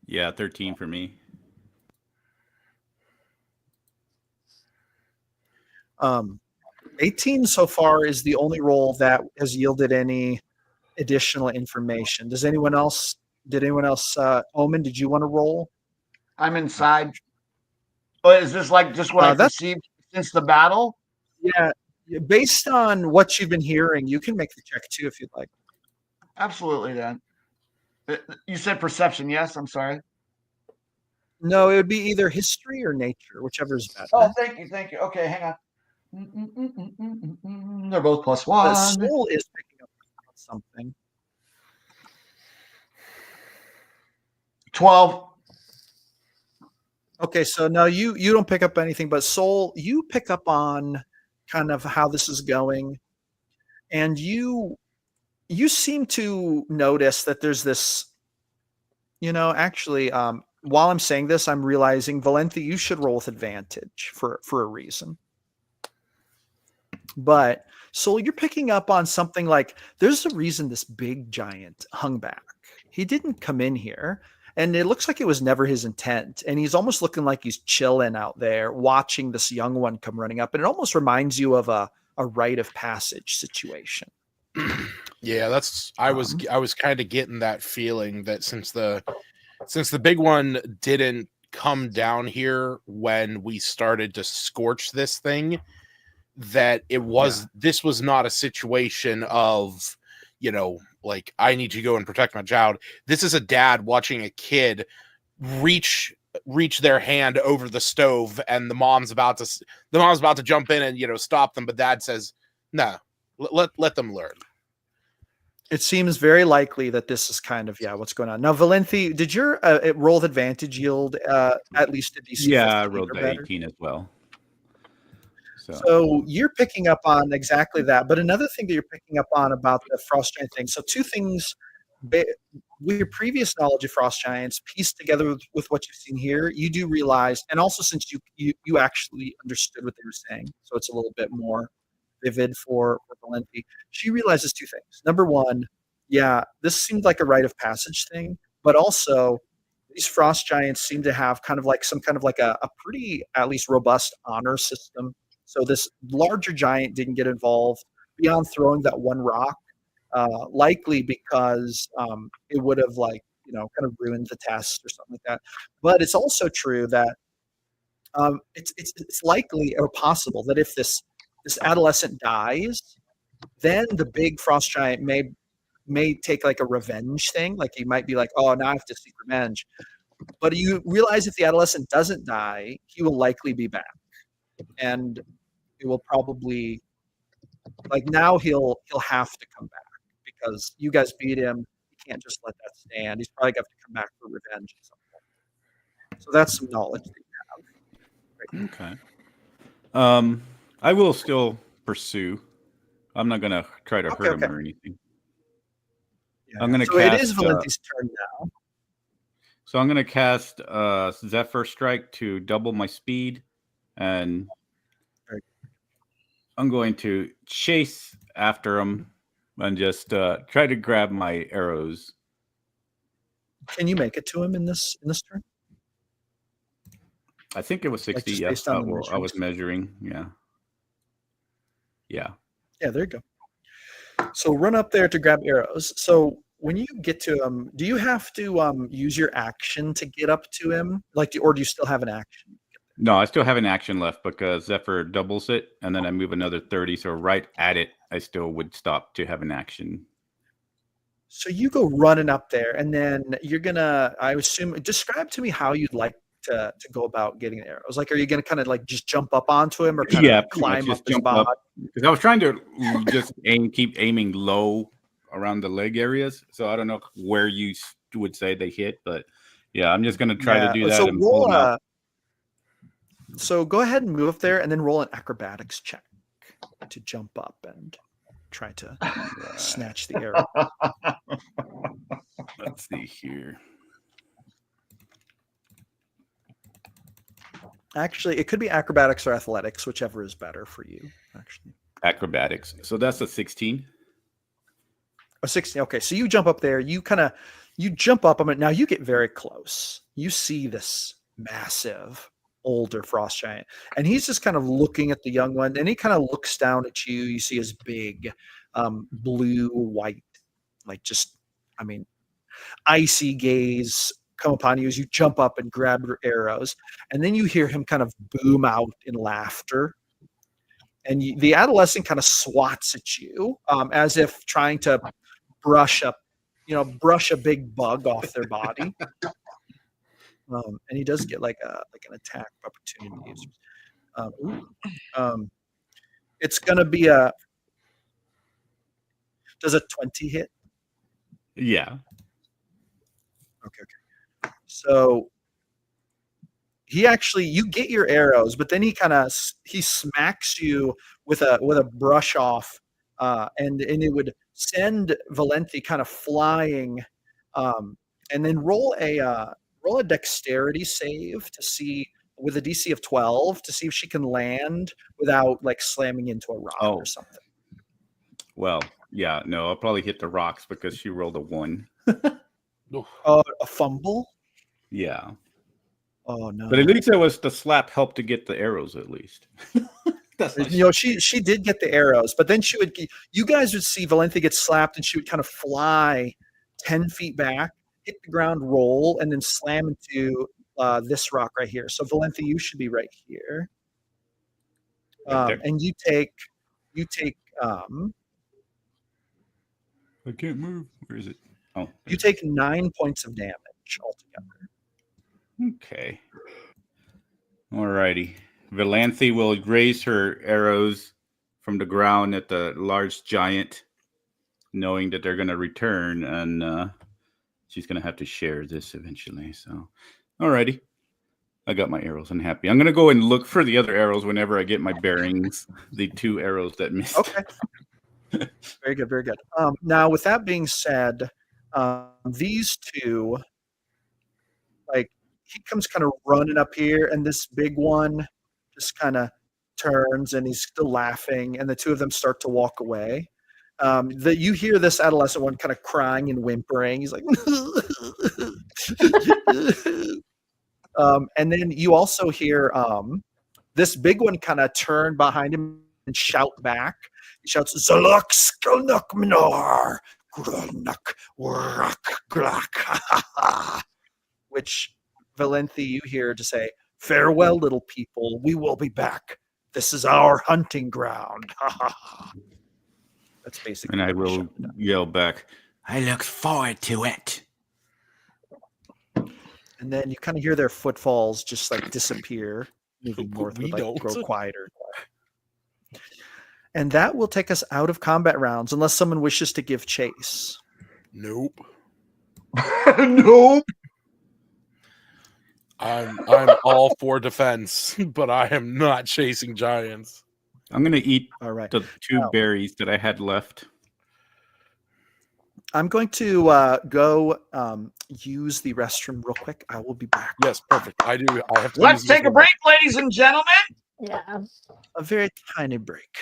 Yeah, 13 for me. 18 so far is the only roll that has yielded any additional information. Did anyone else, Omen, did you want to roll? I'm inside. Oh, is this like just what I that's- perceived since the battle? Yeah, based on what you've been hearing, you can make the check too if you'd like. Absolutely, then. You said perception, yes? I'm sorry. No, it would be either history or nature, whichever is better. Oh, thank you. Okay, hang on. They're both plus The one. soul is picking up on something. 12. Okay, so no, you don't pick up anything, but soul, you pick up on kind of how this is going, and you seem to notice that there's this. Actually, while I'm saying this, I'm realizing, Valenthe, you should roll with advantage for a reason. But Soul, you're picking up on something like there's a reason this big giant hung back. He didn't come in here, and it looks like it was never his intent. And he's almost looking like he's chilling out there, watching this young one come running up. And it almost reminds you of a rite of passage situation. Yeah, I was kind of getting that feeling that since the big one didn't come down here when we started to scorch this thing, that this was not a situation of, like, I need to go and protect my child. This is a dad watching a kid reach their hand over the stove, and the mom's about to jump in and stop them, but dad says, no, let them learn. It seems very likely that this is kind of what's going on now. Valenthe, did your roll with advantage yield at least a DC? Yeah, I rolled the 18 as well. So you're picking up on exactly that. But another thing that you're picking up on about the frost giant thing. So two things with your previous knowledge of frost giants pieced together with what you've seen here, you do realize, and also since you actually understood what they were saying, so it's a little bit more vivid for Valenthe. She realizes two things. Number one, this seemed like a rite of passage thing, but also these frost giants seem to have kind of like some kind of like a pretty at least robust honor system. So this larger giant didn't get involved beyond throwing that one rock, likely because it would have kind of ruined the test or something like that. But it's also true that it's likely or possible that if this adolescent dies, then the big frost giant may take like a revenge thing. Like he might be like, oh, now I have to seek revenge. But you realize if the adolescent doesn't die, he will likely be back. And it will probably, like, now he'll have to come back because you guys beat him. You can't just let that stand. He's probably got to come back for revenge at some point. So that's some knowledge that you have. Right. Okay. I will still pursue. I'm not going to try to hurt him or anything. Yeah. I'm going to so cast. It is Valenthe's turn now. So I'm going to cast Zephyr Strike to double my speed, and I'm going to chase after him and just try to grab my arrows. Can you make it to him in this turn? I think it was 60. Like Yes, I was measuring. Yeah. Yeah, there you go. So run up there to grab arrows. So when you get to him, do you have to use your action to get up to him? Or do you still have an action? No, I still have an action left because Zephyr doubles it, and then I move another 30. So right at it, I still would stop to have an action. So you go running up there, and then you're gonna, I assume, describe to me how you'd like to go about getting the arrows. Like, are you gonna kind of like just jump up onto him, or kind of like climb up his body? Because I was trying to just keep aiming low around the leg areas. So I don't know where you would say they hit, but yeah, I'm just gonna try to do that. So and pull them out. So go ahead and move up there, and then roll an acrobatics check to jump up and try to snatch the arrow. Let's see here. Actually, it could be acrobatics or athletics, whichever is better for you. Actually, acrobatics. So that's a 16. A 16. Okay, so you jump up there. You jump up on it. Now you get very close. You see this massive older frost giant, and he's just kind of looking at the young one, and he kind of looks down at you. You see his big blue white, icy gaze come upon you as you jump up and grab your arrows, and then you hear him kind of boom out in laughter, and the adolescent kind of swats at you as if trying to brush a big bug off their body. And he does get like an attack opportunity. It's gonna be does a 20 hit? Yeah. Okay. So you get your arrows, but then he smacks you with a brush off, and it would send Valenti kind of flying, and then roll a dexterity save to see, with a DC of 12, to see if she can land without like slamming into a rock or something. Well, yeah, no, I'll probably hit the rocks because she rolled a 1. A fumble? Yeah. Oh no! But at least it was the slap helped to get the arrows. At least. She did get the arrows, but then you guys would see Valenti get slapped, and she would kind of fly 10 feet back, hit the ground, roll, and then slam into this rock right here. So Valenti, you should be right here. Right and you take I can't move. Where is it? Oh, you take 9 points of damage altogether. Okay. Alrighty. Valenti will raise her arrows from the ground at the large giant, knowing that they're going to return, and she's going to have to share this eventually. So, alrighty. I got my arrows. I'm happy. I'm going to go and look for the other arrows whenever I get my bearings. The 2 arrows that missed. Okay. Very good. Very good. Now, with that being said, these two, he comes kind of running up here, and this big one just kind of turns, and he's still laughing, and the two of them start to walk away. You hear this adolescent one kind of crying and whimpering. He's like, and then you also hear this big one kind of turn behind him and shout back. He shouts, "Zaluk skulnuk minor, grunuk warak glak," which Valenti, you hear to say, "Farewell, little people. We will be back. This is our hunting ground." That's basically. And I will yell back, "I look forward to it." And then you kind of hear their footfalls just like disappear, moving northward, don't. grow quieter. And that will take us out of combat rounds, unless someone wishes to give chase. Nope. Nope. I'm all for defense, but I am not chasing giants. I'm going to eat All right. the 2 berries that I had left. I'm going to go use the restroom real quick. I will be back. Yes, perfect. I do. I have to. Let's take a break, ladies and gentlemen. Yeah. A very tiny break.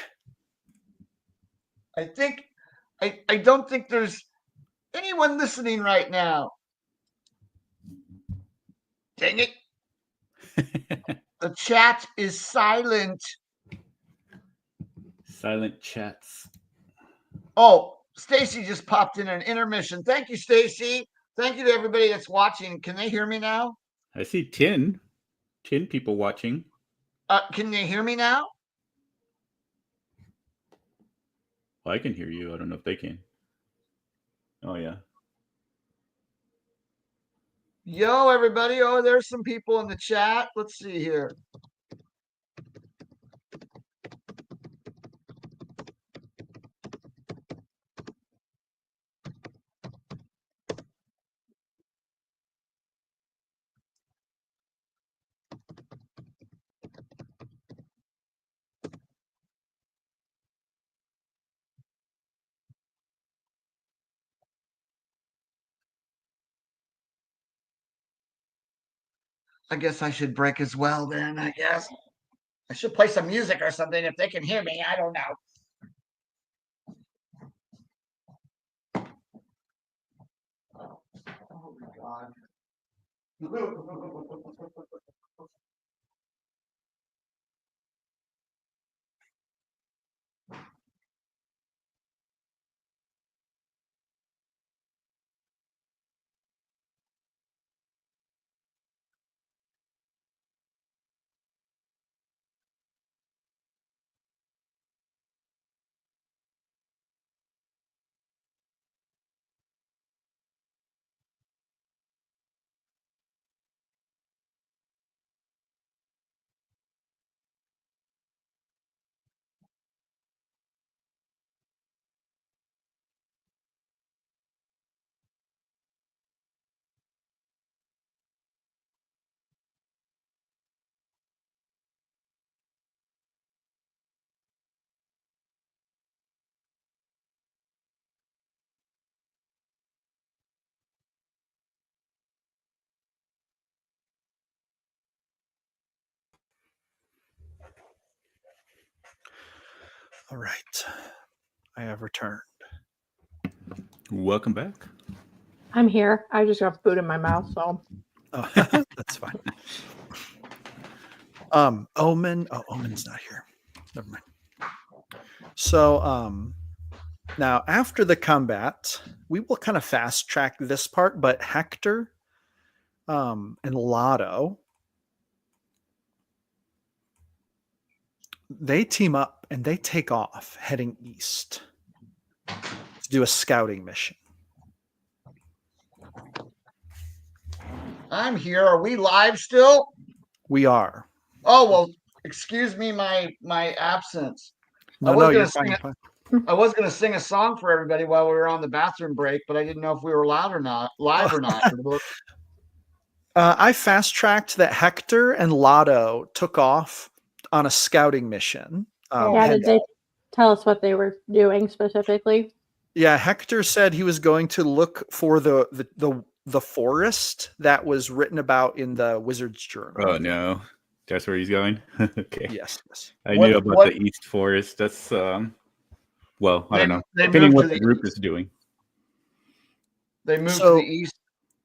I don't think there's anyone listening right now. Dang it. The chat is silent. Silent chats. Oh, Stacy just popped in an intermission. Thank you, Stacy. Thank you to everybody that's watching. Can they hear me now? I see 10 people watching. Can they hear me now? Well, I can hear you. I don't know if they can. Oh, yeah. Yo, everybody. Oh, there's some people in the chat. Let's see here. I guess I should break as well then, I guess. I should play some music or something if they can hear me. I don't know. Oh my God. All right. I have returned. Welcome back. I'm here. I just got food in my mouth, so Oh, that's fine. Omen. Oh, Omen's not here. Never mind. So, now after the combat, we will kind of fast track this part, but Hector, and Lotto, they team up and they take off heading east to do a scouting mission. I'm here. Are we live still? We are. Oh, well, excuse me my absence. No, you're gonna fine. I was going to sing a song for everybody while we were on the bathroom break, but I didn't know if we were live or not. I fast tracked that Hector and Lotto took off on a scouting mission. yeah. Did they tell us what they were doing specifically? Yeah, Hector said he was going to look for the forest that was written about in the Wizard's Journal. Oh, no. That's where he's going? Okay. Yes. I knew about the East Forest. That's, well, I don't know. Depending what the group is doing. They moved to the east.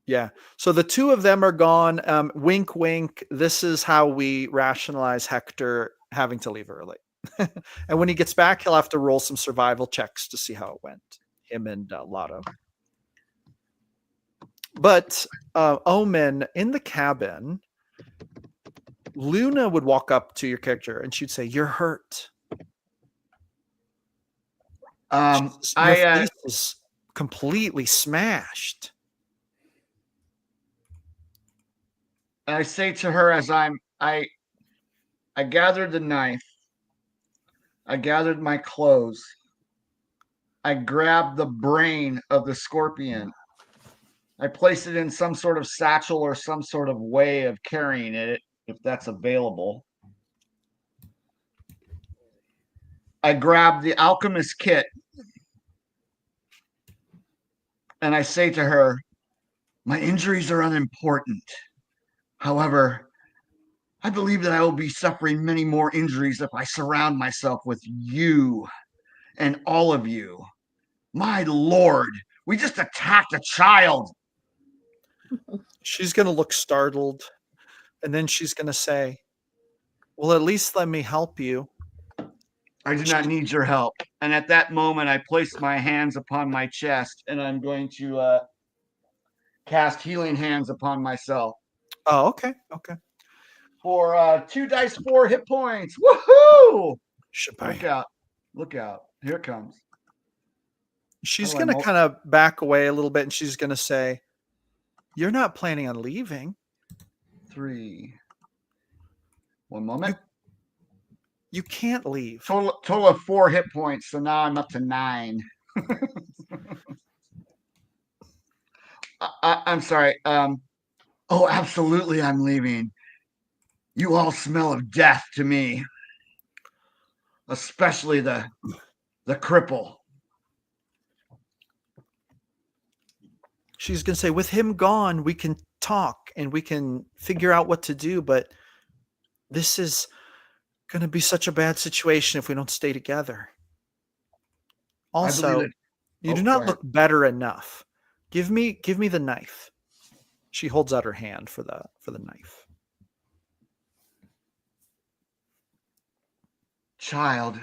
Yeah. So the two of them are gone. Wink, wink. This is how we rationalize Hector having to leave early. And when he gets back, he'll have to roll some survival checks to see how it went. Him and Lotto. But Omen, in the cabin, Luna would walk up to your character and she'd say, "You're hurt. Your face is completely smashed." I say to her as I gathered the knife, I gathered my clothes, I grabbed the brain of the scorpion, I placed it in some sort of satchel or some sort of way of carrying it, if that's available. I grabbed the alchemist kit and I say to her, my injuries are unimportant. However, I believe that I will be suffering many more injuries if I surround myself with you and all of you. My Lord, we just attacked a child. She's going to look startled, and then she's going to say, "Well, at least let me help you." I do not need your help. And at that moment, I place my hands upon my chest, and I'm going to cast healing hands upon myself Oh, okay. for 2 dice 4 hit points. Woohoo! Shebang. Look out! Here it comes. She's Oh, going to kind of back away a little bit, and she's going to say, "You're not planning on leaving." 3. One moment. You can't leave. Total of 4 hit points. So now I'm up to 9. I'm sorry. Oh, absolutely, I'm leaving. You all smell of death to me, especially the cripple. She's going to say, "With him gone, we can talk and we can figure out what to do, but this is going to be such a bad situation if we don't stay together. Also, you do not look better enough. Give me the knife." She holds out her hand for the knife. Child,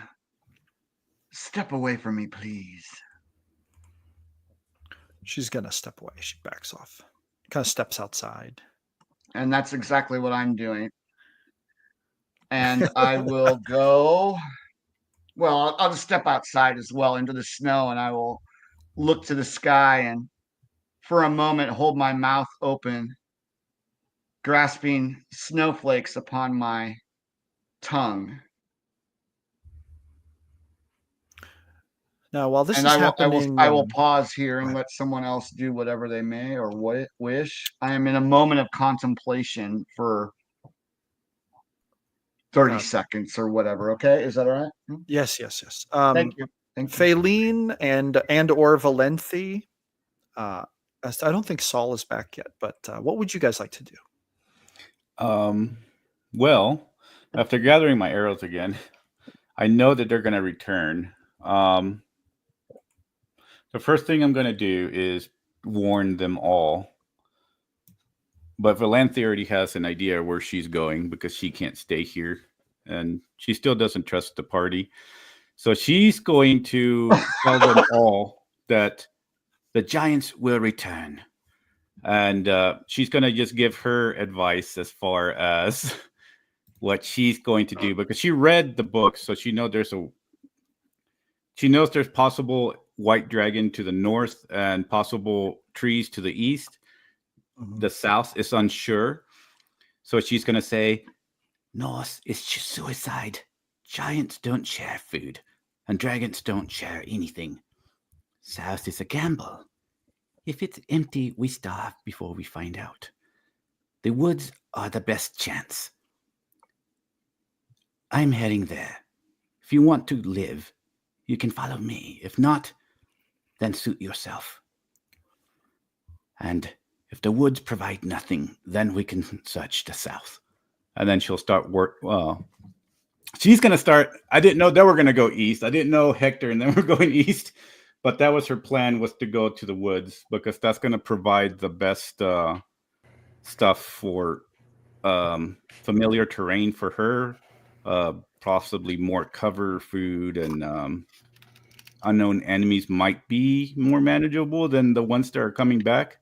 step away from me, please. She's going to step away. She backs off. Kind of steps outside. And that's exactly what I'm doing. And I will go. Well, I'll just step outside as well into the snow, and I will look to the sky and for a moment hold my mouth open, grasping snowflakes upon my tongue. Now, while this is happening, I will pause here and let someone else do whatever they may or wish. I am in a moment of contemplation for 30 seconds or whatever. Okay, is that all right? Yes. Thank you. Faylene and or Valenthe. I don't think Saul is back yet, but what would you guys like to do? Well, after gathering my arrows again, I know that they're going to return. The first thing I'm going to do is warn them all. But Valenthe already has an idea where she's going because she can't stay here. And she still doesn't trust the party. So she's going to tell them all that the giants will return. And she's going to just give her advice as far as what she's going to do. Because she read the book, so she knows there's possible white dragon to the north and possible trees to the east. Mm-hmm. The south is unsure. So she's going to say, north is suicide. Giants don't share food and dragons don't share anything. South is a gamble. If it's empty, we starve before we find out. The woods are the best chance. I'm heading there. If you want to live, you can follow me. If not, then suit yourself. And if the woods provide nothing, then we can search the south. And then she'll start work. Well, she's going to start. I didn't know they were going to go east. I didn't know Hector and then we're going east. But that was her plan, was to go to the woods because that's going to provide the best stuff for familiar terrain for her. Possibly more cover food and unknown enemies might be more manageable than the ones that are coming back.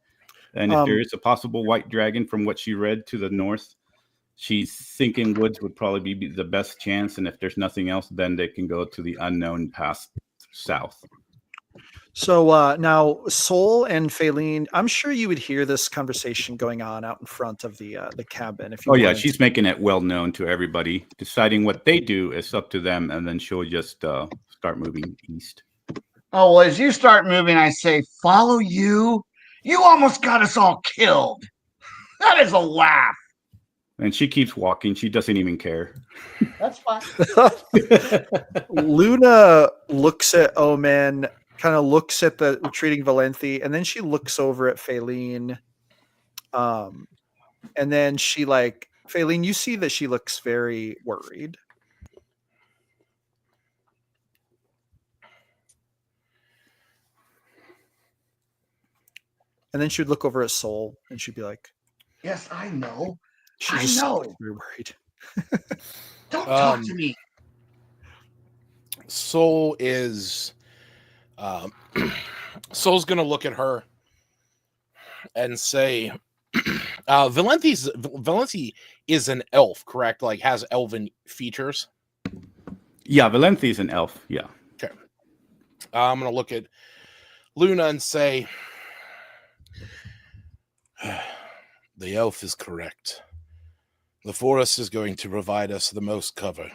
And if there is a possible white dragon from what she read to the north, she's thinking woods would probably be the best chance. And if there's nothing else, then they can go to the unknown past south. So now Sol and Faylene, I'm sure you would hear this conversation going on out in front of the cabin. If you she's making it well known to everybody. Deciding what they do is up to them, and then she'll just start moving east. Oh, well, as you start moving, I say, follow you? You almost got us all killed. That is a laugh. And she keeps walking. She doesn't even care. That's fine. Luna looks at Omen, kind of looks at the retreating Valenthe, and then she looks over at Faylene. And then she Faylene, you see that she looks very worried. And then she would look over at Sol and she'd be like, yes, I know. I know. Very worried. Don't talk to me. Soul is Soul's gonna look at her and say, Valenthi is an elf, correct? Like has elven features. Yeah, Valenthi is an elf. Yeah. Okay. I'm gonna look at Luna and say, the elf is correct. The forest is going to provide us the most cover.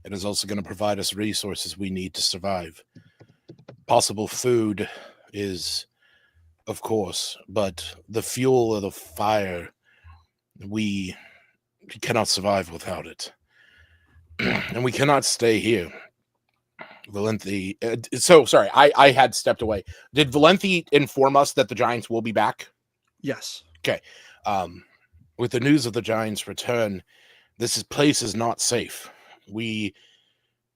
It is also going to provide us resources we need to survive. Possible food is, of course, but the fuel of the fire, we cannot survive without it. And we cannot stay here. Valenthi. So, sorry, I had stepped away. Did Valenthi inform us that the Giants will be back? Yes. Okay. With the news of the Giants' return, this place is not safe. We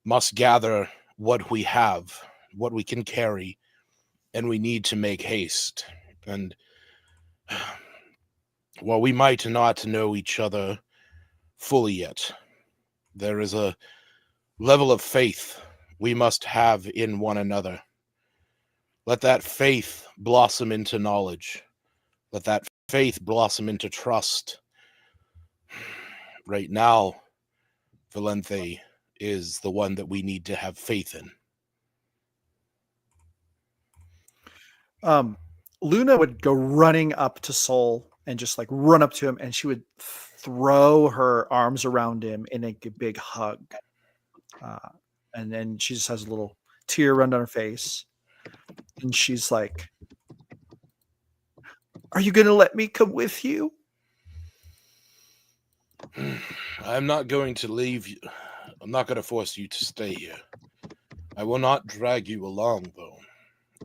must gather what we have, what we can carry, and we need to make haste. And while we might not know each other fully yet, there is a level of faith we must have in one another. Let that faith blossom into knowledge. Let that faith blossom into trust. Right now, Valenthe is the one that we need to have faith in. Luna would go running up to Soul and just like run up to him, and she would throw her arms around him in a big hug. And then she just has a little tear run down her face. And she's like, "Are you going to let me come with you?" I'm not going to leave you. I'm not going to force you to stay here. I will not drag you along, though.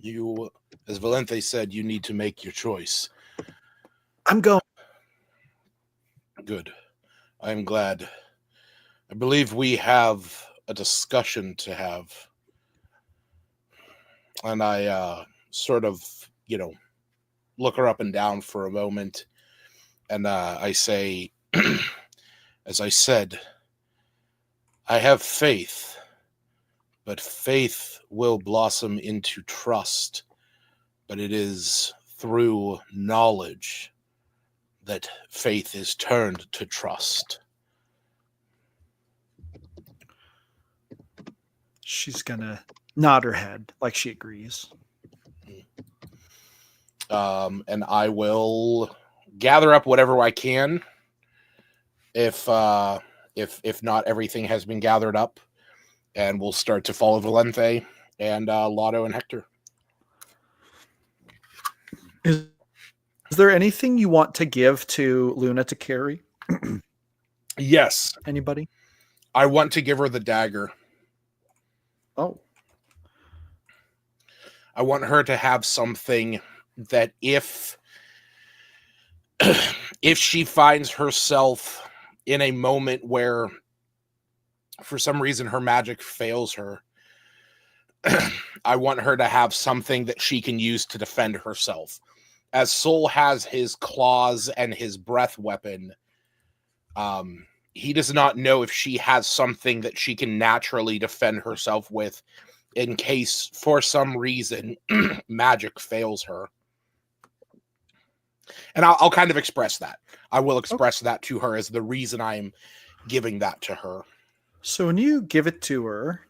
You, as Valenthe said, you need to make your choice. I'm going. Good. I'm glad. I believe we have a discussion to have. And I sort of, look her up and down for a moment. And I say, as I said, I have faith, but faith will blossom into trust. But it is through knowledge that faith is turned to trust. She's going to nod her head like she agrees. And I will gather up whatever I can. If not everything has been gathered up, and we'll start to follow Valenthe and Lotto and Hector. Is there anything you want to give to Luna to carry? Yes. Anybody? I want to give her the dagger. Oh. I want her to have something that if she finds herself in a moment where for some reason her magic fails her, I want her to have something that she can use to defend herself. As Soul has his claws and his breath weapon, he does not know if she has something that she can naturally defend herself with in case, for some reason, magic fails her. And I'll kind of express that. I will express that to her as the reason I'm giving that to her. So when you give it to her,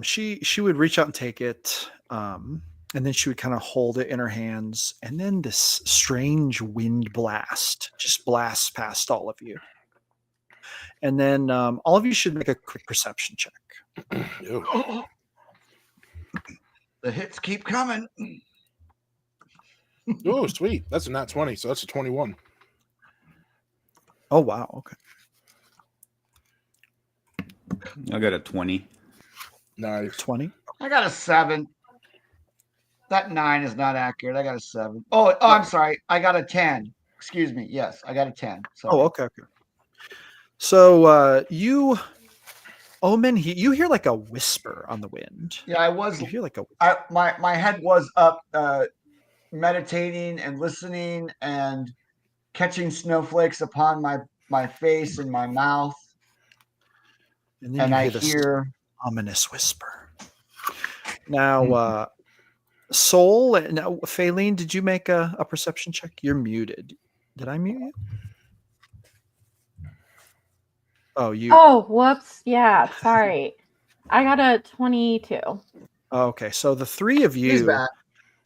she would reach out and take it, and then she would kind of hold it in her hands, and then this strange wind blast just blasts past all of you. And then all of you should make a quick perception check. The hits keep coming. Oh, sweet. That's a nat 20, so that's a 21. Oh, wow. Okay. I got a 20. Nice. 20. I got a 7. That 9 is not accurate. I got a 7. Oh, I'm sorry. I got a 10. Excuse me. Yes, I got a 10. Sorry. Oh, okay. So you, Omen, you hear like a whisper on the wind. Yeah, I was. You hear like my head was up, meditating and listening and catching snowflakes upon my face and my mouth. and then And you I hear this. hear ominous whisper. Now, Soul, now, Faylene, did you make a perception check? You're muted. Did I mute you? Oh, you. Oh, whoops. Yeah, sorry. I got a 22. Okay, so the three of He's you, back.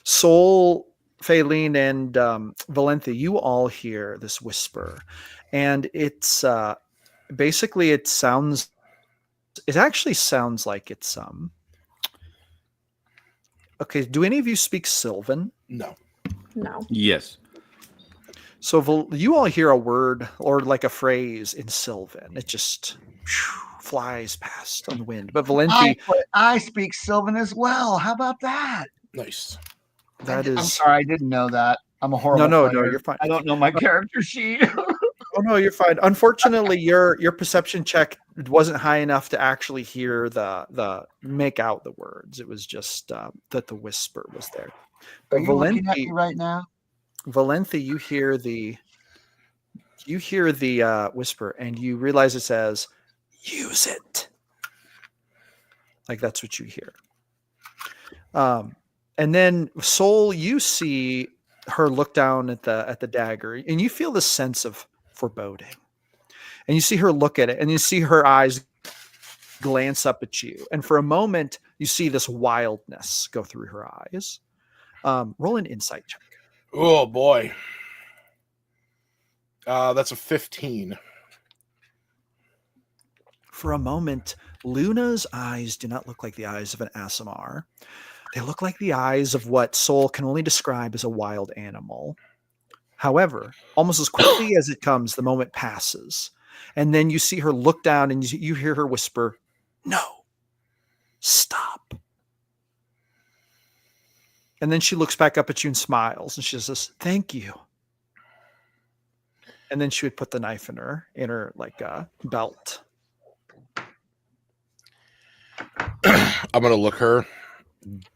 Soul, Faylene, and Valenthe, you all hear this whisper, and it's basically it actually sounds like it's okay. Do any of you speak Sylvan? No. No. Yes. So you all hear a word or like a phrase in Sylvan. It just flies past on the wind. But Valenthe, I speak Sylvan as well. How about that? Nice. I'm sorry, I didn't know that. I'm a horrible no, player. you're fine. I don't know my character sheet. Oh no, you're fine. Unfortunately, your perception check wasn't high enough to actually hear the make out the words. It was just that the whisper was there. Are But you looking at me right now? Valenthe, you hear the whisper, and you realize it says, "Use it." Like that's what you hear. And then Soul, you see her look down at the dagger, and you feel the sense of foreboding. And you see her look at it, and you see her eyes glance up at you. And for a moment, you see this wildness go through her eyes. Roll an insight check. Oh boy. That's a 15. For a moment, Luna's eyes do not look like the eyes of an Aasimar. They look like the eyes of what Soul can only describe as a wild animal. However, almost as quickly as it comes, the moment passes. And then you see her look down and you hear her whisper, "No, stop." And then she looks back up at you and smiles, and she says, "Thank you." And then she would put the knife in her like belt. I'm gonna look her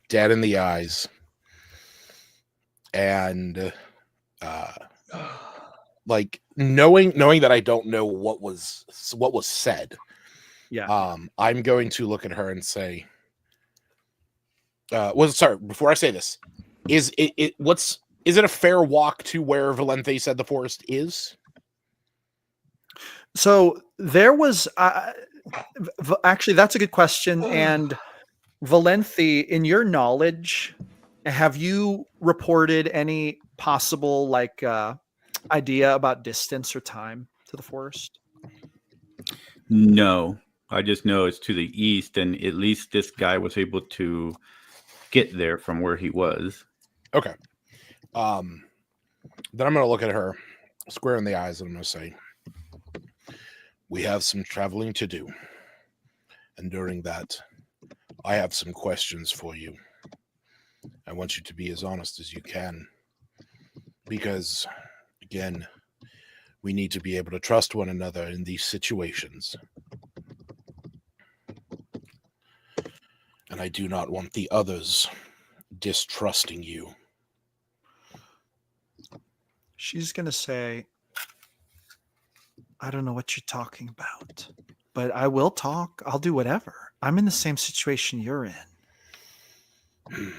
dead in the eyes, and like knowing that I don't know what was said. Yeah. I'm going to look at her and say, sorry, before I say this, is it a fair walk to where Valenthe said the forest is? So there was actually, that's a good question. And Valenthe, in your knowledge, have you reported any possible idea about distance or time to the forest? No, I just know it's to the east, and at least this guy was able to get there from where he was. Okay. Then I'm going to look at her square in the eyes, and I'm going to say, we have some traveling to do. And during that, I have some questions for you. I want you to be as honest as you can. Because, again, we need to be able to trust one another in these situations. And I do not want the others distrusting you. She's going to say, "I don't know what you're talking about, but I will talk. I'll do whatever. I'm in the same situation you're in."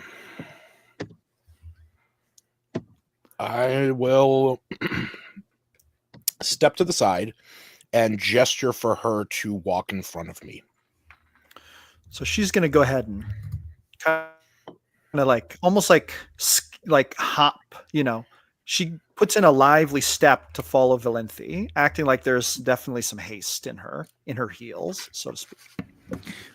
I will step to the side and gesture for her to walk in front of me. So she's going to go ahead and kind of almost like hop, she puts in a lively step to follow Valenthe, acting like there's definitely some haste in her heels, so to speak.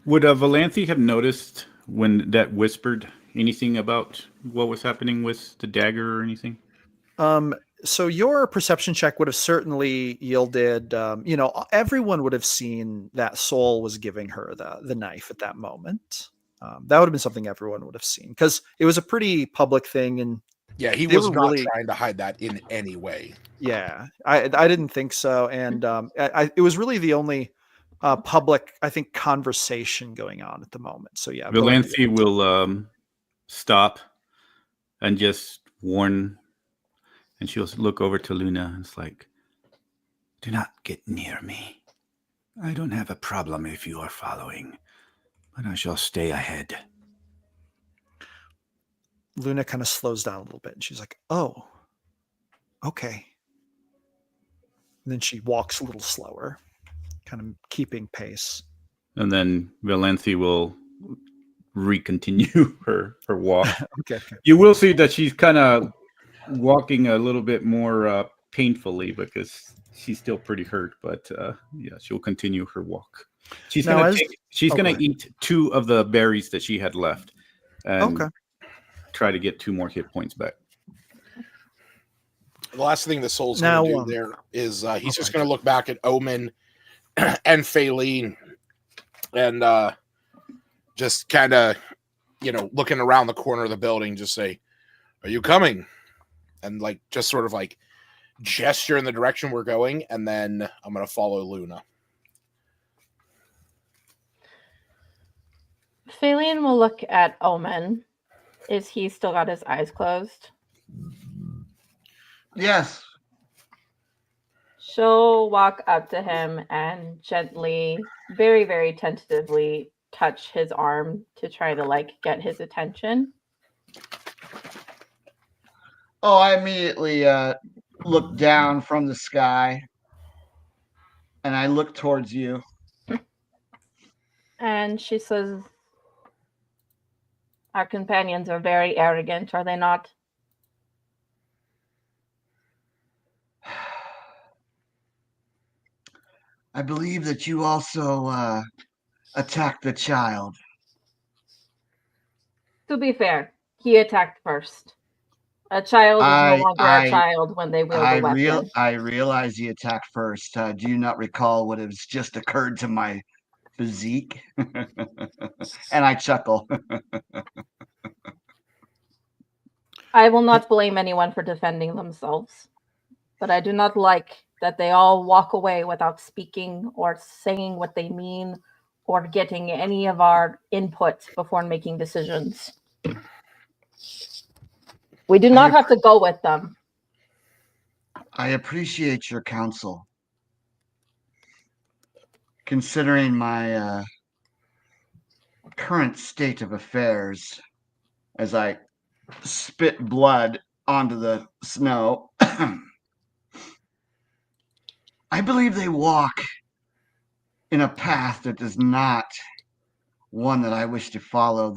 Would Valenthe have noticed when that whispered anything about what was happening with the dagger or anything? So your perception check would have certainly yielded, everyone would have seen that Soul was giving her the knife at that moment. That would have been something everyone would have seen because it was a pretty public thing. And yeah, he was not trying to hide that in any way. Yeah, I didn't think so. And it was really the only public, I think, conversation going on at the moment. So yeah, Valenthe will stop and just warn. And she'll look over to Luna and it's like, "Do not get near me. I don't have a problem if you are following. But I shall stay ahead. Luna kind of slows down a little bit and she's like, oh, okay. And then she walks a little slower, kind of keeping pace. And then Valenthi will recontinue her walk. Okay. You will see that she's kind of walking a little bit more painfully because she's still pretty hurt, but yeah, she'll continue her walk. She's gonna eat 2 of the berries that she had left and try to get 2 more hit points back. The last thing the soul's going to do there is he's just going to look back at Omen and Faylene and just kind of, looking around the corner of the building, just say, "Are you coming?" And just sort of gesture in the direction we're going, and then I'm going to follow Luna. Faylene will look at Omen. Is he still got his eyes closed? Yes. She'll walk up to him and gently, very, very tentatively touch his arm to try to get his attention. Oh, I immediately look down from the sky and I look towards you. And she says, our companions are very arrogant, are they not? I believe that you also attacked the child. To be fair, he attacked first. A child is no longer a child when they wield a weapon. I realize he attacked first. Do you not recall what has just occurred to my physique? And I chuckle. I will not blame anyone for defending themselves, but I do not like that they all walk away without speaking or saying what they mean or getting any of our input before making decisions. We do not have to go with them. I appreciate your counsel. Considering my current state of affairs, as I spit blood onto the snow, I believe they walk in a path that is not one that I wish to follow.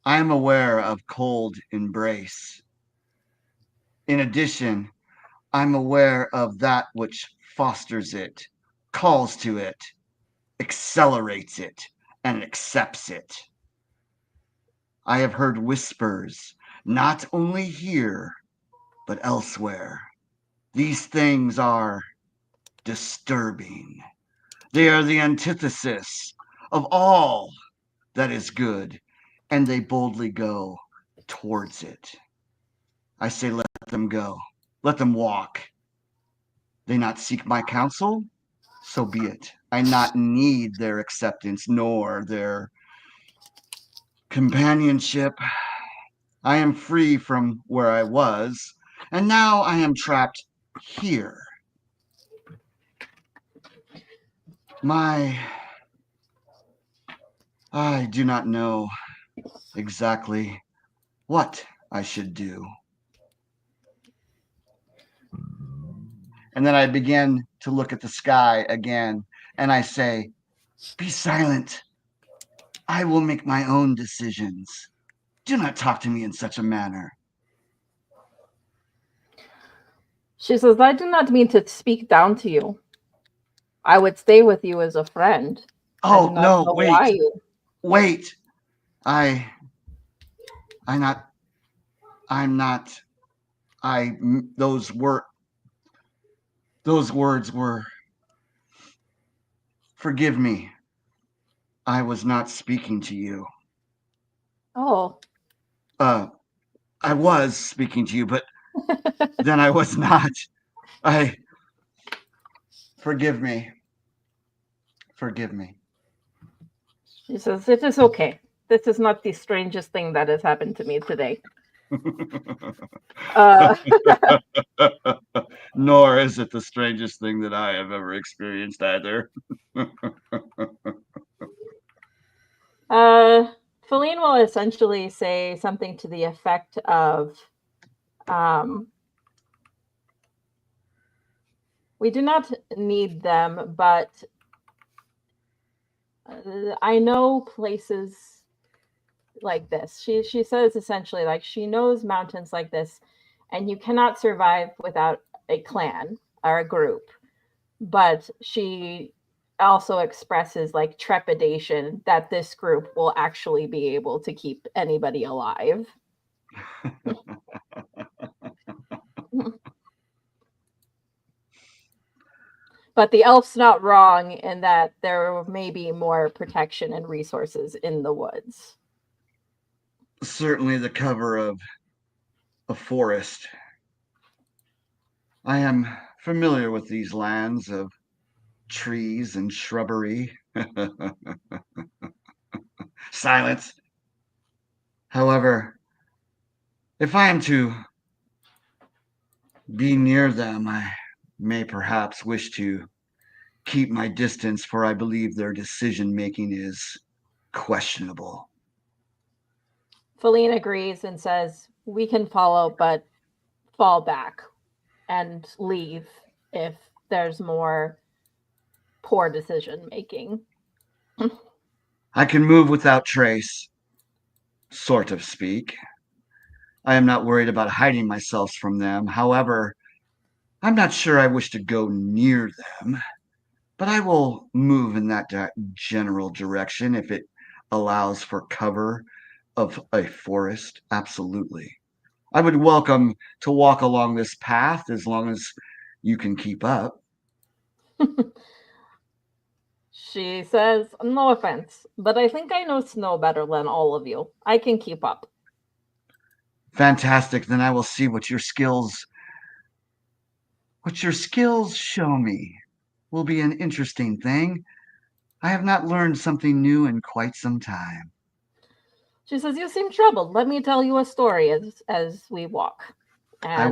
I am aware of cold embrace. In addition, I'm aware of that which fosters it, calls to it, accelerates it, and accepts it. I have heard whispers, not only here, but elsewhere. These things are disturbing. They are the antithesis of all that is good, and they boldly go towards it. I say, let them go. Let them walk. They not seek my counsel? So be it. I not need their acceptance nor their companionship. I am free from where I was, and now I am trapped here. I do not know exactly what I should do. And then I begin to look at the sky again, and I say, be silent. I will make my own decisions. Do not talk to me in such a manner. She says, I do not mean to speak down to you. I would stay with you as a friend. Oh, no, wait. Wait. Those words were, forgive me. I was not speaking to you. Oh. I was speaking to you, but then I was not. Forgive me. Forgive me. She says, it is okay. This is not the strangest thing that has happened to me today. Uh, Nor is it the strangest thing that I have ever experienced either. Feline will essentially say something to the effect of, we do not need them, but I know places like this. She says essentially like she knows mountains like this, and you cannot survive without a clan or a group. But she also expresses like trepidation that this group will actually be able to keep anybody alive. But the elf's not wrong in that there may be more protection and resources in the woods. Certainly the cover of a forest. I am familiar with these lands of trees and shrubbery. Silence. However, if I am to be near them, I may perhaps wish to keep my distance, for I believe their decision making is questionable. Feline agrees and says, we can follow, but fall back and leave if there's more poor decision making. I can move without trace, sort of speak. I am not worried about hiding myself from them. However, I'm not sure I wish to go near them, but I will move in that general direction if it allows for cover of a forest. Absolutely. I would welcome to walk along this path as long as you can keep up. She says, no offense, but I think I know snow better than all of you. I can keep up. Fantastic. Then I will see what your skills show me. Will be an interesting thing. I have not learned something new in quite some time. She says, you seem troubled. Let me tell you a story as we walk. And I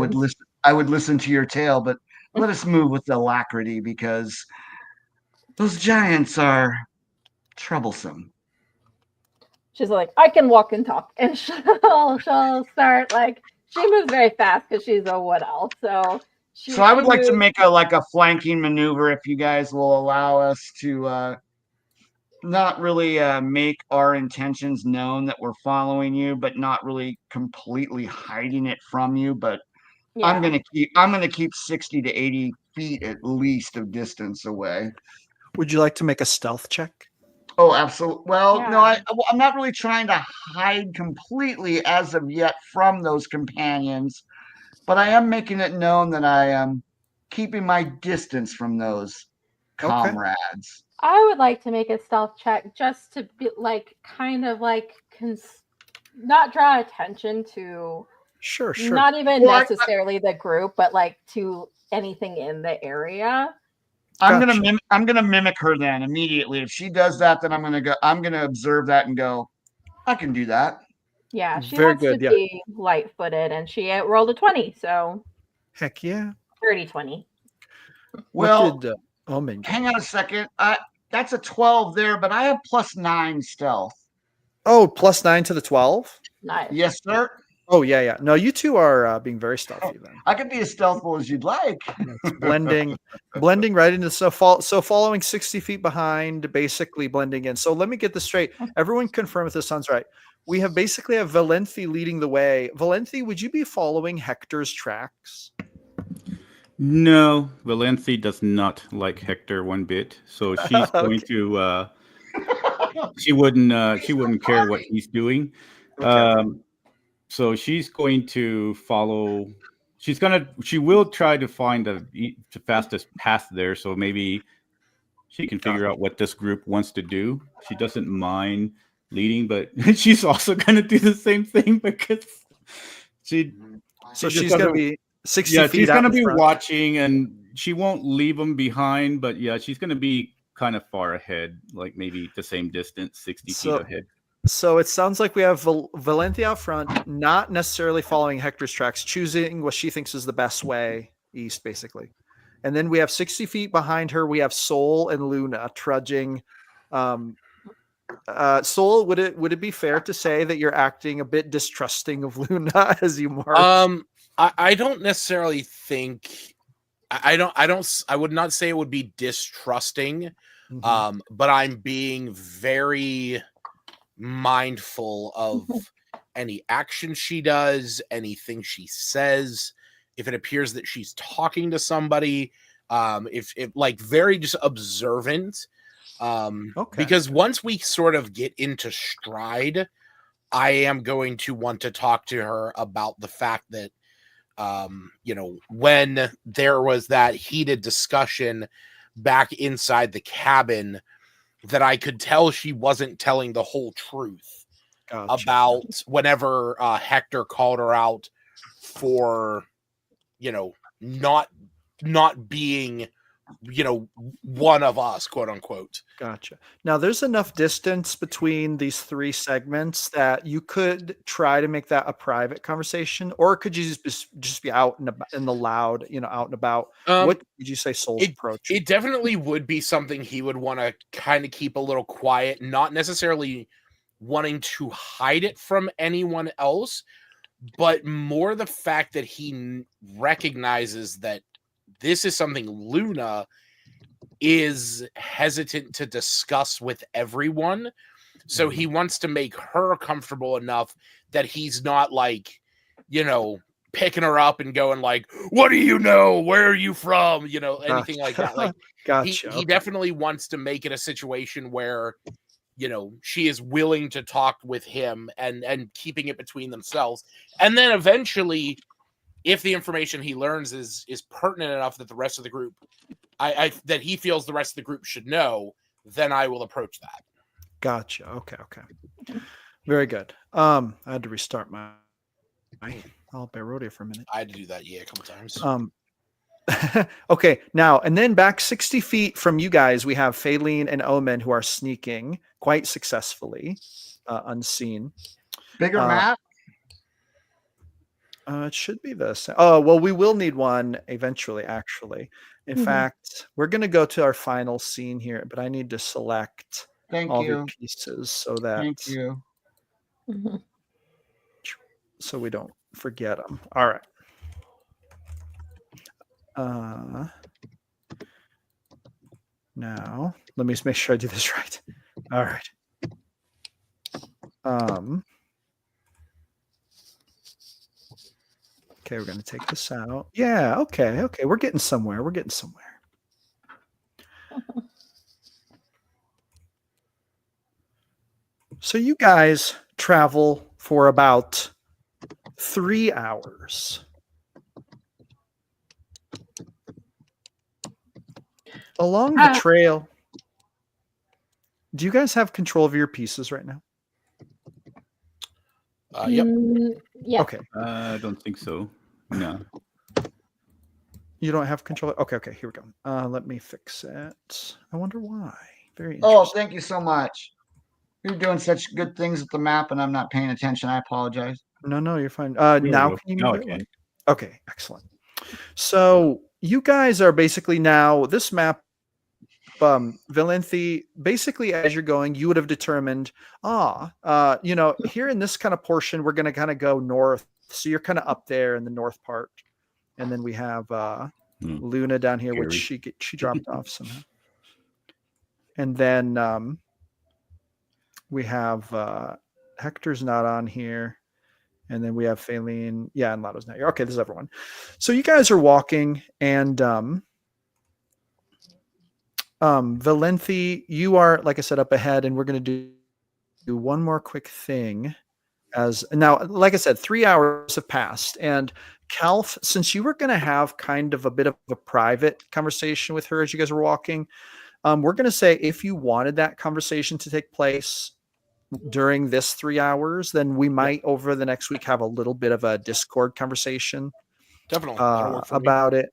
would listen to your tale, but let us move with alacrity because those giants are troublesome. She's like, I can walk and talk. And she'll start like, she moves very fast because she's a wood elf. So I would like to make a flanking maneuver if you guys will allow us to not really make our intentions known that we're following you, but not really completely hiding it from you. But yeah. I'm gonna keep 60 to 80 feet at least of distance away. Would you like to make a stealth check? Oh, absolutely. Well, Yeah. no, I'm not really trying to hide completely as of yet from those companions, but I am making it known that I am keeping my distance from those comrades. I would like to make a stealth check just to be like, kind of like, not draw attention to. Sure. Not even necessarily the group, but like to anything in the area. I'm gonna mimic her then immediately. If she does that, then I'm gonna observe that and go, I can do that. Yeah, she wants to be light-footed, and she rolled a 20, so heck yeah, 30-20. Well, hang on a second. That's a 12 there, but I have +9 stealth. Oh, +9 to the 12. Nice. Yes, sir. Oh yeah. No, you two are being very stealthy then. I can be as stealthful as you'd like. It's blending right into so following 60 feet behind, basically blending in. So let me get this straight. Everyone confirm if this sounds right. We have basically Valenthi leading the way. Valenthi, would you be following Hector's tracks? No, Valenthi does not like Hector one bit. So she's going to she wouldn't care what he's doing. Okay. So she's going to follow. She will try to find the fastest path there. So maybe she can figure out what this group wants to do. She doesn't mind leading, but she's also going to do the same thing because she's going to be 60 feet. She's going to be watching, and she won't leave them behind. But yeah, she's going to be kind of far ahead, like maybe the same distance, 60 feet ahead. So it sounds like we have Valenti out front, not necessarily following Hector's tracks, choosing what she thinks is the best way east, basically. And then we have 60 feet behind her. We have Sol and Luna trudging. Sol, would it be fair to say that you're acting a bit distrusting of Luna as you march? I don't necessarily think. I would not say it would be distrusting. Mhm. But I'm being very mindful of any action she does, anything she says. If it appears that she's talking to somebody, if like very just observant. Okay. Because once we sort of get into stride, I am going to want to talk to her about the fact that, when there was that heated discussion back inside the cabin, that I could tell she wasn't telling the whole truth Gotcha. about whenever Hector called her out for, not being, one of us, quote unquote. Gotcha. Now, there's enough distance between these three segments that you could try to make that a private conversation, or could you just be out and about in the loud, out and about? What would you say Soul's approach? It definitely would be something he would want to kind of keep a little quiet, not necessarily wanting to hide it from anyone else, but more the fact that he recognizes that this is something Luna is hesitant to discuss with everyone. So he wants to make her comfortable enough that he's not like, picking her up and going like, what do you know? Where are you from? Anything like that. Like Gotcha. he definitely wants to make it a situation where, she is willing to talk with him and keeping it between themselves. And then eventually, if the information he learns is pertinent enough that the rest of the group, that he feels the rest of the group should know, then I will approach that. Gotcha. Okay. Very good. I had to restart my Barodia for a minute. I had to do that, a couple times. Okay, now, and then back 60 feet from you guys, we have Faylene and Omen who are sneaking quite successfully, unseen. Bigger map? It should be this. Oh, well, we will need one eventually, actually. In fact, we're going to go to our final scene here, but I need to select all the pieces so that Thank you. So we don't forget them. All right. Now, let me just make sure I do this right. All right. Okay, we're going to take this out. Yeah, okay. We're getting somewhere. So you guys travel for about 3 hours. Along the trail. Do you guys have control of your pieces right now? Yep. Yeah. Okay. I don't think so. No. You don't have control? Okay, here we go. Let me fix it. I wonder why. Very interesting. Oh, thank you so much. You're doing such good things with the map, and I'm not paying attention. I apologize. No, you're fine. Now can you move it? Okay, excellent. So you guys are basically now this map, Valenthi, basically as you're going, you would have determined, here in this kind of portion, we're going to kind of go north. So you're kind of up there in the north part. And then we have Luna down here, which she dropped off somehow. And then we have Hector's not on here. And then we have Faylene. Yeah, and Lotto's not here. Okay, this is everyone. So you guys are walking, and Valenthi, you are, like I said, up ahead, and we're going to do one more quick thing. Now, like I said, 3 hours have passed, and Calf, since you were going to have kind of a bit of a private conversation with her as you guys were walking, we're going to say if you wanted that conversation to take place during this 3 hours, then we might over the next week have a little bit of a Discord conversation. Definitely that'll work for about me. it.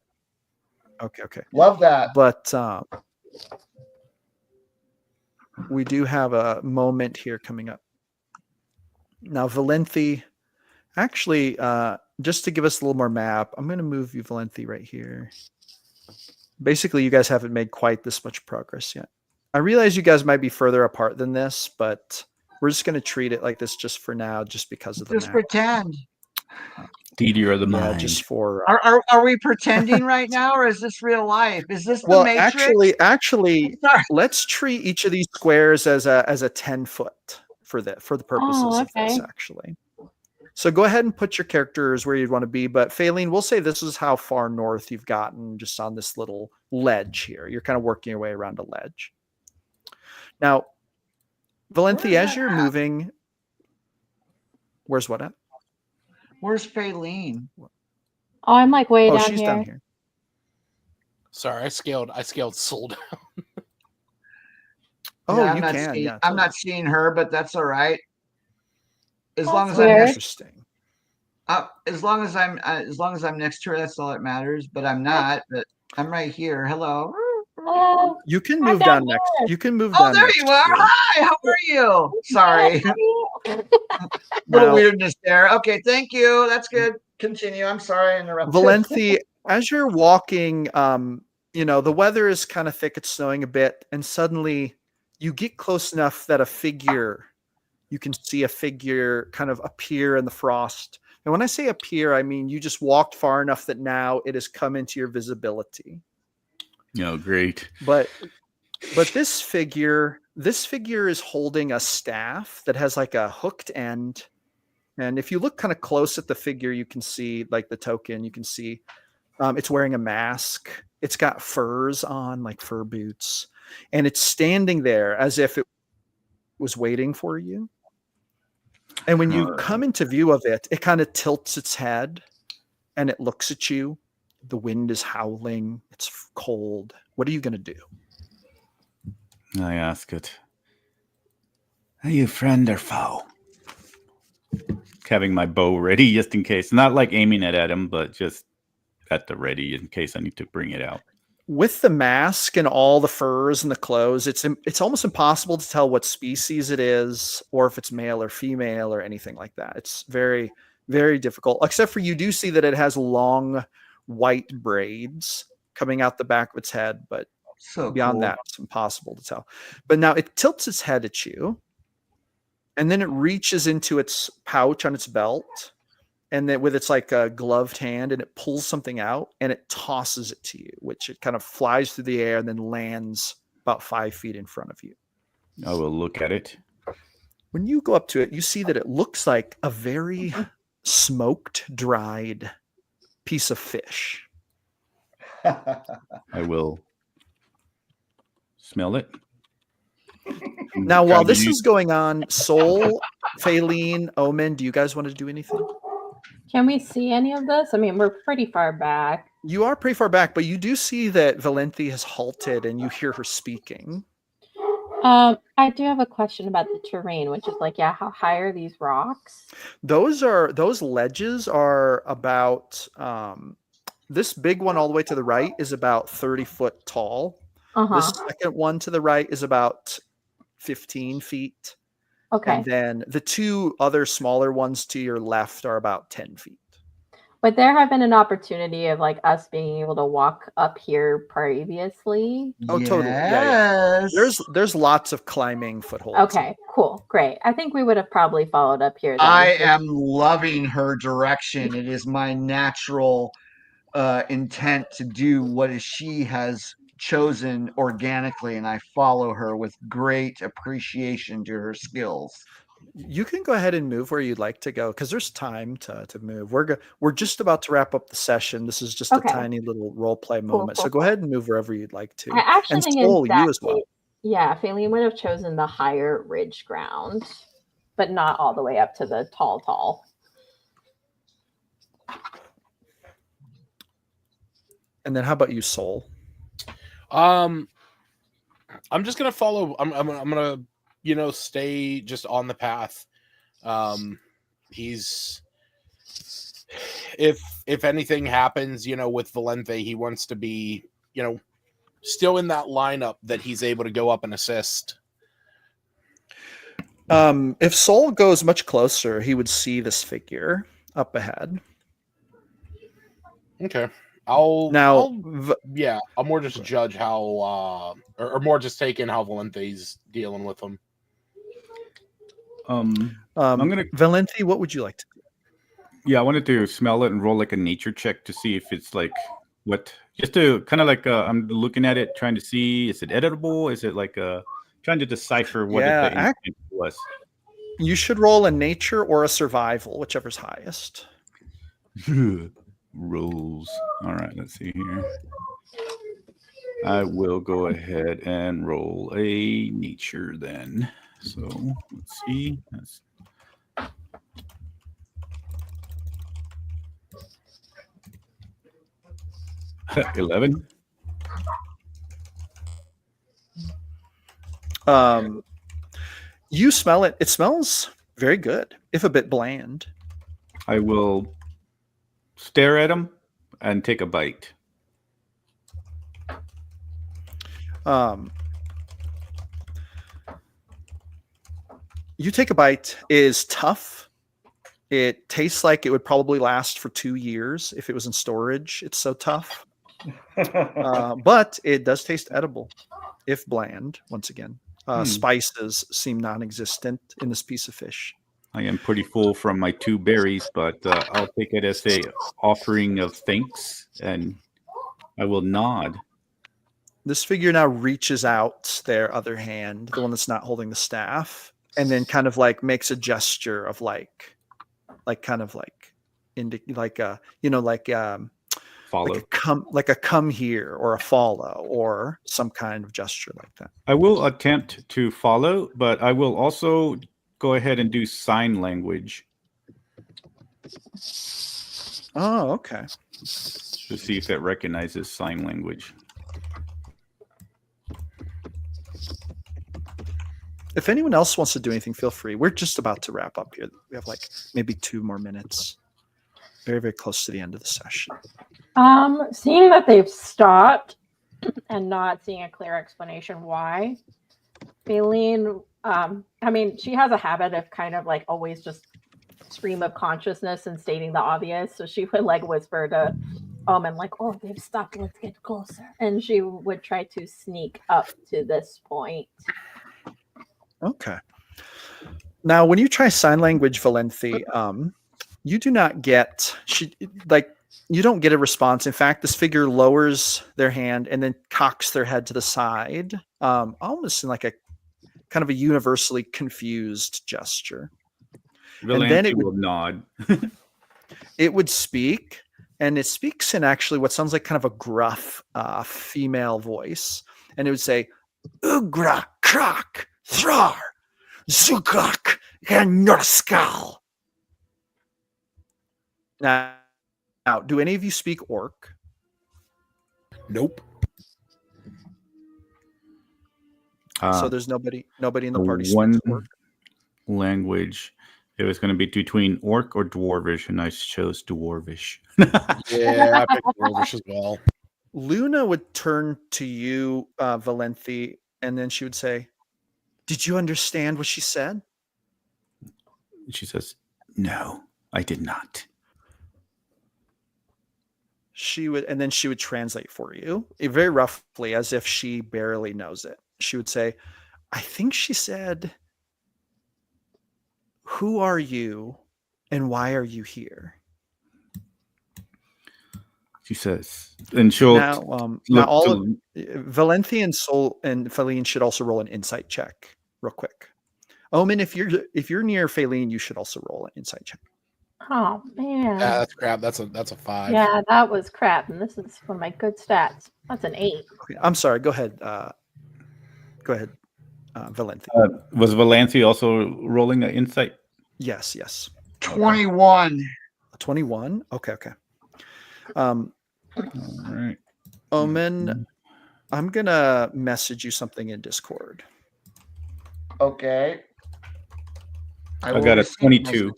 Okay. Love that. But we do have a moment here coming up. Now, Valenthe, actually, just to give us a little more map, I'm going to move you, Valenthe, right here. Basically, you guys haven't made quite this much progress yet. I realize you guys might be further apart than this, but we're just going to treat it like this just for now, just because of the Just map. pretend. Theater of the Yeah, mind. just for. Are we pretending right now, or is this real life? Is this the Well, Matrix? actually, Sorry. let's treat each of these squares as a 10-foot for the purposes of this. Okay. Actually, so go ahead and put your characters where you'd want to be. But Faylene, we'll say this is how far north you've gotten, just on this little ledge here. You're kind of working your way around a ledge. Now, Valenthe, as you're moving, where's what at? Where's Faylene? Oh, I'm like way Oh, down she's here. down here. Sorry, I scaled Soul down. Oh, Yeah, you can. seeing, Yeah, I'm not totally. seeing her, but that's all right. As long as weird. I'm next, Interesting. as long as I'm next to her, that's all that matters. But I'm not. But I'm right here. Hello. Oh, You can I'm move down down next. here. You can move Oh, down there next you are. to her. Hi. How are you? Sorry. Little Now, weirdness there. Okay, thank you. That's good. Continue. I'm sorry I interrupted. Valenthe, as you're walking, the weather is kind of thick. It's snowing a bit, and suddenly you get close enough that you can see a figure kind of appear in the frost. And when I say appear, I mean you just walked far enough that now it has come into your visibility. Oh, great. But this figure is holding a staff that has like a hooked end. And if you look kind of close at the figure, you can see like the token, you can see it's wearing a mask. It's got furs on, like fur boots. And it's standing there as if it was waiting for you. And when you come into view of it, it kind of tilts its head and it looks at you. The wind is howling. It's cold. What are you going to do? I ask it. Are you friend or foe? Having my bow ready just in case. Not like aiming it at him, but just at the ready in case I need to bring it out. With the mask and all the furs and the clothes, it's almost impossible to tell what species it is or if it's male or female or anything like that. It's very, very difficult, except for you do see that it has long white braids coming out the back of its head, but So beyond cool. that, it's impossible to tell. But now it tilts its head at you, and then it reaches into its pouch on its belt, and then with its like a gloved hand, and it pulls something out and it tosses it to you, which it kind of flies through the air and then lands about 5 feet in front of you. I will look at it. When you go up to it, you see that it looks like a very smoked, dried piece of fish. I will smell it. Now, while this is going on, Soul, Faylene, Omen, do you guys want to do anything? Can we see any of this? I mean, we're pretty far back. You are pretty far back, but you do see that Valenthe has halted and you hear her speaking. I do have a question about the terrain, which is like, how high are these rocks? Those ledges are about this big one all the way to the right is about 30 foot tall. This second one to the right is about 15 feet. Okay. And then the two other smaller ones to your left are about 10 feet. Would there have been an opportunity of like us being able to walk up here previously? Oh, totally. Yeah. There's lots of climbing footholds. Okay, cool. Great. I think we would have probably followed up here. I am loving her direction. It is my natural intent to do what she has chosen organically, and I follow her with great appreciation to her skills. You can go ahead and move where you'd like to go because there's time to move. We're just about to wrap up the session. This is just a tiny little role play moment. So go ahead and move wherever you'd like to. I actually think Soul, you as well. Yeah, Faylene would have chosen the higher ridge ground, but not all the way up to the tall. And then how about you, Soul? I'm just gonna follow. I'm gonna stay just on the path. He's if anything happens, with Valenthe, he wants to be, still in that lineup that he's able to go up and assist. If Soul goes much closer, he would see this figure up ahead. Okay. Now, I'll more just judge how, or more just take in how Valente's dealing with them. I'm gonna. Valente, what would you like to do? Yeah, I wanted to smell it and roll like a nature check to see if it's like what. Just to kind of like I'm looking at it, trying to see is it editable? Is it like trying to decipher what the intent was? You should roll a nature or a survival, whichever's highest. Rolls. All right, let's see here. I will go ahead and roll a nature then. So let's see. That's 11. You smell it. It smells very good, if a bit bland. I will stare at him and take a bite. You take a bite. It is tough. It tastes like it would probably last for 2 years if it was in storage. It's so tough. But it does taste edible, if bland, once again. Spices seem non-existent in this piece of fish. I am pretty full from my 2 berries, but I'll take it as a offering of thanks, and I will nod. This figure now reaches out their other hand, the one that's not holding the staff, and then kind of like makes a gesture of like follow, like a come here or a follow or some kind of gesture like that. I will attempt to follow, but I will also go ahead and do sign language. Oh, okay. To see if it recognizes sign language. If anyone else wants to do anything, feel free. We're just about to wrap up here. We have like maybe 2 more minutes. Very, very close to the end of the session. Seeing that they've stopped and not seeing a clear explanation why, Faline, she has a habit of kind of like always just stream of consciousness and stating the obvious. So she would like whisper to Omen, like, oh, they've stopped, let's get closer. And she would try to sneak up to this point. Okay. Now, when you try sign language, Valente, you do not get you don't get a response. In fact, this figure lowers their hand and then cocks their head to the side, almost in like a kind of a universally confused gesture. And then it would nod. It would speak, and it speaks in actually what sounds like kind of a gruff female voice, and it would say, "Ugra krak thrar zukak ganurskal." Now, do any of you speak Orc? Nope. So there's nobody in the party one speaks Orc. Language. It was going to be between Orc or Dwarvish, and I chose Dwarvish. Yeah, I picked Dwarvish as well. Luna would turn to you, Valente, and then she would say, "Did you understand what she said?" She says, "No, I did not." She would translate for you, very roughly, as if she barely knows it. She would say, "I think she said, 'Who are you and why are you here?'" She says, and she'll Valente and Sol and Faline should also roll an insight check real quick. Omen, if you're near Faline, you should also roll an insight check. Oh man. Yeah, that's crap. That's a 5. Yeah, that was crap. And this is for my good stats. That's an 8. Okay, I'm sorry. Go ahead. Valente. Was Valente also rolling an insight? Yes. 21. 21? Okay. All right. Omen, I'm going to message you something in Discord. Okay. I got a 22.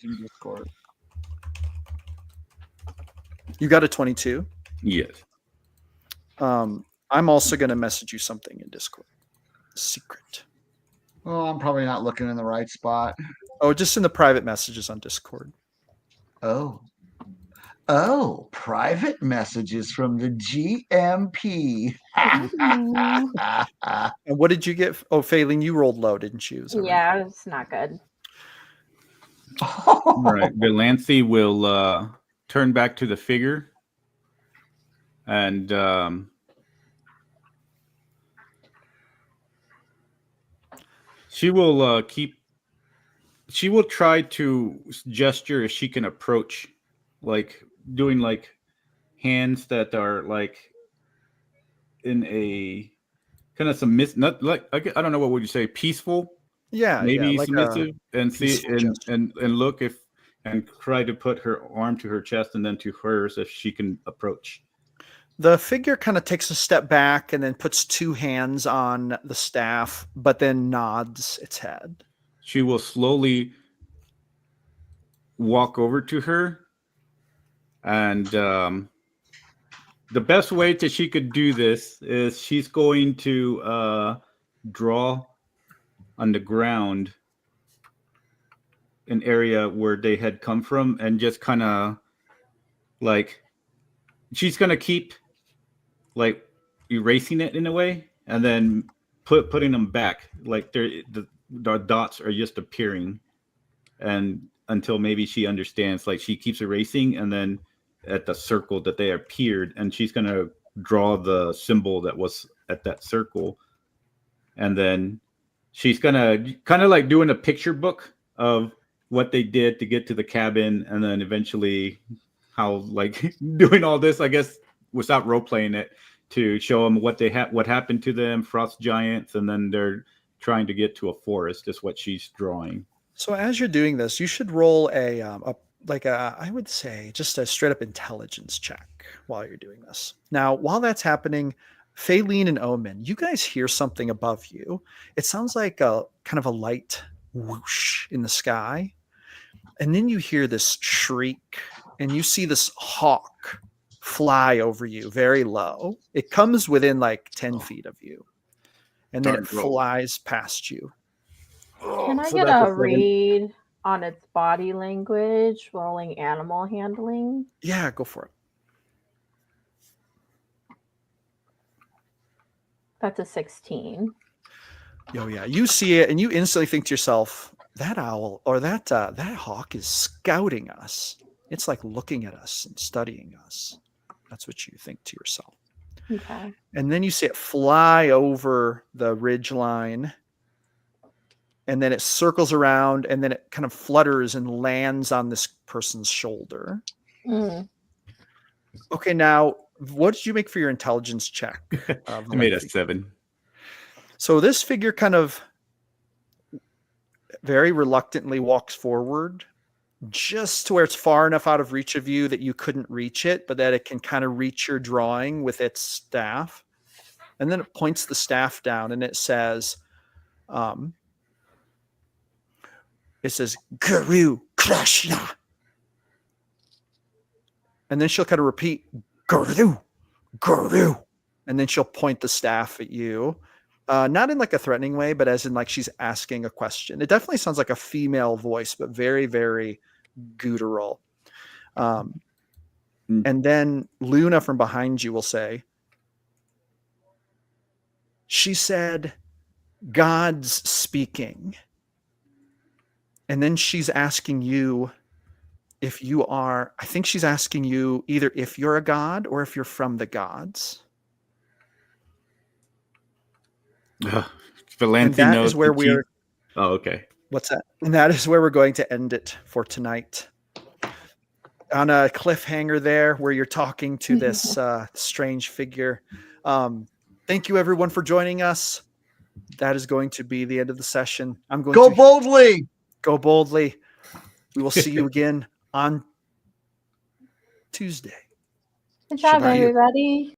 You got a 22? Yes. I'm also going to message you something in Discord. Secret. Oh, I'm probably not looking in the right spot. Oh, just in the private messages on Discord. Oh. Oh, private messages from the GMP. Ooh. And what did you get? Oh, Failing, you rolled low, didn't you? Is that right? Yeah, it's not good. All right. Valanthe will turn back to the figure and she will she will try to gesture if she can approach, like doing like hands that are like in a kind of not like I don't know, what would you say, peaceful, Yeah, maybe like a submissive, and see peaceful gesture. and look if and try to put her arm to her chest and then to hers if she can approach. The figure kind of takes a step back and then puts two hands on the staff, but then nods its head. She will slowly walk over to her, and the best way that she could do this is she's going to draw on the ground an area where they had come from, and just kind of like she's gonna keep like erasing it in a way, and then putting them back, like the dots are just appearing, and until maybe she understands, like she keeps erasing, and then at the circle that they appeared, and she's gonna draw the symbol that was at that circle, and then she's gonna kind of like doing a picture book of what they did to get to the cabin, and then eventually how, like, doing all this, I guess, without role playing it, to show them what they what happened to them, frost giants, and then they're trying to get to a forest is what she's drawing. So as you're doing this, you should roll I would say just a straight up intelligence check while you're doing this. Now, while that's happening, Faylene and Omen, you guys hear something above you. It sounds like a kind of a light whoosh in the sky. And then you hear this shriek, and you see this hawk fly over you very low. It comes within like 10 feet of you, and then it flies past you. Can I So get that's a 7. read on its body language, rolling animal handling? Yeah, go for it. That's a 16. Oh yeah, you see it, and you instantly think to yourself, that owl or that hawk is scouting us. It's like looking at us and studying us. That's what you think to yourself. Okay. And then you see it fly over the ridge line, and then it circles around, and then it kind of flutters and lands on this person's shoulder. Mm. Okay, now what did you make for your intelligence check? I made a 7. So this figure kind of very reluctantly walks forward, just to where it's far enough out of reach of you that you couldn't reach it, but that it can kind of reach your drawing with its staff. And then it points the staff down, and it says, Guru Krishna. And then she'll kind of repeat, Guru, Guru. And then she'll point the staff at you. Not in like a threatening way, but as in like she's asking a question. It definitely sounds like a female voice, but very, very guttural. And then Luna from behind you will say, she said, God's speaking. And then she's asking you if you are, I think she's asking you either if you're a god or if you're from the gods. Valanthe that knows is where that we're. Oh, okay. What's that? And that is where we're going to end it for tonight. On a cliffhanger there, where you're talking to this strange figure. Thank you, everyone, for joining us. That is going to be the end of the session. I'm going Go to boldly. go boldly. We will see you again on Tuesday. Good job, Shabbat. everybody.